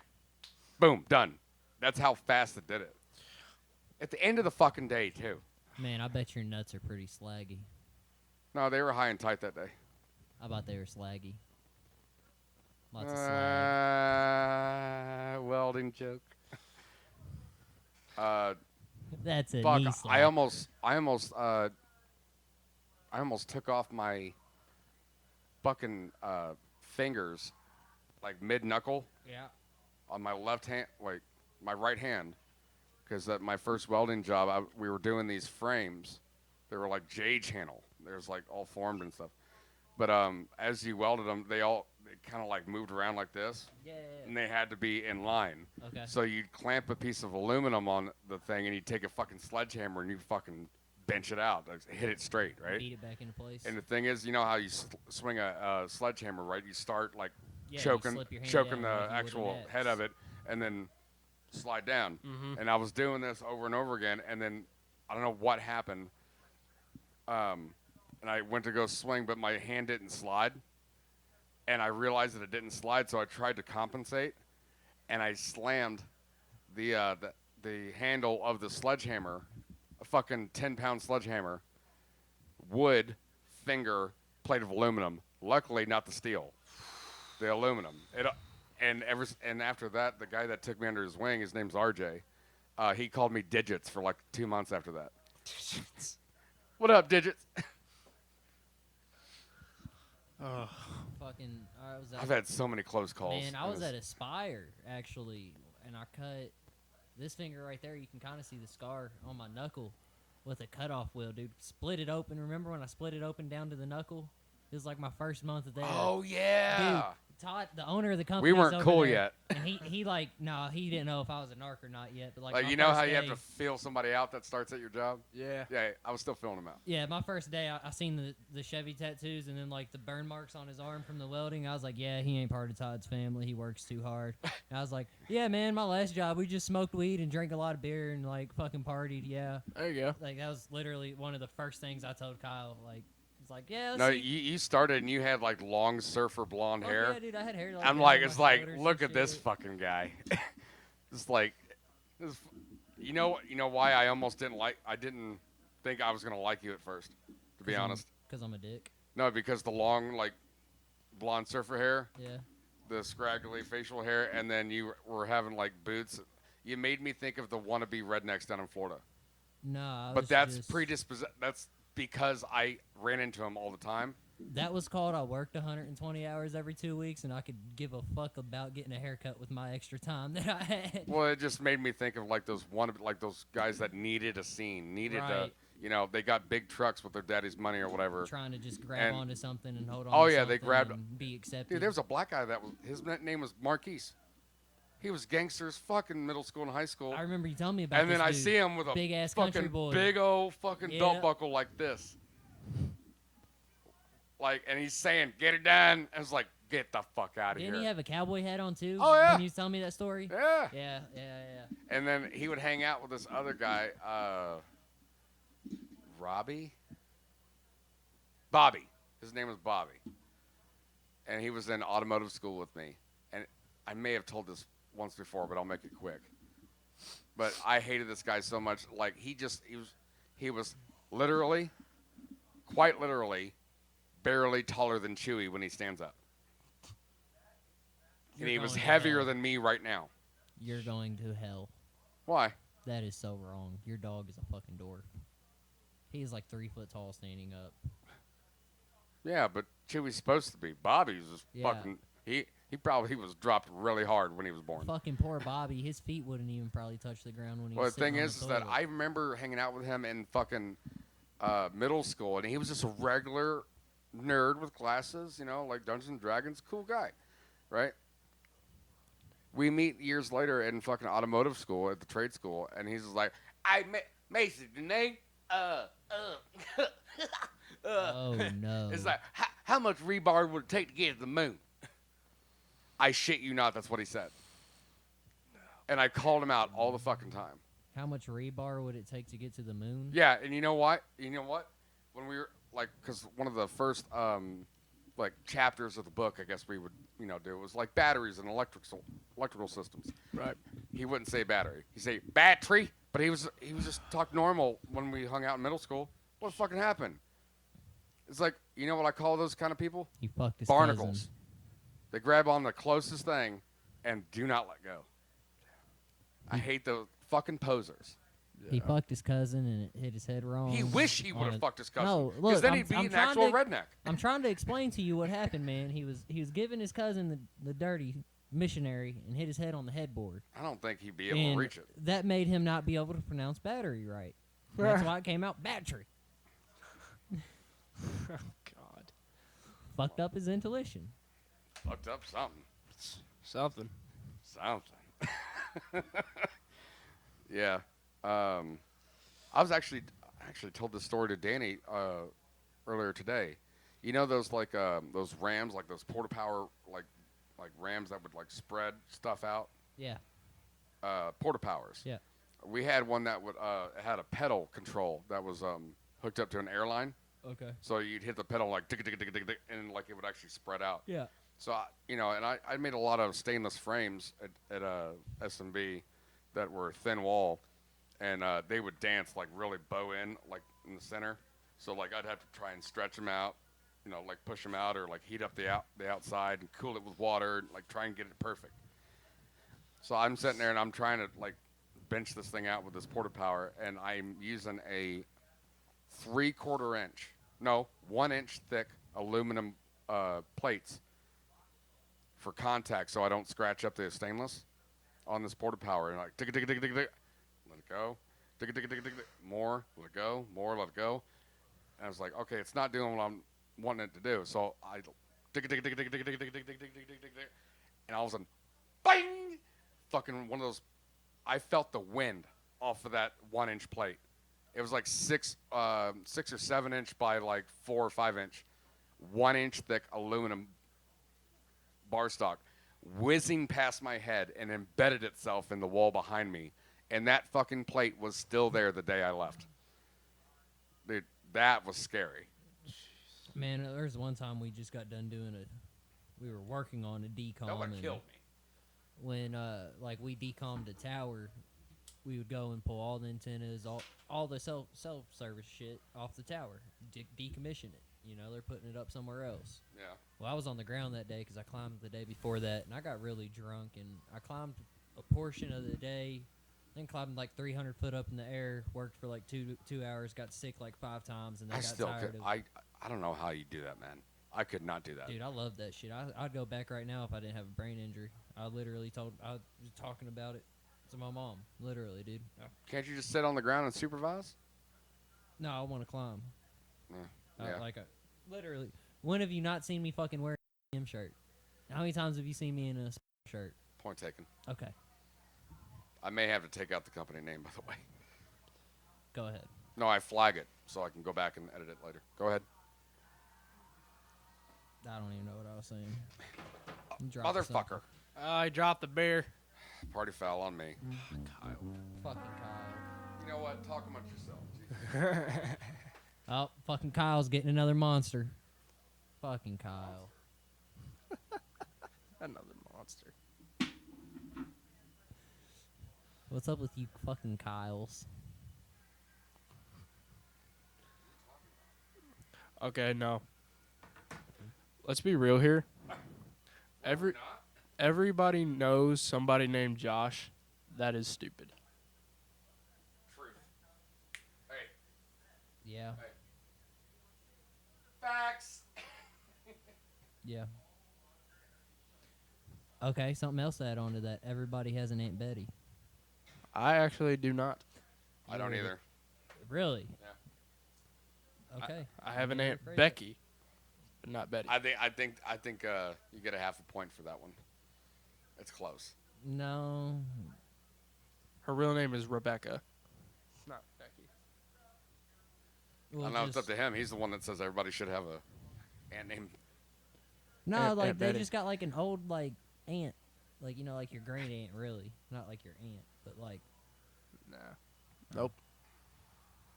boom, done. That's how fast it did it. At the end of the fucking day, too. Man, I bet your nuts are pretty slaggy. No, they were high and tight that day. I bet they were slaggy. Lots of slag. Welding joke. That's a fuck, knee slap. I almost took off my fucking fingers, like mid knuckle. Yeah. On my left hand, like my right hand, because at my first welding job, we were doing these frames. They were like J channel. They was like all formed and stuff. But as you welded them, they kind of like moved around like this. Yeah. And they had to be in line. Okay. So you'd clamp a piece of aluminum on the thing, and you'd take a fucking sledgehammer and you fucking bench it out, like, hit it straight, right? Beat it back into place. And the thing is, you know how you swing a sledgehammer, right? You start like Yeah, choking you the like you would actual an head of it, and then slide down. Mhm. And I was doing this over and over again, and then I don't know what happened. And I went to go swing, but my hand didn't slide. And I realized that it didn't slide, so I tried to compensate, and I slammed the handle of the sledgehammer, a fucking 10-pound sledgehammer, wood, finger, plate of aluminum. Luckily, not the steel, the aluminum. And after that, the guy that took me under his wing, his name's RJ. He called me Digits for like 2 months after that. Digits. What up, Digits? Fucking, I've had so many close calls. Man, I was at Aspire, actually, and I cut this finger right there. You can kind of see the scar on my knuckle with a cutoff wheel, dude. Split it open. Remember when I split it open down to the knuckle? It was like my first month there. Oh, yeah. Dude, Todd, the owner of the company, We weren't cool yet. And he like, no, he didn't know if I was a narc or not yet. But Like my you know first how you have day- to feel somebody out that starts at your job? Yeah. Yeah, I was still feeling him out. Yeah, my first day, I seen the Chevy tattoos and then like the burn marks on his arm from the welding. I was like, yeah, he ain't part of Todd's family. He works too hard. And I was like, yeah, man, my last job, we just smoked weed and drank a lot of beer and like fucking partied. Yeah. There you go. Like that was literally one of the first things I told Kyle. Like, it's like, yeah. let's No, see. you started and you had like long surfer blonde Oh, hair. yeah, dude, I had hair like I'm that like, on it's my like, shoulders look and at this shit. fucking guy. It's like, you know why I almost I didn't think I was gonna like you at first, to be honest. Because I'm a dick. No, because the long like blonde surfer hair. Yeah. The scraggly facial hair, and then you were having like boots. You made me think of the wannabe rednecks down in Florida. No, But that's That's because I ran into him all the time. That was called I worked 120 hours every 2 weeks, and I could give a fuck about getting a haircut with my extra time that I had. Well, it just made me think of like those guys that needed a scene, Right. they got big trucks with their daddy's money or whatever. Trying to just grab And- onto something and hold on. Oh to yeah, they something grabbed. and be accepted. Dude, there was a black guy his name was Marquise. He was gangsters fucking middle school and high school. I remember you telling me about. And then this I dude. see him with a big ass country fucking boy. big old fucking Yeah. belt buckle like this. Like, and he's saying, "Get it done." I was like, "Get the fuck out of here." Didn't he have a cowboy hat on too? Oh, yeah. When you was telling me that story. Yeah. Yeah. And then he would hang out with this other guy, Bobby. His name was Bobby. And he was in automotive school with me. And I may have told this once before, but I'll make it quick. But I hated this guy so much. Like, he was literally, quite literally, barely taller than Chewy when he stands up. You're And he was going to heavier hell. than me right now. You're going to hell. Why? That is so wrong. Your dog is a fucking dwarf. He is like 3 foot tall standing up. Yeah, but Chewy's supposed to be. Bobby was just Yeah. fucking. He probably was dropped really hard when he was born. Fucking poor Bobby. His feet wouldn't even probably touch the ground when he Well, was the thing sitting on is the that toilet. I remember hanging out with him in fucking middle school, and he was just a regular nerd with glasses, like Dungeons and Dragons, cool guy, right? We meet years later in fucking automotive school at the trade school, and he's just like, "I Mason, Danae, Oh no! It's like, how much rebar would it take to get to the moon?" I shit you not, that's what he said. And I called him out all the fucking time. How much rebar would it take to get to the moon? Yeah, and you know what? When we were like, because one of the first like chapters of the book, I guess we would do was like batteries and electrical systems. Right. He wouldn't say battery. He'd say battery, but he was just talk normal when we hung out in middle school. What fucking happened? It's like, you know what I call those kind of people? He fucked his Barnacles. cousin. They grab on the closest thing and do not let go. I hate those fucking posers. He fucked his cousin and it hit his head wrong. He wish he would have fucked his cousin. No, because look, then he'd be an actual redneck. I'm trying to explain to you what happened, man. He was giving his cousin the dirty missionary and hit his head on the headboard. I don't think he'd be able to reach it. That made him not be able to pronounce battery right. And that's why it came out battery. Oh, God. Fucked up his intuition. Fucked up something. Something. Yeah. I was actually told this story to Danny earlier today. You know those those rams, like those porta power like rams that would like spread stuff out. Yeah. Porta powers. Yeah. We had one that would had a pedal control that was hooked up to an airline. Okay. So you'd hit the pedal like tick tick tick tick tick, and like it would actually spread out. Yeah. So I made a lot of stainless frames at SMB that were thin wall, and they would dance like really bow in like in the center. So like I'd have to try and stretch them out, like push them out or like heat up the outside and cool it with water, and, like try and get it perfect. So I'm sitting there and I'm trying to like bench this thing out with this porta power, and I'm using a 1 inch thick aluminum plates for contact, so I don't scratch up the stainless on this porta power. And like tick tick tick tick tick, let it go, tick tick tick tick tick, more, let it go, more, let it go. And I was like, okay, it's not doing what I'm wanting it to do. So I tick tick tick tick tick tick tick tick tick tick tick tick tick, and all of a sudden, bang! Fucking one of those. I felt the wind off of that 1 inch plate. It was like 6 or 7 inch by like 4 or 5 inch, 1 inch thick aluminum bar stock, whizzing past my head and embedded itself in the wall behind me. And that fucking plate was still there the day I left. Dude, that was scary. Man, there was one time we just got done we were working on a decom. That would have killed me. When like we decommed a tower, we would go and pull all the antennas, all the self-service shit off the tower, decommission it. They're putting it up somewhere else. Yeah. Well, I was on the ground that day because I climbed the day before that, and I got really drunk, and I climbed a portion of the day, then climbed like 300 foot up in the air, worked for like 2 hours, got sick like 5 times, and then got tired of it. I don't know how you do that, man. I could not do that. Dude, I love that shit. I'd go back right now if I didn't have a brain injury. I was talking about it to my mom, literally, dude. Can't you just sit on the ground and supervise? No, I want to climb. Yeah. Literally. When have you not seen me fucking wear a M shirt? How many times have you seen me in a shirt? Point taken. Okay. I may have to take out the company name, by the way. Go ahead. No, I flag it so I can go back and edit it later. Go ahead. I don't even know what I was saying. Motherfucker. I dropped the beer. Party foul on me. Kyle. Fucking Kyle. You know what? Talk amongst yourselves. Oh, fucking Kyle's getting another monster. Fucking Kyle. Another monster. What's up with you fucking Kyles? Okay, no. Let's be real here. Everybody knows somebody named Josh. That is stupid. Truth. Hey. Yeah. Hey. Facts. Yeah. Okay, something else to add on to that. Everybody has an Aunt Betty. I actually do not. I don't either. Really? Yeah. Okay. I have an Aunt Becky, but not Betty. I think you get a half a point for that one. It's close. No. Her real name is Rebecca. It's not Becky. I don't know. It's up to him. He's the one that says everybody should have a aunt named. No, Aunt like they Betty. just got like an old like aunt, like like your great aunt, really, not like your aunt, but like. Nope.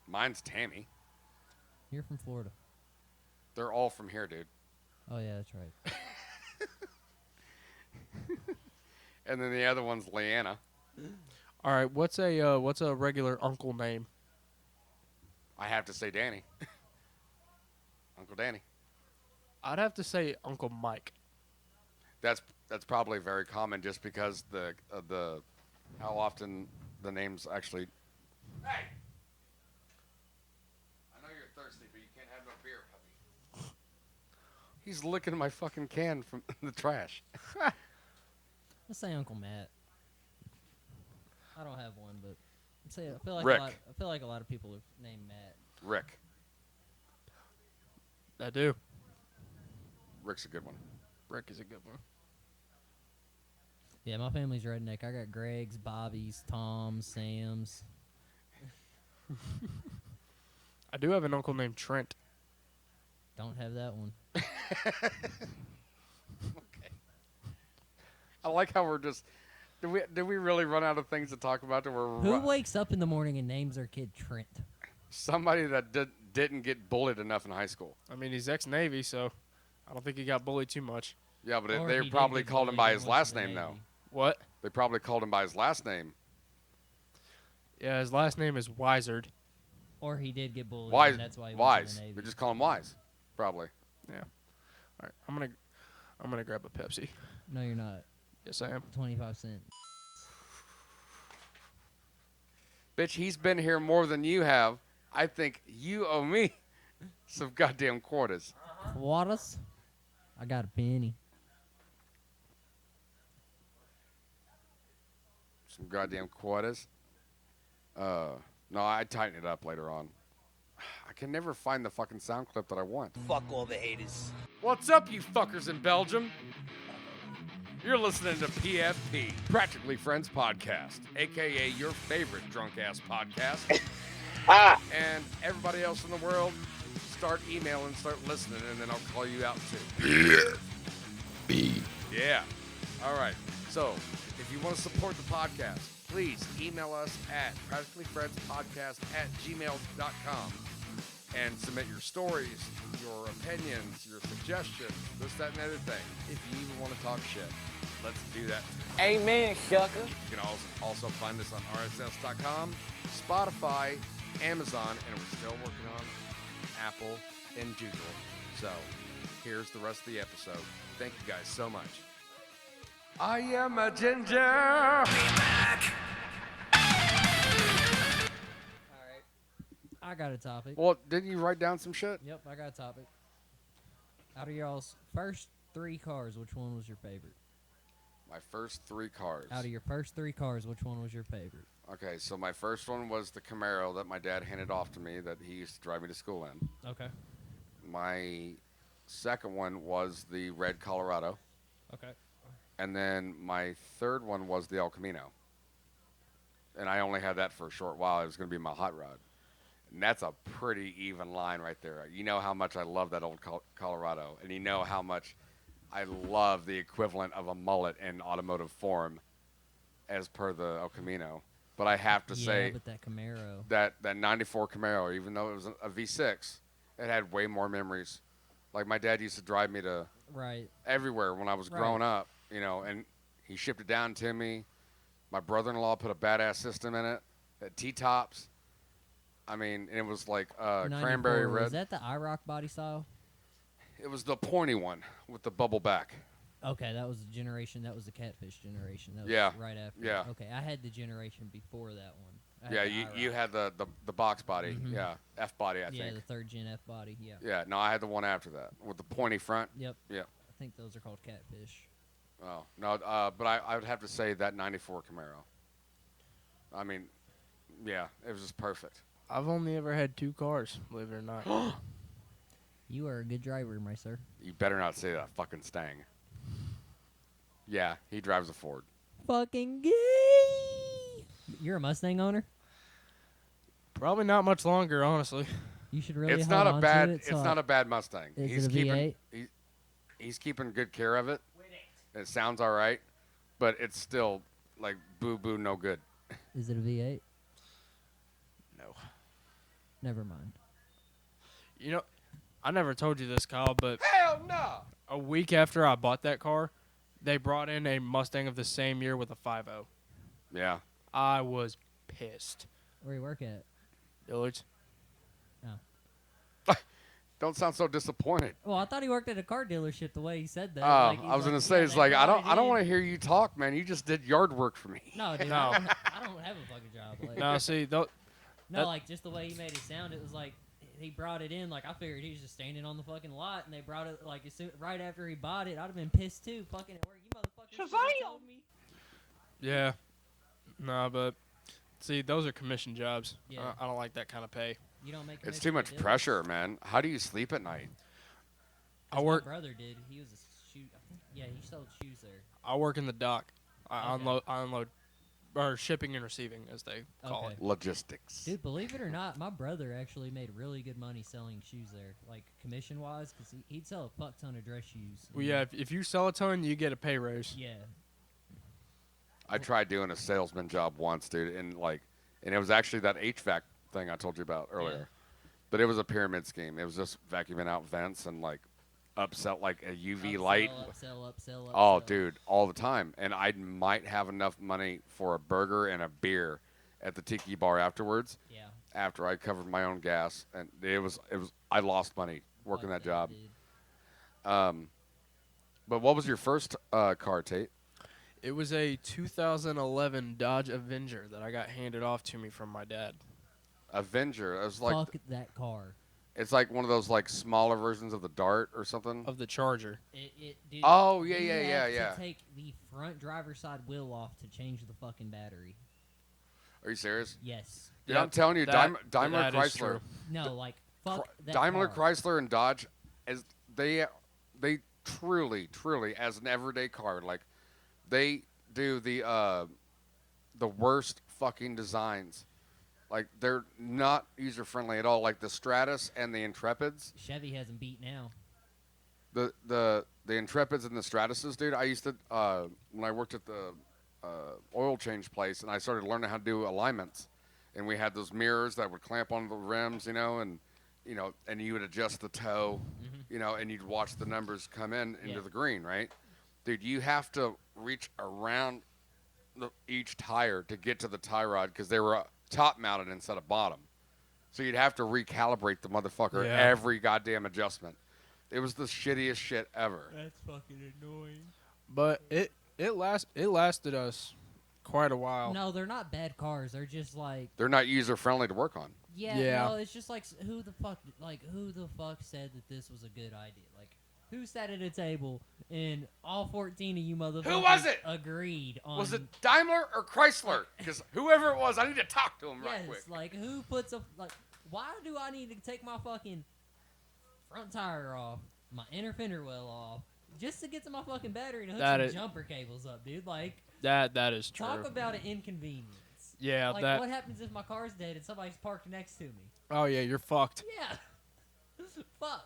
Mine's Tammy. You're from Florida. They're all from here, dude. Oh yeah, that's right. And then the other one's Leanna. All right, what's a regular uncle name? I have to say Danny. Uncle Danny. I'd have to say Uncle Mike. That's probably very common, just because the how often the names actually. Hey, I know you're thirsty, but you can't have no beer, puppy. He's licking my fucking can from the trash. Let's say Uncle Matt. I don't have one, but I feel like Rick. I feel like a lot of people are named Matt. Rick. I do. Rick's a good one. Rick is a good one. Yeah, my family's redneck. I got Greg's, Bobby's, Tom's, Sam's. I do have an uncle named Trent. Don't have that one. Okay. I like how we're just. Did we really run out of things to talk about? Who wakes up in the morning and names their kid Trent? Somebody that didn't get bullied enough in high school. I mean, he's ex-Navy, so I don't think he got bullied too much. Yeah, but Or they he probably did get called him bullied by and his went to last the name, though. Navy. What? They probably called him by his last name. Yeah, his last name is Wizard. Or he did get bullied, Wise. and that's why he went Wise. to the Navy. They just call him Wise. Probably. Yeah. All right, I'm gonna grab a Pepsi. No, you're not. Yes, I am. 25 cents. Bitch, he's been here more than you have. I think you owe me some goddamn quarters. Quarters? I got a penny. Some goddamn quarters. No, I tighten it up later on. I can never find the fucking sound clip that I want. Fuck all the haters. What's up, you fuckers in Belgium? You're listening to PFP, Practically Friends Podcast, a.k.a. your favorite drunk-ass podcast. And everybody else in the world, start emailing, start listening, and then I'll call you out too. Yeah. All right. So, if you want to support the podcast, please email us at practicallyfriendspodcast@gmail.com and submit your stories, your opinions, your suggestions, this, that, and the other thing. If you even want to talk shit, let's do that. Amen, sucker. You can also find us on rss.com, Spotify, Amazon, and we're still working on Apple and Google. So, here's the rest of the episode. Thank you guys so much. I am a ginger. I got a topic. Well, didn't you write down some shit? Yep, I got a topic. Out of y'all's first 3 cars, which one was your favorite? My first 3 cars. Out of your first 3 cars, which one was your favorite? Okay, so my first one was the Camaro that my dad handed off to me that he used to drive me to school in. Okay. My second one was the red Colorado. Okay. And then my third one was the El Camino. And I only had that for a short while. It was going to be my hot rod. And that's a pretty even line right there. You know how much I love that old Colorado. And you know how much I love the equivalent of a mullet in automotive form as per the El Camino. But I have to say but that Camaro. that 94 Camaro, even though it was a V6, it had way more memories. Like my dad used to drive me to everywhere when I was growing up, you know, and he shipped it down to me. My brother-in-law put a badass system in it, at T-tops. I mean, it was like cranberry red. Was that the IROC body style? It was the pointy one with the bubble back. Okay, that was the generation. That was the catfish generation. That was right after. Yeah. Okay, I had the generation before that one. Yeah, you had the box body. Mhm. Yeah, F body, I think. Yeah, the 3rd gen F body. Yeah. Yeah, no, I had the one after that with the pointy front. Yep. Yeah. I think those are called catfish. Oh, no, but I would have to say that 94 Camaro. I mean, yeah, it was just perfect. I've only ever had 2 cars, believe it or not. You are a good driver, my sir. You better not say that fucking Stang. Yeah, he drives a Ford. Fucking gay. You're a Mustang owner? Probably not much longer, honestly. You should really. It's hold not a on bad. To it, It's so not a bad Mustang. Is He's it a keeping. V8? He's keeping good care of it. It sounds all right, but it's still like boo boo, no good. Is it a V8? No. Never mind. You know, I never told you this, Kyle, but Hell no. a week after I bought that car, they brought in a Mustang of the same year with a 5.0. Yeah. I was pissed. Where you work at? Dillard's. Oh. Don't sound so disappointed. Well, I thought he worked at a car dealership the way he said that. Oh, Like, he's I was gonna like, say, yeah, it's they like I brought don't it want to in. hear you talk, man. You just did yard work for me. No, dude. No. I don't have a fucking job. Like, No, see, no, that- like just the way he made it sound, it was like he brought it in. Like I figured he was just standing on the fucking lot, and they brought it like as soon, right after he bought it. I'd have been pissed too. Fucking at work, you motherfuckers should've told me. yeah. No, but see, those are commission jobs. Yeah. I don't like that kind of pay. You don't make. It's commission too much at Dillard's? pressure, man. How do you sleep at night? That's I what work. My brother did. He was a shoe. I think, yeah, he sold shoes there. I work in the dock. I Okay. unload, or shipping and receiving, as they call Okay. it. Logistics. Dude, believe it or not, my brother actually made really good money selling shoes there, like commission-wise, because he'd sell a fuck ton of dress shoes. Well, yeah, if you sell a ton, you get a pay raise. Yeah. I tried doing a salesman job once, dude, and it was actually that HVAC thing I told you about earlier. Yeah. But it was a pyramid scheme. It was just vacuuming out vents and upsell like a UV light. Upsell. Oh, dude, all the time. And I might have enough money for a burger and a beer at the tiki bar afterwards. Yeah. After I covered my own gas, and it was I lost money working that job. Dude. But what was your first car, Tate? It was a 2011 Dodge Avenger that I got handed off to me from my dad. Avenger. It was like Fuck that car. it's like one of those like smaller versions of the Dart or something. Of the Charger. Dude, Oh, yeah, you yeah, have yeah. To take the front driver's side wheel off to change the fucking battery. Are you serious? Yes. Dude, Yep, I'm telling you, that- Daimler that is Chrysler. true. No, like fuck that Daimler car. Chrysler and Dodge, they truly as an everyday car, like they do the worst fucking designs. Like they're not user friendly at all. Like the Stratus and the Intrepids. Chevy has them beat now. The Intrepids and the Stratuses, dude. I used to when I worked at the oil change place, and I started learning how to do alignments, and we had those mirrors that would clamp onto the rims, and you would adjust the toe, and you'd watch the numbers come into the green, right? Dude, you have to reach around each tire to get to the tie rod because they were top mounted instead of bottom. So you'd have to recalibrate the motherfucker every goddamn adjustment. It was the shittiest shit ever. That's fucking annoying. But it lasted us quite a while. No, they're not bad cars. They're just like They're not user friendly to work on. No, it's just like who the fuck said that this was a good idea? Like who sat at a table and all 14 of you motherfuckers was it? agreed on? Was it Daimler or Chrysler? Because whoever it was, I need to talk to him right quick. Yes, like who puts why do I need to take my fucking front tire off, my inner fender well off, just to get to my fucking battery and hook some jumper cables up, dude? Like that is true. talk about an inconvenience. Yeah, like what happens if my car's dead and somebody's parked next to me? Oh yeah, you're fucked. Yeah, fucked.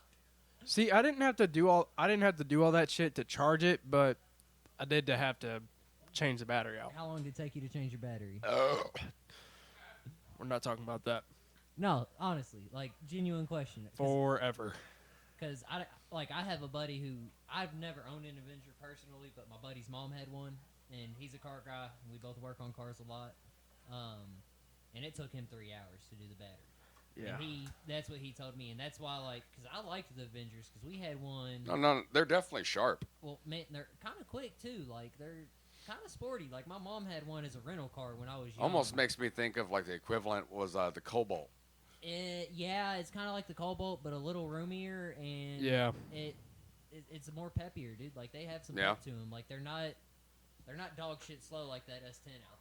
See, I didn't have to do all that shit to charge it, but I did have to change the battery out. How long did it take you to change your battery? We're not talking about that. No, honestly, like genuine question. Forever. Because I have a buddy who I've never owned an Avenger personally, but my buddy's mom had one, and he's a car guy. And we both work on cars a lot, and it took him 3 hours to do the battery. Yeah. And that's what he told me, and that's why, because I liked the Avengers, because we had one. No, they're definitely sharp. Well, man, they're kind of quick too. Like they're kind of sporty. Like my mom had one as a rental car when I was young. Almost makes me think of like the equivalent was the Cobalt. Yeah, it's kind of like the Cobalt, but a little roomier, and it's more peppier, dude. Like they have some pep to them. Like they're not dog shit slow like that S10 out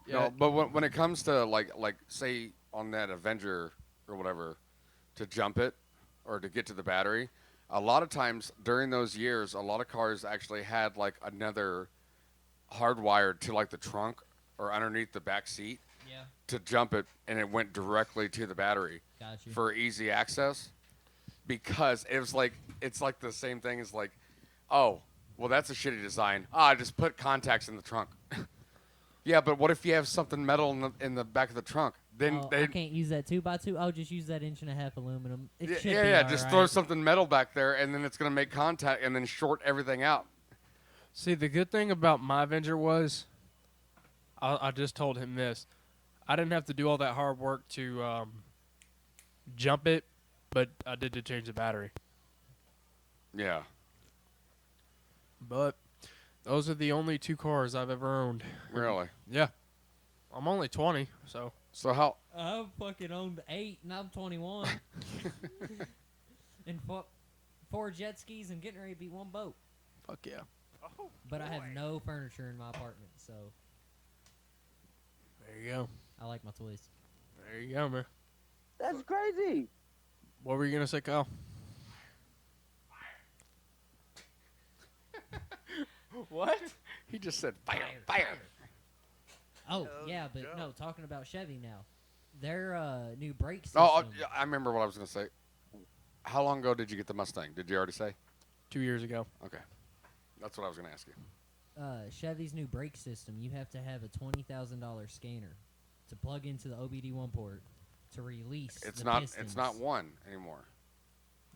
there. No, but when it comes to like say on that Avenger or whatever, to jump it or to get to the battery, a lot of times during those years, a lot of cars actually had like another hardwired to like the trunk or underneath the back seat to jump it, and it went directly to the battery for easy access. Because it's like the same thing as like, oh, well that's a shitty design. Just put contacts in the trunk. Yeah, but what if you have something metal in the back of the trunk? then I can't use that 2x2. I'll just use that 1.5" aluminum. It should be yeah. Just all throw right. something metal back there, and then it's gonna make contact, and then short everything out. See, the good thing about my Avenger was, I just told him this. I didn't have to do all that hard work to jump it, but I did to change the battery. Yeah. But those are the only 2 cars I've ever owned. Really? Yeah. I'm only 20, so. So how? I've fucking owned 8, and I'm 21. And 4 jet skis and getting ready to be 1 boat. Fuck yeah. Oh, But I have no furniture in my apartment, so There you go. I like my toys. There you go, man. That's crazy. What were you going to say, Kyle? What? He just said fire, fire. Oh, yeah, but no, talking about Chevy now. Their new brake system. Oh, yeah, I remember what I was going to say. How long ago did you get the Mustang? Did you already say? 2 years ago. Okay. That's what I was going to ask you. Chevy's new brake system, you have to have a $20,000 scanner to plug into the OBD1 port to release It's the not. pistons. It's not one anymore.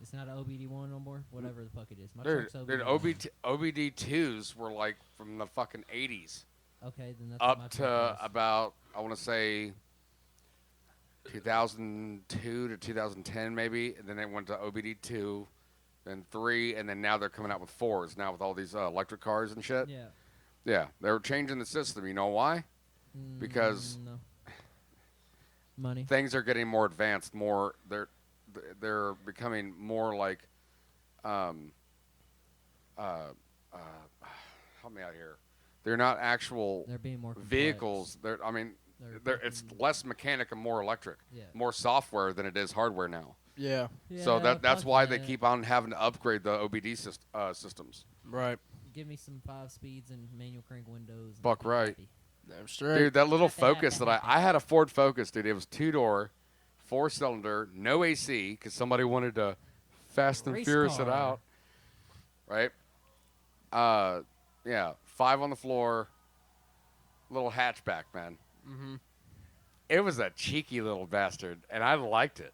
It's not an OBD1 no more? Whatever the fuck it is. My Dude, truck's dude, OBD2s were like from the fucking 80s. Okay, then that's what my up truck to is. about, I want to say 2002 to 2010 maybe, and then it went to OBD2, then 3, and then now they're coming out with 4s now with all these electric cars and shit. Yeah. Yeah, they're changing the system. You know why? Because no. Money. things are getting more advanced. They're becoming more like, help me out here. They're not actual They're being more complex. vehicles. It's less mechanic and more electric. Yeah. More software than it is hardware now. Yeah. So that's fuck why they that. keep on having to upgrade the OBD systems. Right. Give me some 5 speeds and manual crank windows. and Fuck I'll be right. happy. Damn straight. Dude, that little Focus that I had a Ford Focus, dude. It was 2-door, 4-cylinder, no AC, because somebody wanted to Fast and Race Furious it car. out. Right? Yeah, 5 on the floor, little hatchback, man. Mm-hmm. It was a cheeky little bastard, and I liked it.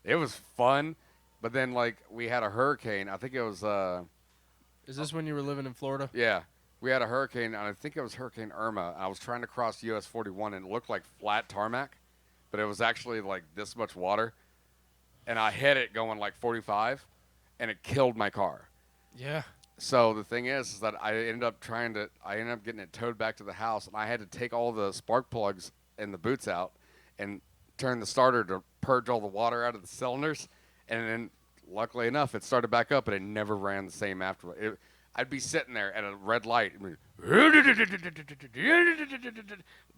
It was fun, but then, like, we had a hurricane. I think it was, Is this when you were living in Florida? yeah. We had a hurricane, and I think it was Hurricane Irma. I was trying to cross US 41, and it looked like flat tarmac, but it was actually, like, this much water. And I hit it going, like, 45, and it killed my car. Yeah. So the thing is that I ended up getting it towed back to the house, and I had to take all the spark plugs and the boots out and turn the starter to purge all the water out of the cylinders. And then, luckily enough, it started back up, and it never ran the same after. I'd be sitting there at a red light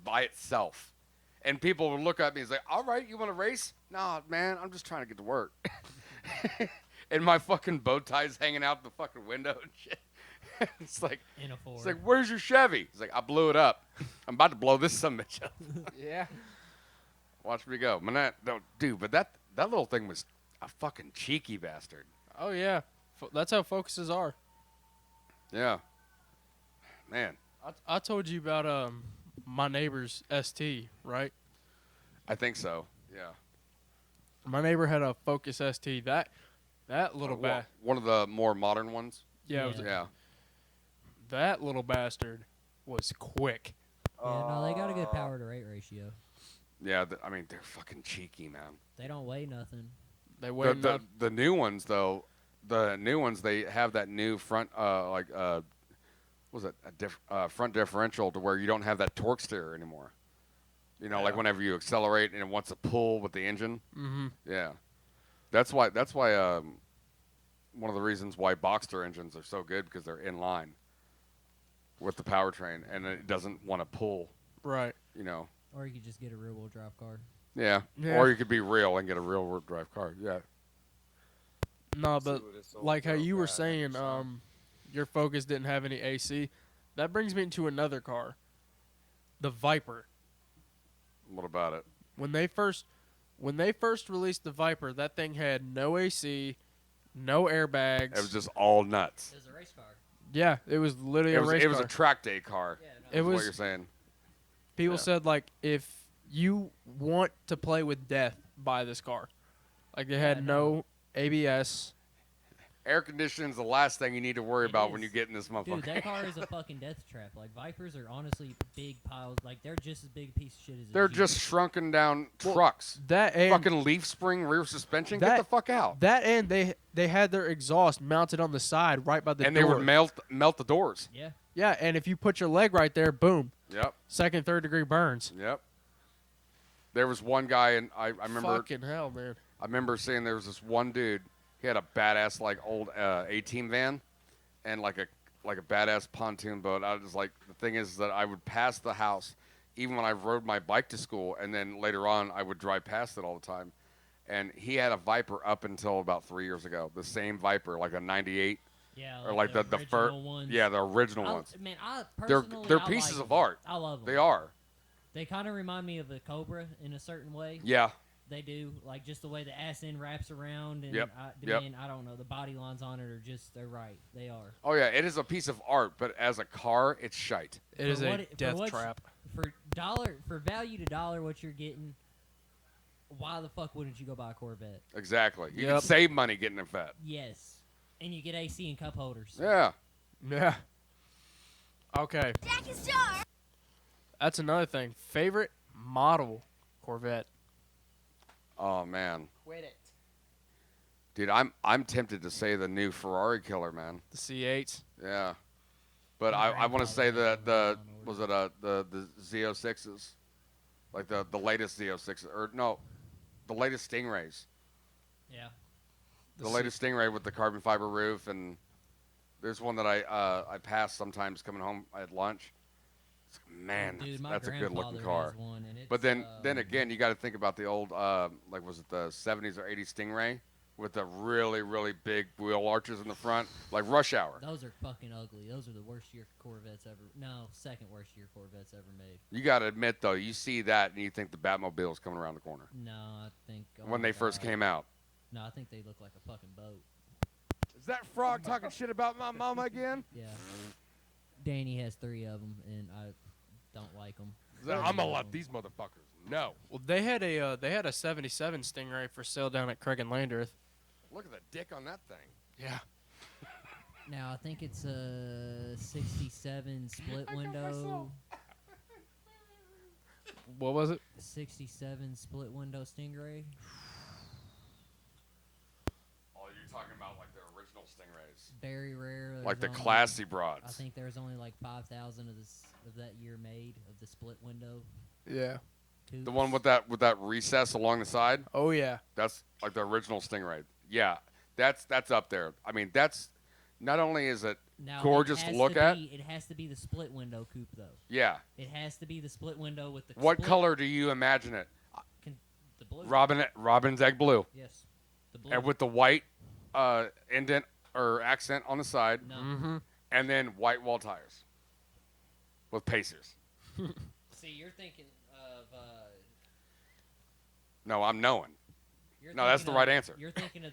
by itself. And people would look at me and say, all right, you want to race? No, man, I'm just trying to get to work. And my fucking bow tie's hanging out the fucking window and shit. It's like, In a Ford. it's like, where's your Chevy? It's like, I blew it up. I'm about to blow this summit up. Yeah. Watch me go. Man, dude, but that little thing was a fucking cheeky bastard. Oh, yeah. That's how Focuses are. Yeah. Man. I told you about my neighbor's ST, right? I think so. Yeah. My neighbor had a Focus ST. That little one of the more modern ones. Yeah. Yeah. That little bastard was quick. Yeah, no, they got a good power to rate ratio. Yeah, I mean, they're fucking cheeky, man. They don't weigh nothing. They weigh the new ones, though, they have that new front, what was it, front differential to where you don't have that torque steer anymore. You know, like whenever you accelerate and it wants to pull with the engine. Mm-hmm. Yeah. That's why one of the reasons why Boxster engines are so good, because they're in line with the powertrain and it doesn't want to pull. Right. You know. Or you could just get a rear-wheel drive car. Yeah. Or you could be real and get a real-world drive car. Yeah. No, but like how you were saying, your Focus didn't have any AC. That brings me into another car, the Viper. What about it? When they first released the Viper, that thing had no AC, no airbags. It was just all nuts. It was a race car. Yeah, it was literally a race car. It was a track day car. Yeah, It was what you're saying. People said, like, if you want to play with death, buy this car. Like, it had no ABS. Air conditioning is the last thing you need to worry about when you get in this motherfucker. Dude, that car is a fucking death trap. Like, Vipers are honestly big piles. Like, they're just as big a piece of shit as a They're Jeep. just shrunken down trucks. That and fucking leaf spring rear suspension. Get the fuck out. That and they had their exhaust mounted on the side right by the door. And they would melt the doors. Yeah. Yeah, and if you put your leg right there, boom. Yep. Second, third degree burns. Yep. There was one guy, and I remember. Fucking hell, man. I remember seeing there was this one dude. He had a badass like old A-Team van, and like a badass pontoon boat. I was like, the thing is that I would pass the house, even when I rode my bike to school, and then later on I would drive past it all the time. And he had a Viper up until about 3 years ago. The same Viper, like a '98. Yeah, or like the first. ones. Yeah, the original ones. Man, they're personally, pieces like of art. I love them. They are. They kind of remind me of the Cobra in a certain way. Yeah. They do, like just the way the ass end wraps around, and Yep. I don't know, the body lines on it are they're right. They are. Oh yeah, it is a piece of art, but as a car, it's shite. It is a death trap. For value to dollar, what you're getting. Why the fuck wouldn't you go buy a Corvette? Exactly. You can save money getting a Vet. Yes, and you get AC and cup holders. Yeah. Yeah. Okay. Jack is jar. That's another thing. Favorite model Corvette. Oh man. Quit it. Dude, I'm tempted to say the new Ferrari killer, man. The C8s. Yeah. But I want to say the Z06s. Like the latest Z06s or no, the latest Stingrays. Yeah. The latest Stingray with the carbon fiber roof, and there's one that I pass sometimes coming home at lunch. Man, Dude, that's a good looking grandfather car. has one, and But then again, you got to think about the old like was it the 70s or 80s Stingray with the really really big wheel arches in the front, like Rush Hour. Those are fucking ugly. Those are the worst year Corvettes ever. No, second worst year Corvettes ever made. You got to admit though, you see that and you think the Batmobile is coming around the corner. No, I think when they first came out. No, I think they look like a fucking boat. Is that frog talking shit about my mama again? Yeah. Danny has 3 of them, and I don't like them. I'm gonna let these motherfuckers know. Well, they had a 77 Stingray for sale down at Craig and Landreth. Look at the dick on that thing. Yeah. Now, I think it's a 67 split window. What was it? 67 split window Stingray. Oh, you're talking about like the original Stingrays. Very rare. Like the There's only- classy broads. I think there's only like 5,000 of that year made of the split window. Yeah. The one with that recess along the side. Oh yeah. That's like the original Stingray. Yeah, that's up there. I mean, that's not only is it Now, gorgeous to look at. It has to be the split window coupe, though. Yeah. It has to be the split window with the. What split color do you imagine it? The blue. Robin's egg blue. Yes. The blue. And with the white indent or accent on the side. No. Mm-hmm. And then white wall tires. With Pacers. See, you're thinking of. No, I'm knowing. You're No, that's thinking the right of- answer. You're thinking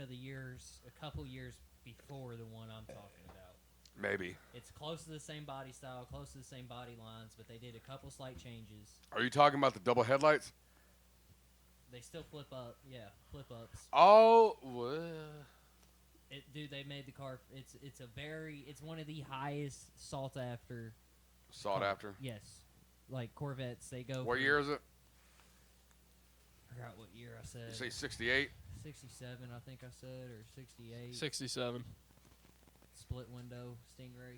of the years, a couple years before the one I'm talking about. Maybe. It's close to the same body style, close to the same body lines, but they did a couple slight changes. Are you talking about the double headlights? They still flip up, yeah, flip ups. Oh, Dude, they made the car. It's one of the highest sought after. Sought after? Yes, like Corvettes, they go. What for- year is it? I forgot what year I said. You say 68? 67, I think I said, or 68. 67. Split window Stingray.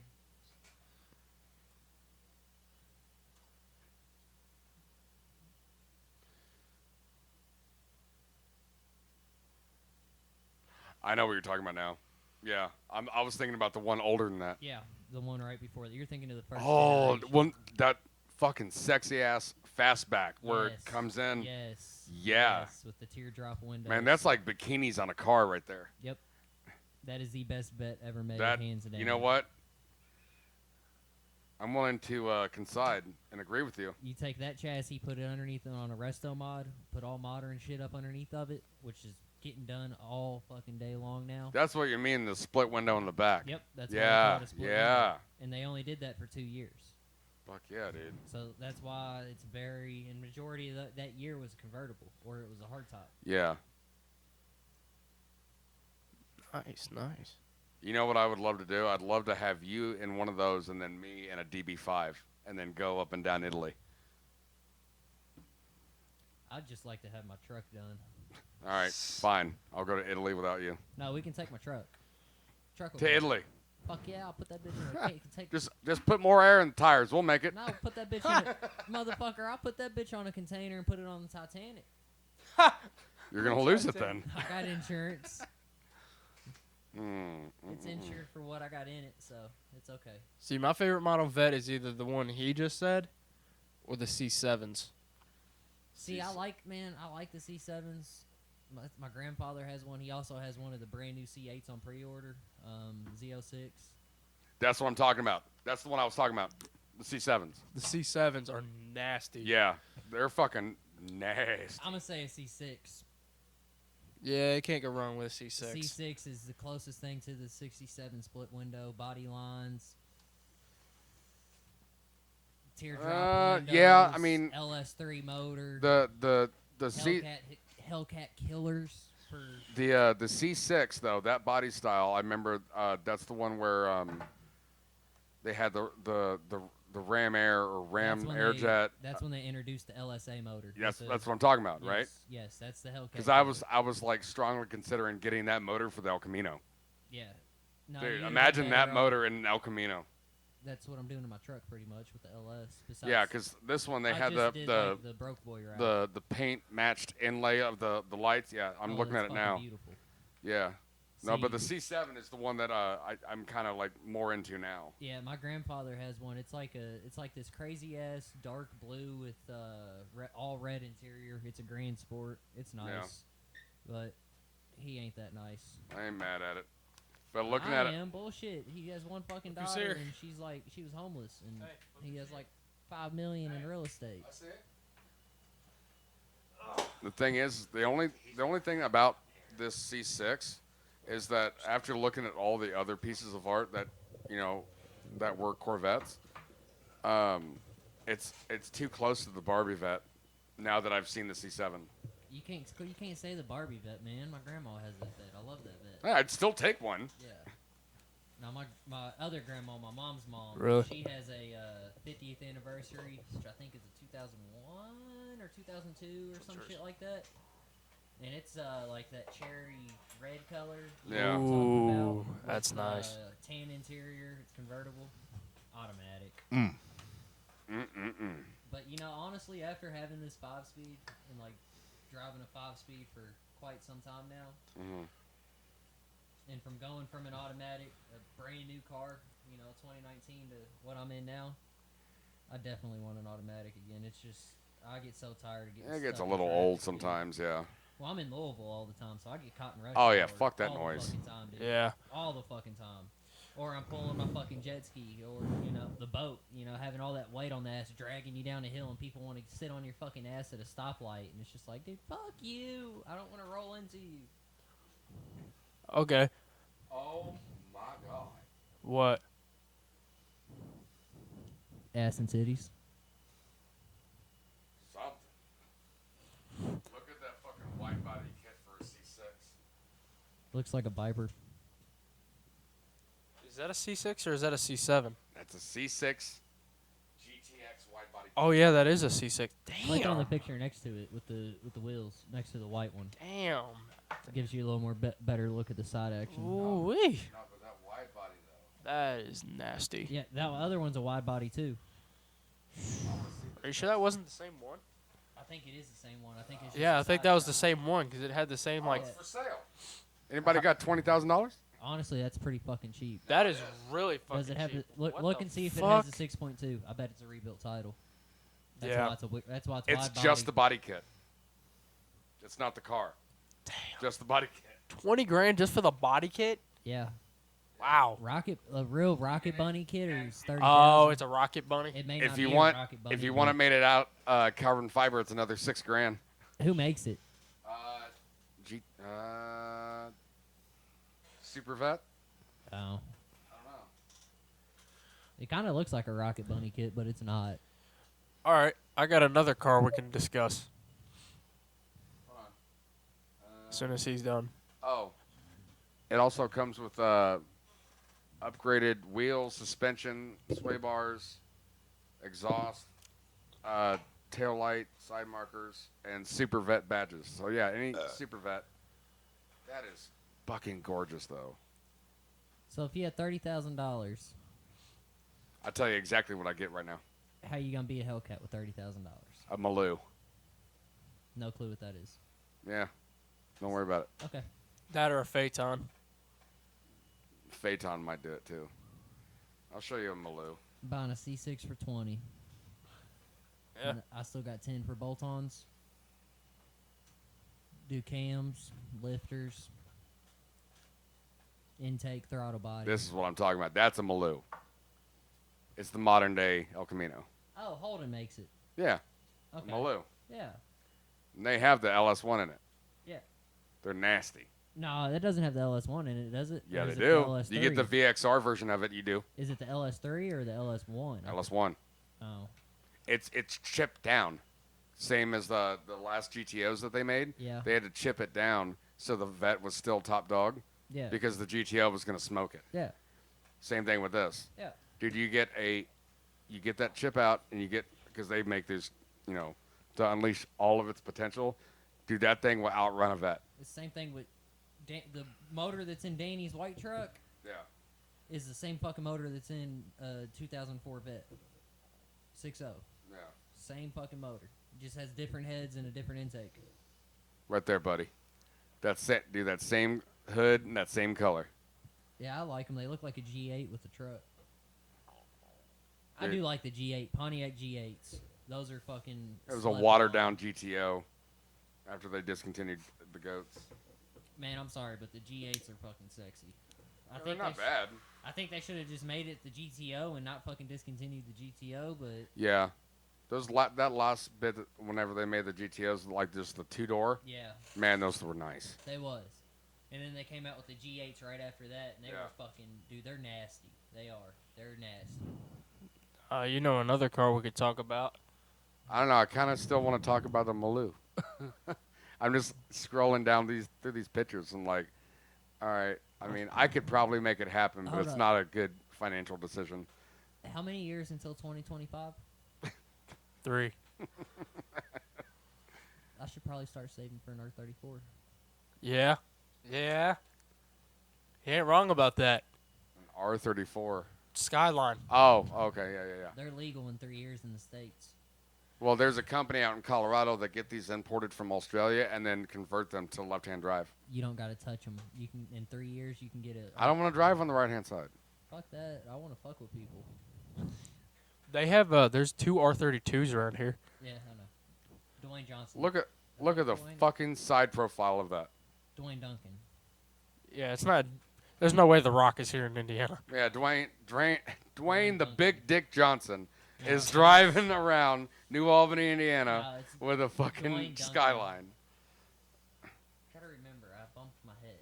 I know what you're talking about now. Yeah, I was thinking about the one older than that. Yeah, the one right before that. You're thinking of the first. Oh, generation. one that fucking sexy ass fastback where it Yes, comes in. Yes. Yeah. Yes, with the teardrop window. Man, that's like bikinis on a car right there. Yep. That is the best bet ever made. That hands down. you know what? I'm willing to concede and agree with you. You take that chassis, put it underneath it on a resto mod, put all modern shit up underneath of it, which is getting done all fucking day long now. That's what you mean, the split window in the back. Yep, that's why they yeah, call it a split yeah. window. And they only did that for 2 years. Fuck yeah, dude. So that's why it's very, and majority of that year was convertible, or it was a hardtop. Yeah. Nice. You know what I would love to do? I'd love to have you in one of those and then me in a DB5 and then go up and down Italy. I'd just like to have my truck done. All right, fine. I'll go to Italy without you. No, we can take my truck. Truck will To go. Italy. Fuck yeah, I'll put that bitch in a take. Just put more air in the tires. We'll make it. No, put that bitch in a motherfucker. I'll put that bitch on a container and put it on the Titanic. You're going to lose it then. I got insurance. Mm, It's insured for what I got in it, so it's okay. See, my favorite model Vet is either the one he just said or the C7s. See, I like the C7s. My grandfather has one. He also has one of the brand new C8s on pre-order, Z06. That's what I'm talking about. That's the one I was talking about. The C7s. The C7s are nasty. Yeah, they're fucking nasty. I'm going to say a C6. Yeah, you can't go wrong with a C6. C6 is the closest thing to the 67 split window, body lines, teardrop windows, yeah, I mean, LS3 motor, the Hellcat killers for the C6 though, that body style. I remember that's the one where they had the Ram Air or Ram Airjet. That's when they introduced the LSA motor. Yes, that's what I'm talking about, right? Yes, that's the Hellcat. Because I was like strongly considering getting that motor for the El Camino. Yeah. No, Dude, imagine that motor in an El Camino. That's what I'm doing to my truck pretty much with the LS. Besides, Yeah, because this one they had the broke boy ride. the paint matched inlay of the lights. Yeah, I'm looking at it now. Beautiful. Yeah. No, but the C7 is the one that I'm kind of like more into now. Yeah, my grandfather has one. It's like this crazy ass dark blue with all red interior. It's a Grand Sport. It's nice, but he ain't that nice. I ain't mad at it. But looking at it, I am bullshit. He has one fucking daughter, and she was homeless, and he has like $5 million in real estate. I see it. The thing is, the only thing about this C6 is that after looking at all the other pieces of art that that were Corvettes, it's too close to the Barbie Vet. Now that I've seen the C7, you can't say the Barbie Vet, man. My grandma has that vet. I love that vet. Yeah, I'd still take one. Yeah. Now my other grandma, my mom's mom, really? She has a 50th anniversary, which I think is a 2001 or 2002 or some shit like that. And it's like that cherry red color. Yeah. Ooh, that's nice. Tan interior. It's convertible, automatic. But honestly, after having this 5-speed and like driving a 5-speed for quite some time now, and from going from an automatic, a brand new car, 2019 to what I'm in now, I definitely want an automatic again. It's just I get so tired of getting. It gets a stuck in little traffic, old dude. sometimes, yeah. Well, I'm in Louisville all the time, so I get caught in rush Oh, yeah, hour fuck that all noise. The fucking time, dude. Yeah. All the fucking time. Or I'm pulling my fucking jet ski, or the boat. Having all that weight on the ass, dragging you down a hill, and people want to sit on your fucking ass at a stoplight, and it's just like, dude, fuck you. I don't want to roll into you. Okay. Oh my god. What? Ass and titties. Something. Look at that fucking white body kit for a C6. Looks like a Viper. Is that a C6 or is that a C7? That's a C6 GTX white body. Oh yeah, that is a C6. Damn. Click on the picture next to it with the wheels next to the white one. Damn. It gives you a little more better look at the side action. Ooh wee. No, but that wide body though. That is nasty. Yeah, that other one's a wide body too. Are you sure that wasn't the same one? I think it is the same one. I think it's. Yeah, I think that was the same one because it had the same like. It's for sale. Anybody got $20,000? Honestly, that's pretty fucking cheap. That is really fucking Does it have cheap. look and see if it has a 6.2? I bet it's a rebuilt title. That's Yeah. Why that's why it's It's wide just the body. body kit. It's not the car. Damn. Just the body kit. 20 grand just for the body kit? Yeah. Wow. A real Rocket Bunny kit is 30,000. Oh, it's a Rocket Bunny. It may If not you be want, a Rocket Bunny, if you want to make it out carbon fiber, it's another $6,000. who makes it? Super Vet. Oh. I don't know. It kind of looks like a Rocket Bunny kit, but it's not. All right, I got another car we can discuss. As soon as he's done. Oh. It also comes with upgraded wheels, suspension, sway bars, exhaust, tail light, side markers, and Super Vet badges. So yeah, any Super Vet. That is fucking gorgeous, though. So if you had $30,000, I'll tell you exactly what I get right now. how you gonna be a Hellcat with $30,000? A Maloo. No clue what that is. Yeah. Don't worry about it. Okay. That or a Phaeton. Phaeton might do it, too. I'll show you a Maloo. Buying a C6 for 20. Yeah. And I still got 10 for bolt-ons. Do cams, lifters, intake, throttle body. This is what I'm talking about. That's a Maloo. It's the modern day El Camino. Oh, Holden makes it. Yeah. Okay. Maloo. Yeah. And they have the LS1 in it. Yeah. They're nasty. No, that doesn't have the LS1 in it, does it? Yeah, Or they is it do. the LS3? You get the VXR version of it, you do. Is it the LS3 or the LS1? LS1. Oh. It's chipped down. Same as the last GTOs that they made. Yeah. They had to chip it down so the Vet was still top dog. Yeah. Because the GTO was going to smoke it. Yeah. Same thing with this. Yeah. Dude, you get that chip out and you get, because they make these, to unleash all of its potential. Dude, that thing will outrun a Vet. The same thing with the motor that's in Danny's white truck. Yeah. Is the same fucking motor that's in 2004 Vet. 6.0. Yeah. Same fucking motor. Just has different heads and a different intake. Right there, buddy. That's it, dude. That same hood and that same color. Yeah, I like them. They look like a G8 with a truck. I Dude. do like the G8, Pontiac G8s. Those are fucking. It was a slept watered on. down GTO after they discontinued the goats. Man, I'm sorry, but the G8s are fucking sexy. They're not bad. I think they should have just made it the GTO and not fucking discontinued the GTO, but. Yeah. That last bit, whenever they made the GTOs, like just the two-door. Yeah. Man, those were nice. They was. And then they came out with the G8s right after that, and they Yeah. were fucking. Dude, they're nasty. They are. They're nasty. You know another car we could talk about? I don't know. I kind of still want to talk about the Maloo. I'm just scrolling down through these pictures and like, all right. I mean, I could probably make it happen, but Hold it's up. not a good financial decision. How many years until 2025? 3. I should probably start saving for an R34. Yeah. Yeah. He ain't wrong about that. An R34. Skyline. Oh, okay. Yeah. They're legal in 3 years in the States. Well, there's a company out in Colorado that get these imported from Australia and then convert them to left-hand drive. You don't got to touch them. You can in 3 years you can get a. I don't want to drive on the right-hand side. Fuck that. I want to fuck with people. They have there's 2 R32s around here. Yeah, I know. Dwayne Johnson. Look at the Dwayne? fucking side profile of that. Dwayne Duncan. Yeah, it's not. There's no way The Rock is here in Indiana. Yeah, Dwayne the Big Dick Johnson is driving around New Albany, Indiana, it's with a Dwayne fucking Duncan. Skyline. Gotta remember, I bumped my head.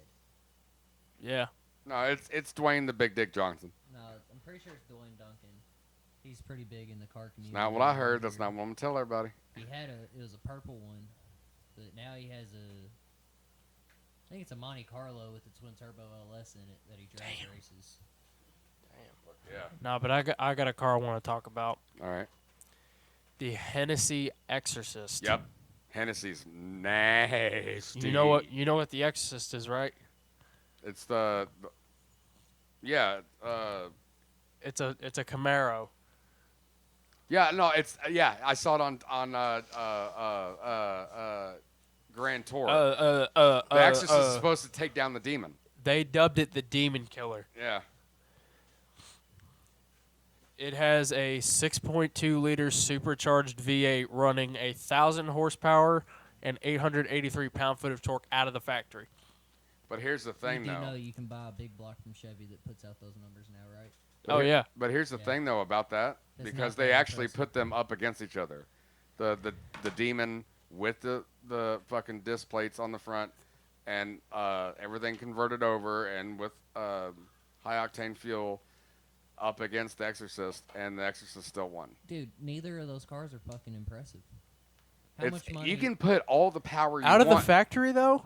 Yeah. No, it's Dwayne the Big Dick Johnson. No, I'm pretty sure it's Dwayne Duncan. He's pretty big in the car It's community. not what I heard. That's not what I'm gonna tell everybody. He had it was a purple one, but now he has I think it's a Monte Carlo with the twin turbo LS in it that he drag races. Yeah. No, but I got a car I want to talk about. All right. The Hennessey Exorcist. Yep. Hennessy's nasty. You know what the Exorcist is, right? It's the yeah. It's a Camaro. Yeah, no, it's I saw it on Grand Tour. The Exorcist is supposed to take down the demon. They dubbed it the Demon Killer. Yeah. It has a 6.2 liter supercharged V8 running 1,000 horsepower and 883 pound-foot of torque out of the factory. But here's the thing, You do though. know you can buy a big block from Chevy that puts out those numbers now, right? But yeah. But here's the thing, though, about that, It's because not they that actually impressive. put them up against each other. The demon with the fucking disc plates on the front, and everything converted over, and with high octane fuel. up against the Exorcist, and the Exorcist still won. Dude, neither of those cars are fucking impressive. How much money? You can put all the power you Out want. of the factory, though?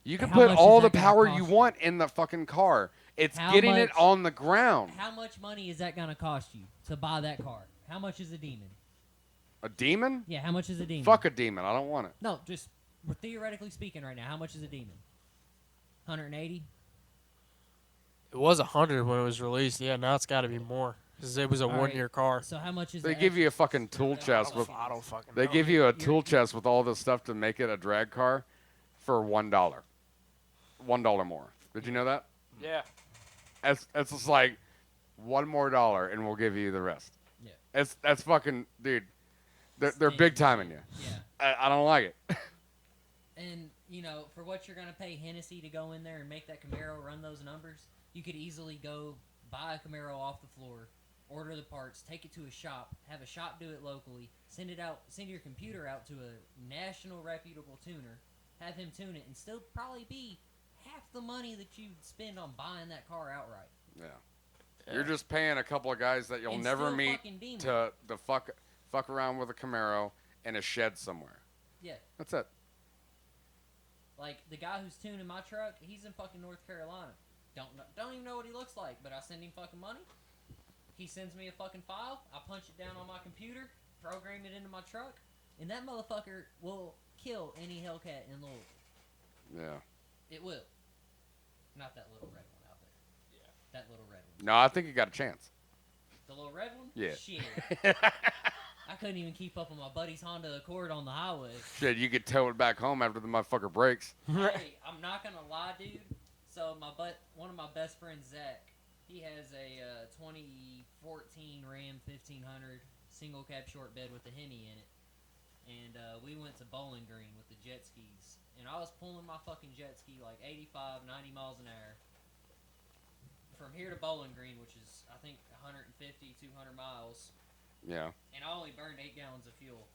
You can How put much all is the that gonna power cost you you? want in the fucking car. It's How getting it much- on the ground. How much money is that gonna cost you to buy that car? How much is a demon? A demon? Yeah, how much is a demon? Fuck a demon. I don't want it. No, just we're theoretically speaking right now. How much is a demon? 180. It was 100 when it was released. Yeah, now it's got to be more. Because it was a All right, one-year car. So how much is They the give you a extra- fucking tool chest with. I don't fucking They know. give you a tool chest with all the stuff to make it a drag car for $1. $1 more. Did you know that? Yeah. It's just like $1 more and we'll give you the rest. Yeah. That's fucking dude. They're big timing you. Yeah. I don't like it. And, you know, for what you're going to pay Hennessey to go in there and make that Camaro run those numbers, you could easily go buy a Camaro off the floor, order the parts, take it to a shop, have a shop do it locally, send your computer out to a national reputable tuner, have him tune it, and still probably be half the money that you spend on buying that car outright. Yeah. You're just paying a couple of guys that you'll And never still meet fucking demon. to fuck around with a Camaro in a shed somewhere. Yeah. That's it. Like, the guy who's tuning my truck, he's in fucking North Carolina. Don't even know what he looks like, but I send him fucking money. He sends me a fucking file. I punch it down on my computer, program it into my truck, and that motherfucker will kill any Hellcat in Louisville. Yeah. It will. Not that little red one out there. Yeah. That little red one. No, I think you got a chance. The little red one? Yeah. Shit. I couldn't even keep up with my buddy's Honda Accord on the highway. Shit, you could tow it back home after the motherfucker breaks. Hey, I'm not gonna lie, dude. So one of my best friends, Zach, he has a 2014 Ram 1500 single cab short bed with a Henny in it, and we went to Bowling Green with the jet skis, and I was pulling my fucking jet ski like 85, 90 miles an hour from here to Bowling Green, which is I think 150, 200 miles. Yeah. And I only burned 8 gallons of fuel.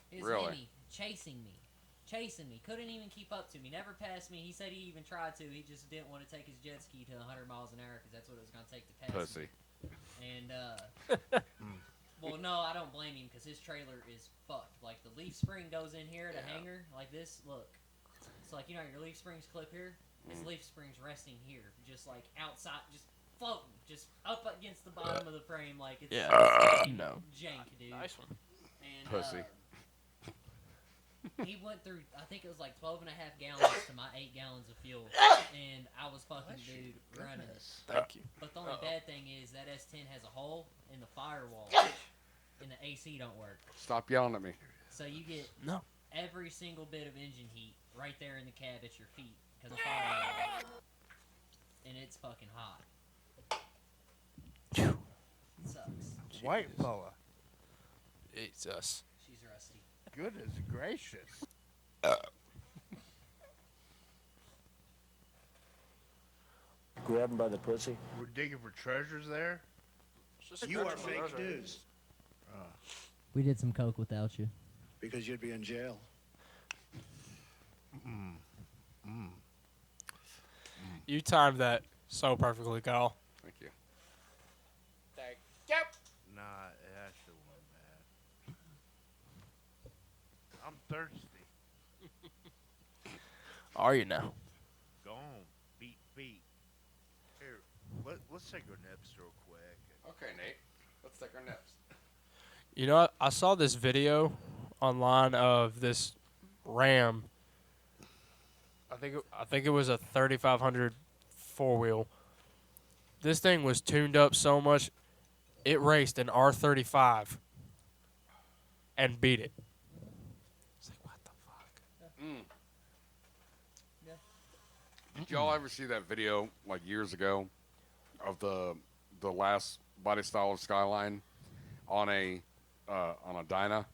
His Really? Henny chasing me. Couldn't even keep up to me. Never passed me. He said he even tried to. He just didn't want to take his jet ski to 100 miles an hour because that's what it was going to take to pass Pussy. me. And, well, no, I don't blame him because his trailer is fucked. Like, the leaf spring goes in here, the hanger, like this. Look. It's like, you know, your leaf springs clip here? His leaf spring's resting here. Just, like, outside, just floating. Just up against the bottom of the frame like it's No. jank, dude. Nice one. And, Pussy. he went through, I think it was like 12 and a half gallons to my 8 gallons of fuel. And I was fucking, dude, running. Thank you. But the only bad thing is that S10 has a hole in the firewall. And the AC don't work. Stop yelling at me. So you get every single bit of engine heat right there in the cab at your feet. Because of firewall. And it's fucking hot. It sucks. White fella. It's us. She's rusty. Goodness gracious. Grab him by the pussy. We're digging for treasures there? You are fake news. We did some coke without you. Because you'd be in jail. You timed that so perfectly, Kyle. Thank you. Thank you. Nah, it actually wasn't bad. I'm thirsty. Are you now? Go on. Beat feet. Here, let's take our nips real quick. Okay, Nate. Let's take our nips. You know, I saw this video online of this Ram. I think it was a 3500 4-wheel. This thing was tuned up so much, it raced an R35 and beat it. It's like, what the fuck? Yeah. Did y'all ever see that video like years ago of the last body style of Skyline on a dyno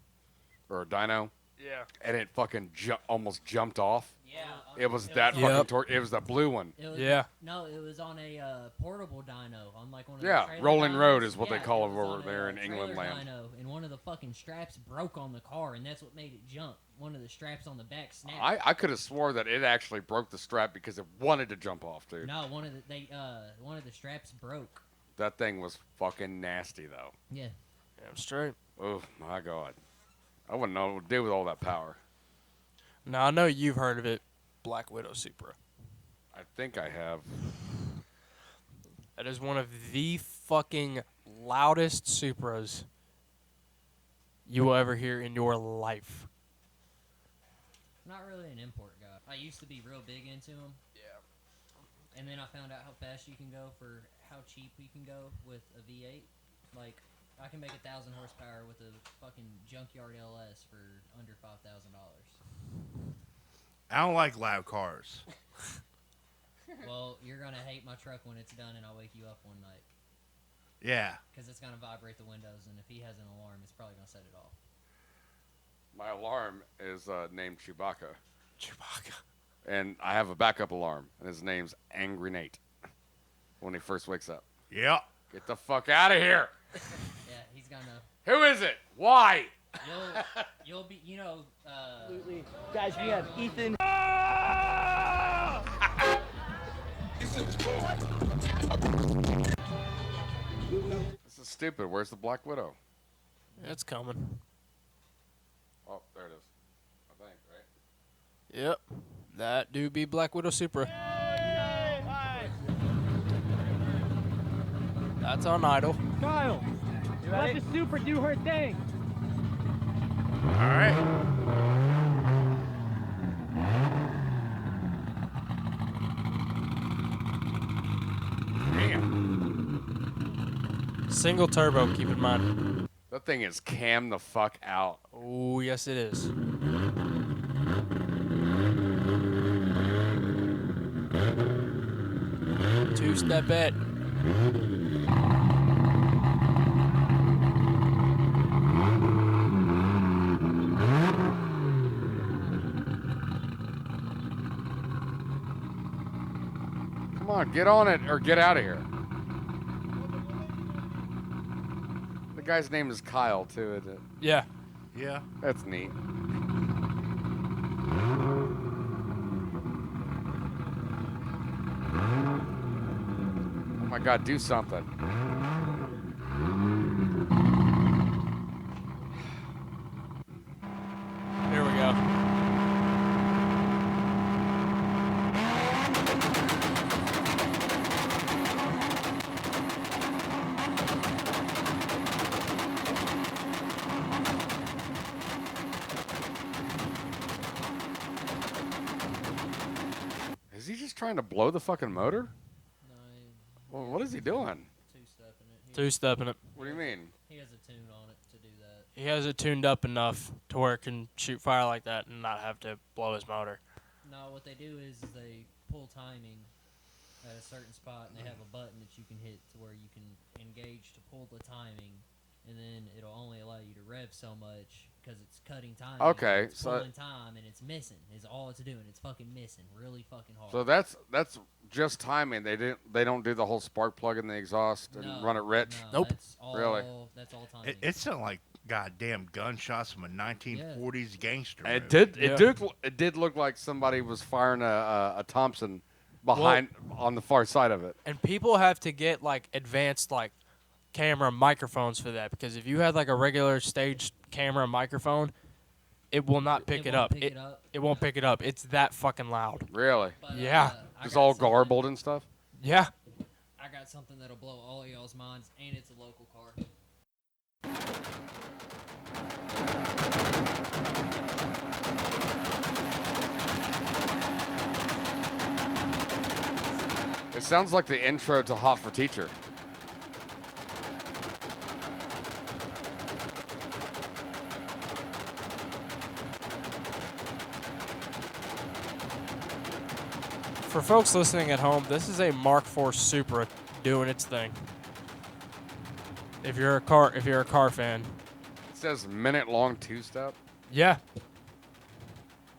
or a dyno? Yeah. And it fucking almost jumped off. Yeah. It was that fucking it was that blue one. It was, Yeah. No, it was on a portable dyno on like one of the Yeah, trailer rolling dynos. road is what they Yeah, call it it was over on there a in England trailer land. dyno, and one of the fucking straps broke on the car, and that's what made it jump. One of the straps on the back snapped. I could have swore that it actually broke the strap because it wanted to jump off, dude. No, one of the straps broke. That thing was fucking nasty, though. Yeah. Damn straight. Oh, my God. I wouldn't know what to do with all that power. Now, I know you've heard of it, Black Widow Supra. I think I have. That is one of the fucking loudest Supras you will ever hear in your life. Not really an import guy. I used to be real big into them. Yeah. And then I found out how fast you can go for how cheap you can go with a V8. Like, I can make 1,000 horsepower with a fucking junkyard LS for under $5,000. I don't like loud cars. Well, you're going to hate my truck when it's done and I'll wake you up one night. Yeah. Because it's going to vibrate the windows, and if he has an alarm, it's probably going to set it off. My alarm is named Chewbacca. Chewbacca. And I have a backup alarm, and his name's Angry Nate when he first wakes up. Yeah. Get the fuck out of here. Yeah, he's going to... Who is it? Why? You'll be, you know... Absolutely. Guys, we have Ethan. This is stupid. Where's the Black Widow? It's coming. Oh, there it is. I think, right? Yep. That do be Black Widow Supra. That's on idle. Kyle, let the Supra do her thing. All right. Single turbo, keep in mind. That thing is cam the fuck out. Oh, yes it is. Two-step it. Come on, get on it or get out of here. The guy's name is Kyle, too, isn't it? Yeah. Yeah. That's neat. Oh my God, do something. Here we go. Is he just trying to blow the fucking motor? No, Well, what is he doing? two-stepping it. Two-stepping it. What do you mean? He has a tune on it to do that. He has it tuned up enough to where it can shoot fire like that and not have to blow his motor. No, what they do is they pull timing at a certain spot, and they have a button that you can hit to where you can engage to pull the timing, and then it'll only allow you to rev so much because it's cutting time. Okay, it's so pulling time, and it's missing. Is all it's doing. It's fucking missing, really fucking hard. So that's just timing. They don't do the whole spark plug in the exhaust and run it rich. No, Nope. That's all, Really? That's all timing. It sounded like goddamn gunshots from a 1940s gangster movie. It did. Yeah. It did look like somebody was firing a Thompson behind on the far side of it. And people have to get like advanced like camera microphones for that, because if you had like a regular stage camera microphone, it will not pick it won't up. pick it up? It won't pick it up. It's that fucking loud. Really? But, Yeah. I Just got all something- garbled and stuff. Yeah. I got something that'll blow all y'all's minds, and it's a local car. It sounds like the intro to Hot for Teacher. For folks listening at home, this is a Mark IV Supra doing its thing. If you're a car fan, It says minute-long two-step. yeah.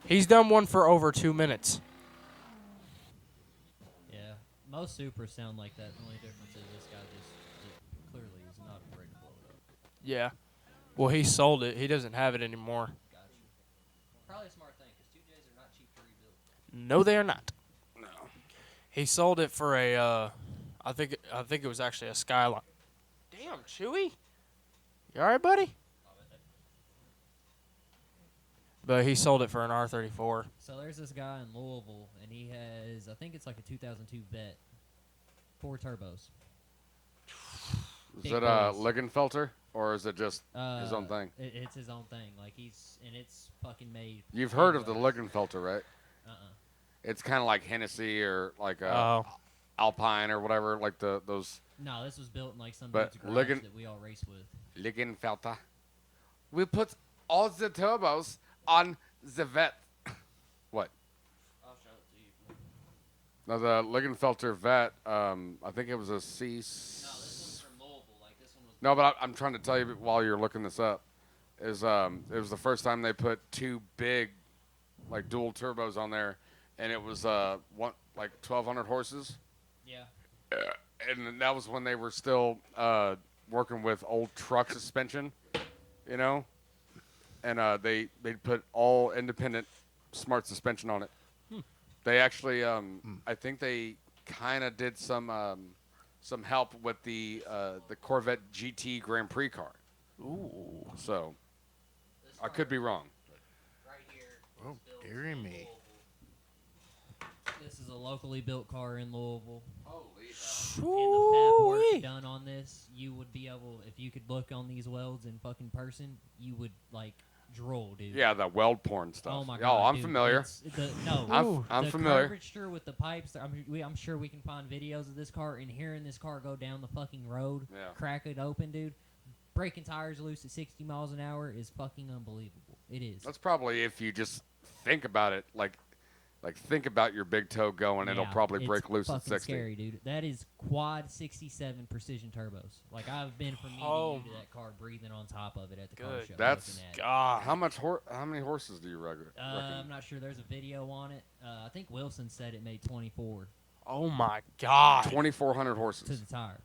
He's done one for over 2 minutes. Yeah, most Supras sound like that. The only difference is this guy just clearly is not afraid to blow it up. Yeah. Well, he sold it. He doesn't have it anymore. Gotcha. Probably a smart thing, because 2Js are not cheap to rebuild. No, they are not. No. He sold it for a, I think I think it was actually a Skyline. Damn, Chewy. You all right, buddy? But he sold it for an R34. So there's this guy in Louisville, and he has, I think it's like a 2002 Vet, 4 turbos. Is it a Lingenfelter, or is it just his own thing? It's his own thing. Like it's fucking made. You've heard of the Lingenfelter, right? Uh-uh. It's kind of like Hennessey or like Alpine or whatever, like those. No, this was built in like some But dude's garage that we all race with. Lingenfelter. We put all the turbos on the Vet. What? I'll show it to you. No, the Lingenfelter Vet. I think it was a C. No, this one's from Louisville. Like this one was. No, but I'm trying to tell you while you're looking this up. It was the first time they put 2 big, like dual turbos on there, and it was like 1,200 horses. Yeah. And that was when they were still working with old truck suspension, you know, and they put all independent smart suspension on it. They actually, I think they kind of did some help with the Corvette GT Grand Prix car. Ooh. So I could be wrong. Right here. Oh, dearie me. This is a locally built car in Louisville. Holy And the fab work done on this, you would be able, if you could look on these welds in fucking person, you would like drool, dude. Yeah, the weld porn stuff. Oh my god. Oh, I'm dude. familiar. I'm the familiar. curvature with the pipes. I'm sure we can find videos of this car and hearing this car go down the fucking road, crack it open, dude. Breaking tires loose at 60 miles an hour is fucking unbelievable. It is. That's probably if you just think about it, like think about your big toe going, it'll probably break loose at 60. Scary, dude. That is quad 67 precision turbos. Like I've been from me to that car breathing on top of it at the car show. That's God. How many horses do you reckon? I'm not sure. There's a video on it. I think Wilson said it made 24. Oh my God. 2,400 horses to the tire.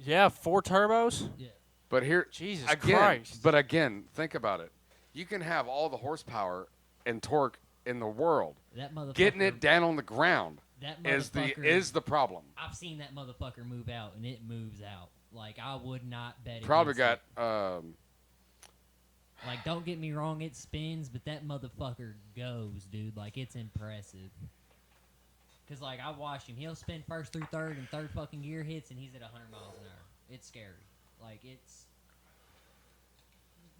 Yeah, 4 turbos. Yeah. But here, Jesus again, Christ. But again, think about it. You can have all the horsepower and torque in the world. That motherfucker, getting it down on the ground that is the problem. I've seen that motherfucker move out, and it moves out. Like I would not bet. Probably got. Like, don't get me wrong, it spins, but that motherfucker goes, dude. Like it's impressive. Cause like I watched him, he'll spin first through third, and third fucking gear hits, and he's at 100 miles an hour. It's scary. Like it's.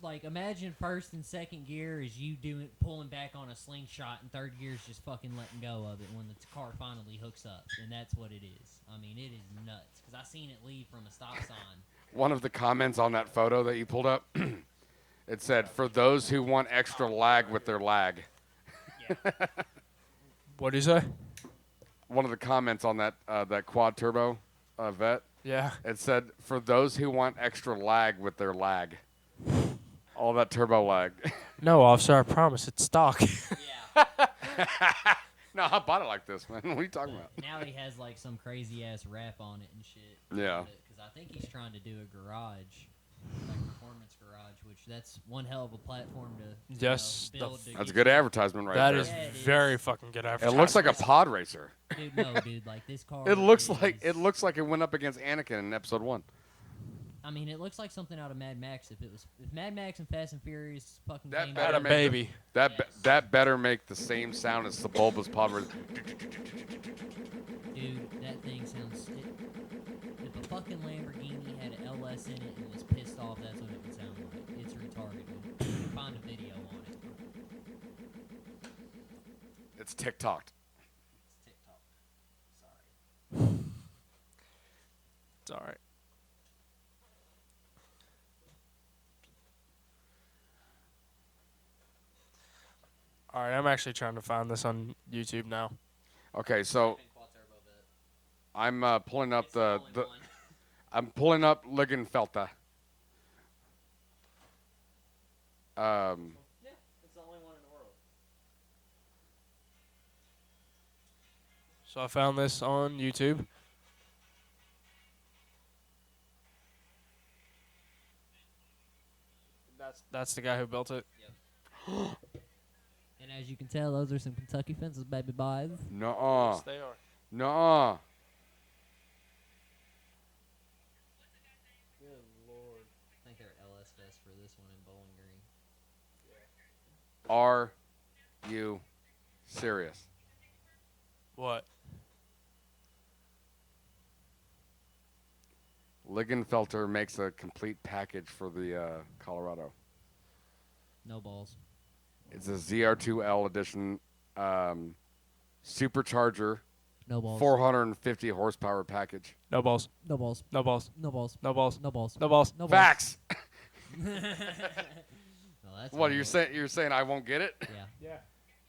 Like, imagine first and second gear is you pulling back on a slingshot, and third gear is just fucking letting go of it when the car finally hooks up, and that's what it is. I mean, it is nuts, because I seen it leave from a stop sign. One of the comments on that photo that you pulled up, it said, "For those who want extra lag with their lag." Yeah. What do you say? One of the comments on that quad turbo Vet. Yeah. It said, "For those who want extra lag with their lag." All that turbo lag. No, officer, I promise it's stock. Yeah. No, I bought it like this, man. What are you talking about? Now he has like some crazy ass wrap on it and shit. Yeah. Because I think he's trying to do a garage, like performance garage, which that's one hell of a platform to build. That's a good advertisement right that there. That is very fucking good advertisement. It looks like a pod racer. Dude, no, dude, like this car. It looks like it went up against Anakin in episode 1. I mean, it looks like something out of Mad Max. If Mad Max and Fast and Furious fucking that came better out, make that better make the same sound as the bulbous pod racer. Dude, that thing sounds. If a fucking Lamborghini had an LS in it and was pissed off, that's what it would sound like. It's retarded. You can find a video on it. It's TikTok. It's TikTok. Sorry. It's all right. All right, I'm actually trying to find this on YouTube now. Okay, so I'm pulling up I'm pulling up Lingenfelter. Yeah, it's the only one in the world. So I found this on YouTube. That's the guy who built it. Yep. And as you can tell, those are some Kentucky fences, baby boys. Nuh-uh. Yes, they are. Nuh-uh. Are you serious? What? Ligenfelter makes a complete package for the Colorado. No balls. It's a ZR2L edition supercharger. No balls. 450 horsepower package. No balls. No balls. No balls. No balls. No balls. No balls. No balls. No balls. Facts. Well, that's What no you're balls. saying? You're saying I won't get it? Yeah. Yeah.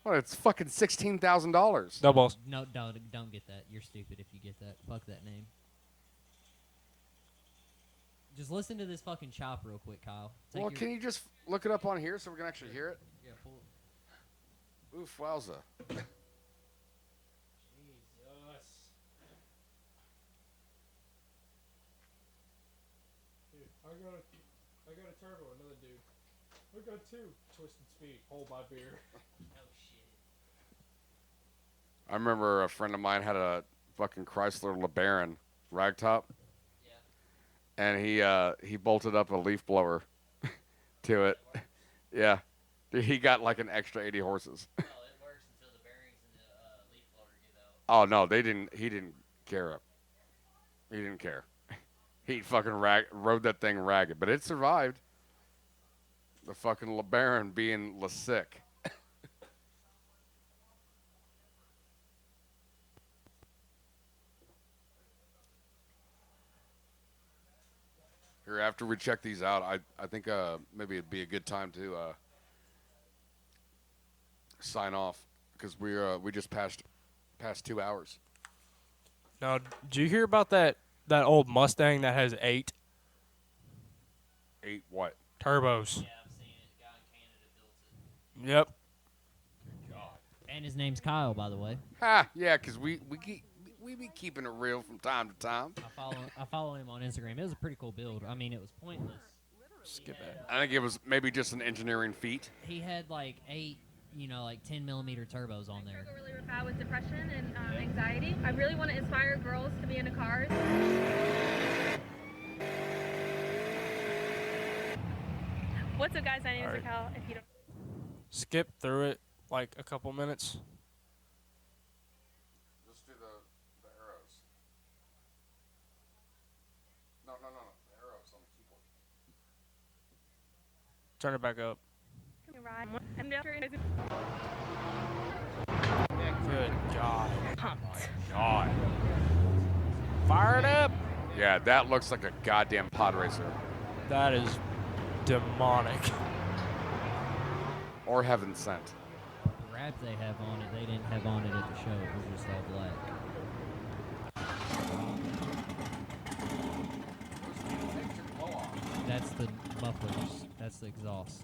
Well, it's fucking $16,000. No balls. No, don't get that. You're stupid if you get that. Fuck that name. Just listen to this fucking chop real quick, Kyle. Well, can you just look it up on here so we can actually hear it? Yeah, pull it. Oof, wowza. Jesus. Dude, I got a turbo, another dude. I got two. Twisted Speed. Hold my beer. Oh shit. I remember a friend of mine had a fucking Chrysler LeBaron ragtop. Yeah. And he bolted up a leaf blower to it. Yeah. Dude, he got like an extra 80 horses. Well, it works until the bearings and the leaf blower give out. Oh no, he didn't care. He didn't care. He fucking rode that thing ragged, but it survived. The fucking LeBaron being sick. Here, after we check these out, I think maybe it'd be a good time to sign off because we just passed 2 hours. Now, did you hear about that old Mustang that has 8 what? turbos? Yeah, I've seen it. Guy in Canada built it. Yep. And his name's Kyle, by the way. Ha! Yeah, because we be keeping it real from time to time. I follow him on Instagram. It was a pretty cool build. I mean, it was pointless. Skip that. I think it was maybe just an engineering feat. He had like 8, like 10mm turbos on there. I struggle really bad with depression and anxiety. I really want to inspire girls to be into cars. What's up, guys? My name is Raquel. If you don't Skip through it like a couple minutes. Just do the arrows. No, the arrows on the keyboard. Turn it back up. ride, I'm Good God. pumped. God. Fired up. Yeah, that looks like a goddamn pod racer. That is demonic. Or heaven sent. The wrap they have on it, they didn't have on it at the show. It was just all black. That's the mufflers. That's the exhaust.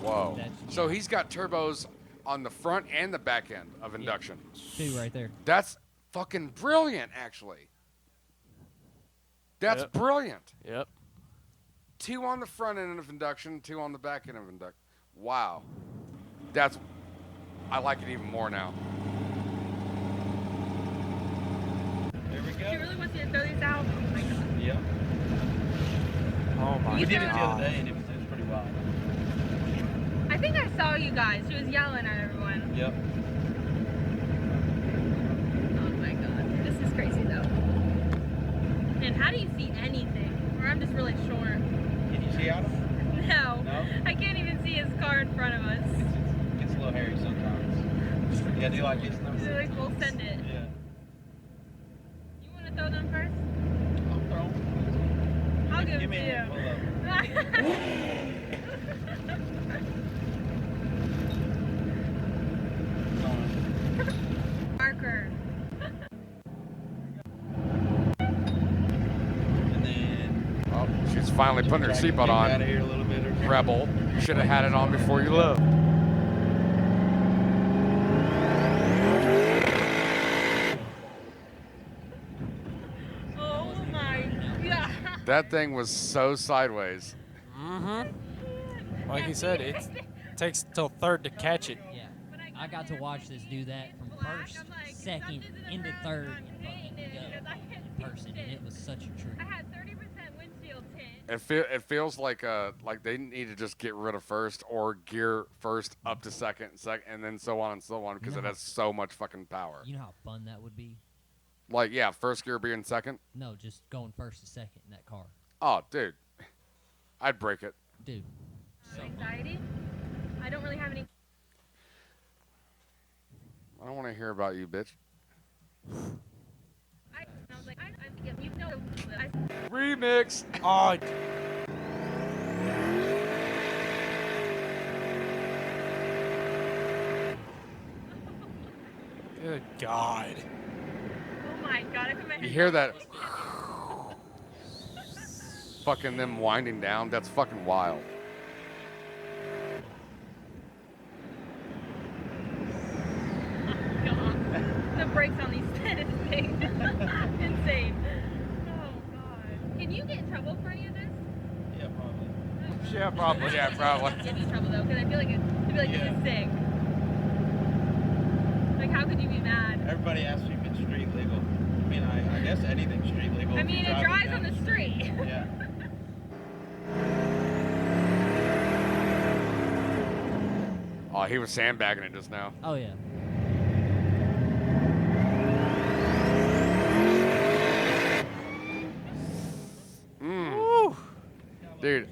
Whoa. That's- So he's got turbos on the front and the back end of induction. 2 right there. That's fucking brilliant, actually. That's brilliant. Yep. 2 on the front end of induction, 2 on the back end of induction. Wow. I like it even more now. There we go. She really wants you to throw these out. Oh my God. Yeah. Oh my We did it the God. other day and it was pretty wild. I think I saw you guys. She was yelling at everyone. Yep. Oh my God. This is crazy though. And how do you see anything? Or I'm just really short. Can you see out of it? No. No? I can't even see his car in front of us. It's a little hairy sometimes. Yeah, do you like this? They're like, we'll send it. Yeah. You want to throw them first? I'll throw them. I'll give Give me them a to handful you. Marker. And then Oh, she's finally putting her seatbelt on. out of here a little bit. Rebel. You should have had it on before you left. Oh my God. That thing was so sideways. Mm-hmm. Like he said, it takes till third to catch it. Yeah. I got to watch this do that from first, second, into third, and fucking go in person, and it was such a treat. I had 30% windshield tint. It feels like they need to just get rid of first or gear first up to second, and then so on and so on because it has so much fucking power. You know how fun that would be? Like, yeah, first gear being second? No, just going first to second in that car. Oh, dude. I'd break it. Dude. So anxiety? I don't really have any. I don't want to hear about you, bitch. I was like, you know. Remix. Oh. Good God. Oh my God! You hear that? Fucking them winding down. That's fucking wild. The brakes on these things. Insane. Oh God. Can you get in trouble for any of this? Yeah, probably. Yeah, probably. Yeah, probably. Get in trouble though, because I feel like this is sick. Like, how could you be mad? Everybody asks me if it's street legal. I mean, I guess anything's street legal. I mean, it drives on the street. Yeah. Oh, he was sandbagging it just now. Oh, yeah. Dude,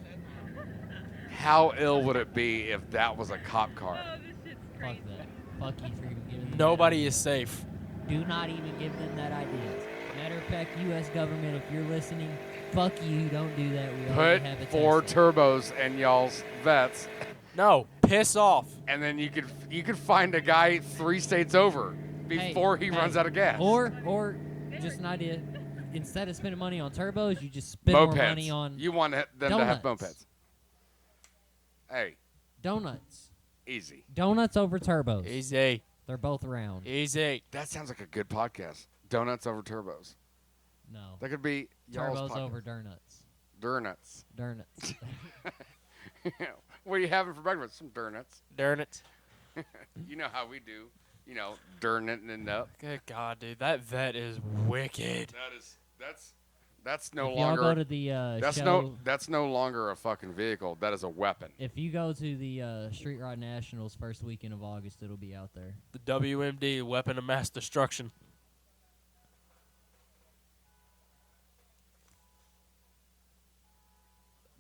how ill would it be if that was a cop car? Oh, this shit's Fuck crazy. that. Fuck you for even giving them Nobody that is safe. idea. Do not even give them that idea. Matter of fact, U.S. government, if you're listening, fuck you. Don't do that. We already Put have a 4 test. turbos in y'all's vets. No, piss off. And then you could find a guy 3 states over before he runs out of gas. Or just an idea. Instead of spending money on turbos, you just spend more money on You want them donuts. to have mopeds. Hey. Donuts. Easy. Donuts over turbos. Easy. They're both round. Easy. That sounds like a good podcast. Donuts over turbos. No. That could be y'all's Turbos podcast. over donuts. Donuts. Donuts. What are you having for breakfast? Some donuts. Donuts. You know how we do. You know, durning up. Good God, dude. That vet is wicked. That's no If y'all longer. go to the That's no longer a fucking vehicle. That is a weapon. If you go to the Street Rod Nationals first weekend of August, it'll be out there. The WMD, weapon of mass destruction.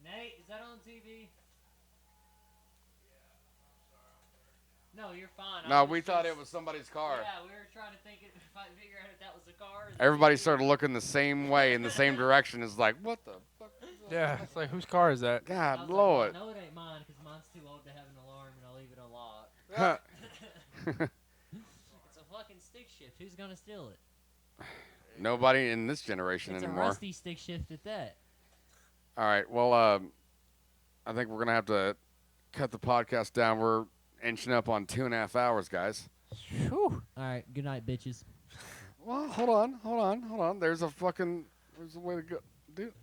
Nate, is that on TV? No, you're fine. No, we thought it was somebody's car. Yeah, we were trying to figure out if that was a car. Everybody started looking the same way in the same direction. It's like, what the fuck? Yeah, it's like, whose car is that? God, Lord. No, it ain't mine because mine's too old to have an alarm and I'll leave it unlocked. It's a fucking stick shift. Who's gonna steal it? Nobody in this generation It's anymore. a rusty stick shift at that. All right. Well, I think we're gonna have to cut the podcast down. We're inching up on 2.5 hours, guys. Whew. All right. Good night, bitches. Well, hold on. There's a way to go, dude.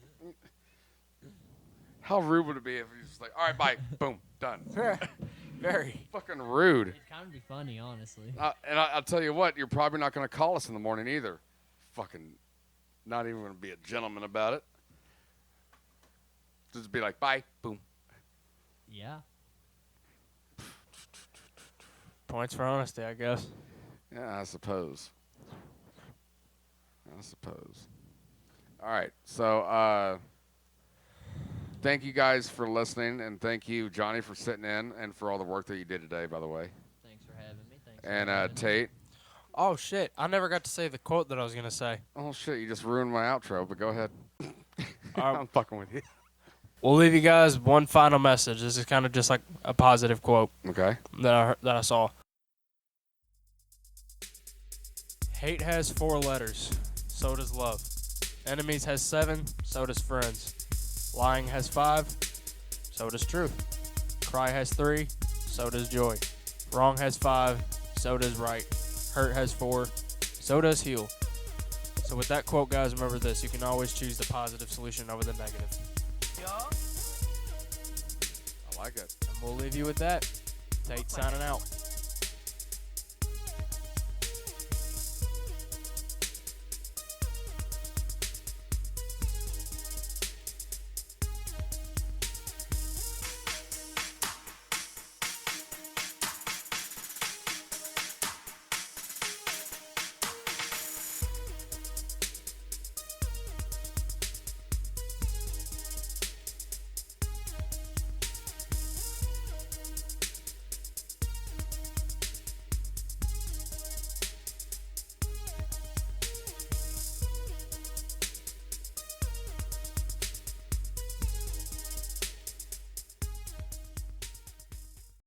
How rude would it be if he was just like, all right, bye, boom, done. Very. Fucking rude. It'd kind of be funny, honestly. And I'll tell you what, you're probably not going to call us in the morning either. Fucking not even going to be a gentleman about it. Just be like, bye, boom. Yeah. Points for honesty, I guess. Yeah, I suppose. All right, so thank you guys for listening, and thank you, Johnny, for sitting in, and for all the work that you did today, by the way. Thanks for having me. And Tate. Oh, shit. I never got to say the quote that I was going to say. Oh, shit, you just ruined my outro, but go ahead. I'm fucking with you. We'll leave you guys one final message. This is kind of just like a positive quote. Okay. That I saw. Hate has 4 letters. So does love. Enemies has 7. So does friends. Lying has 5. So does truth. Cry has 3. So does joy. Wrong has 5. So does right. Hurt has 4. So does heal. So with that quote, guys, remember this. You can always choose the positive solution over the negative. I like it. And we'll leave you with that. Tate signing out.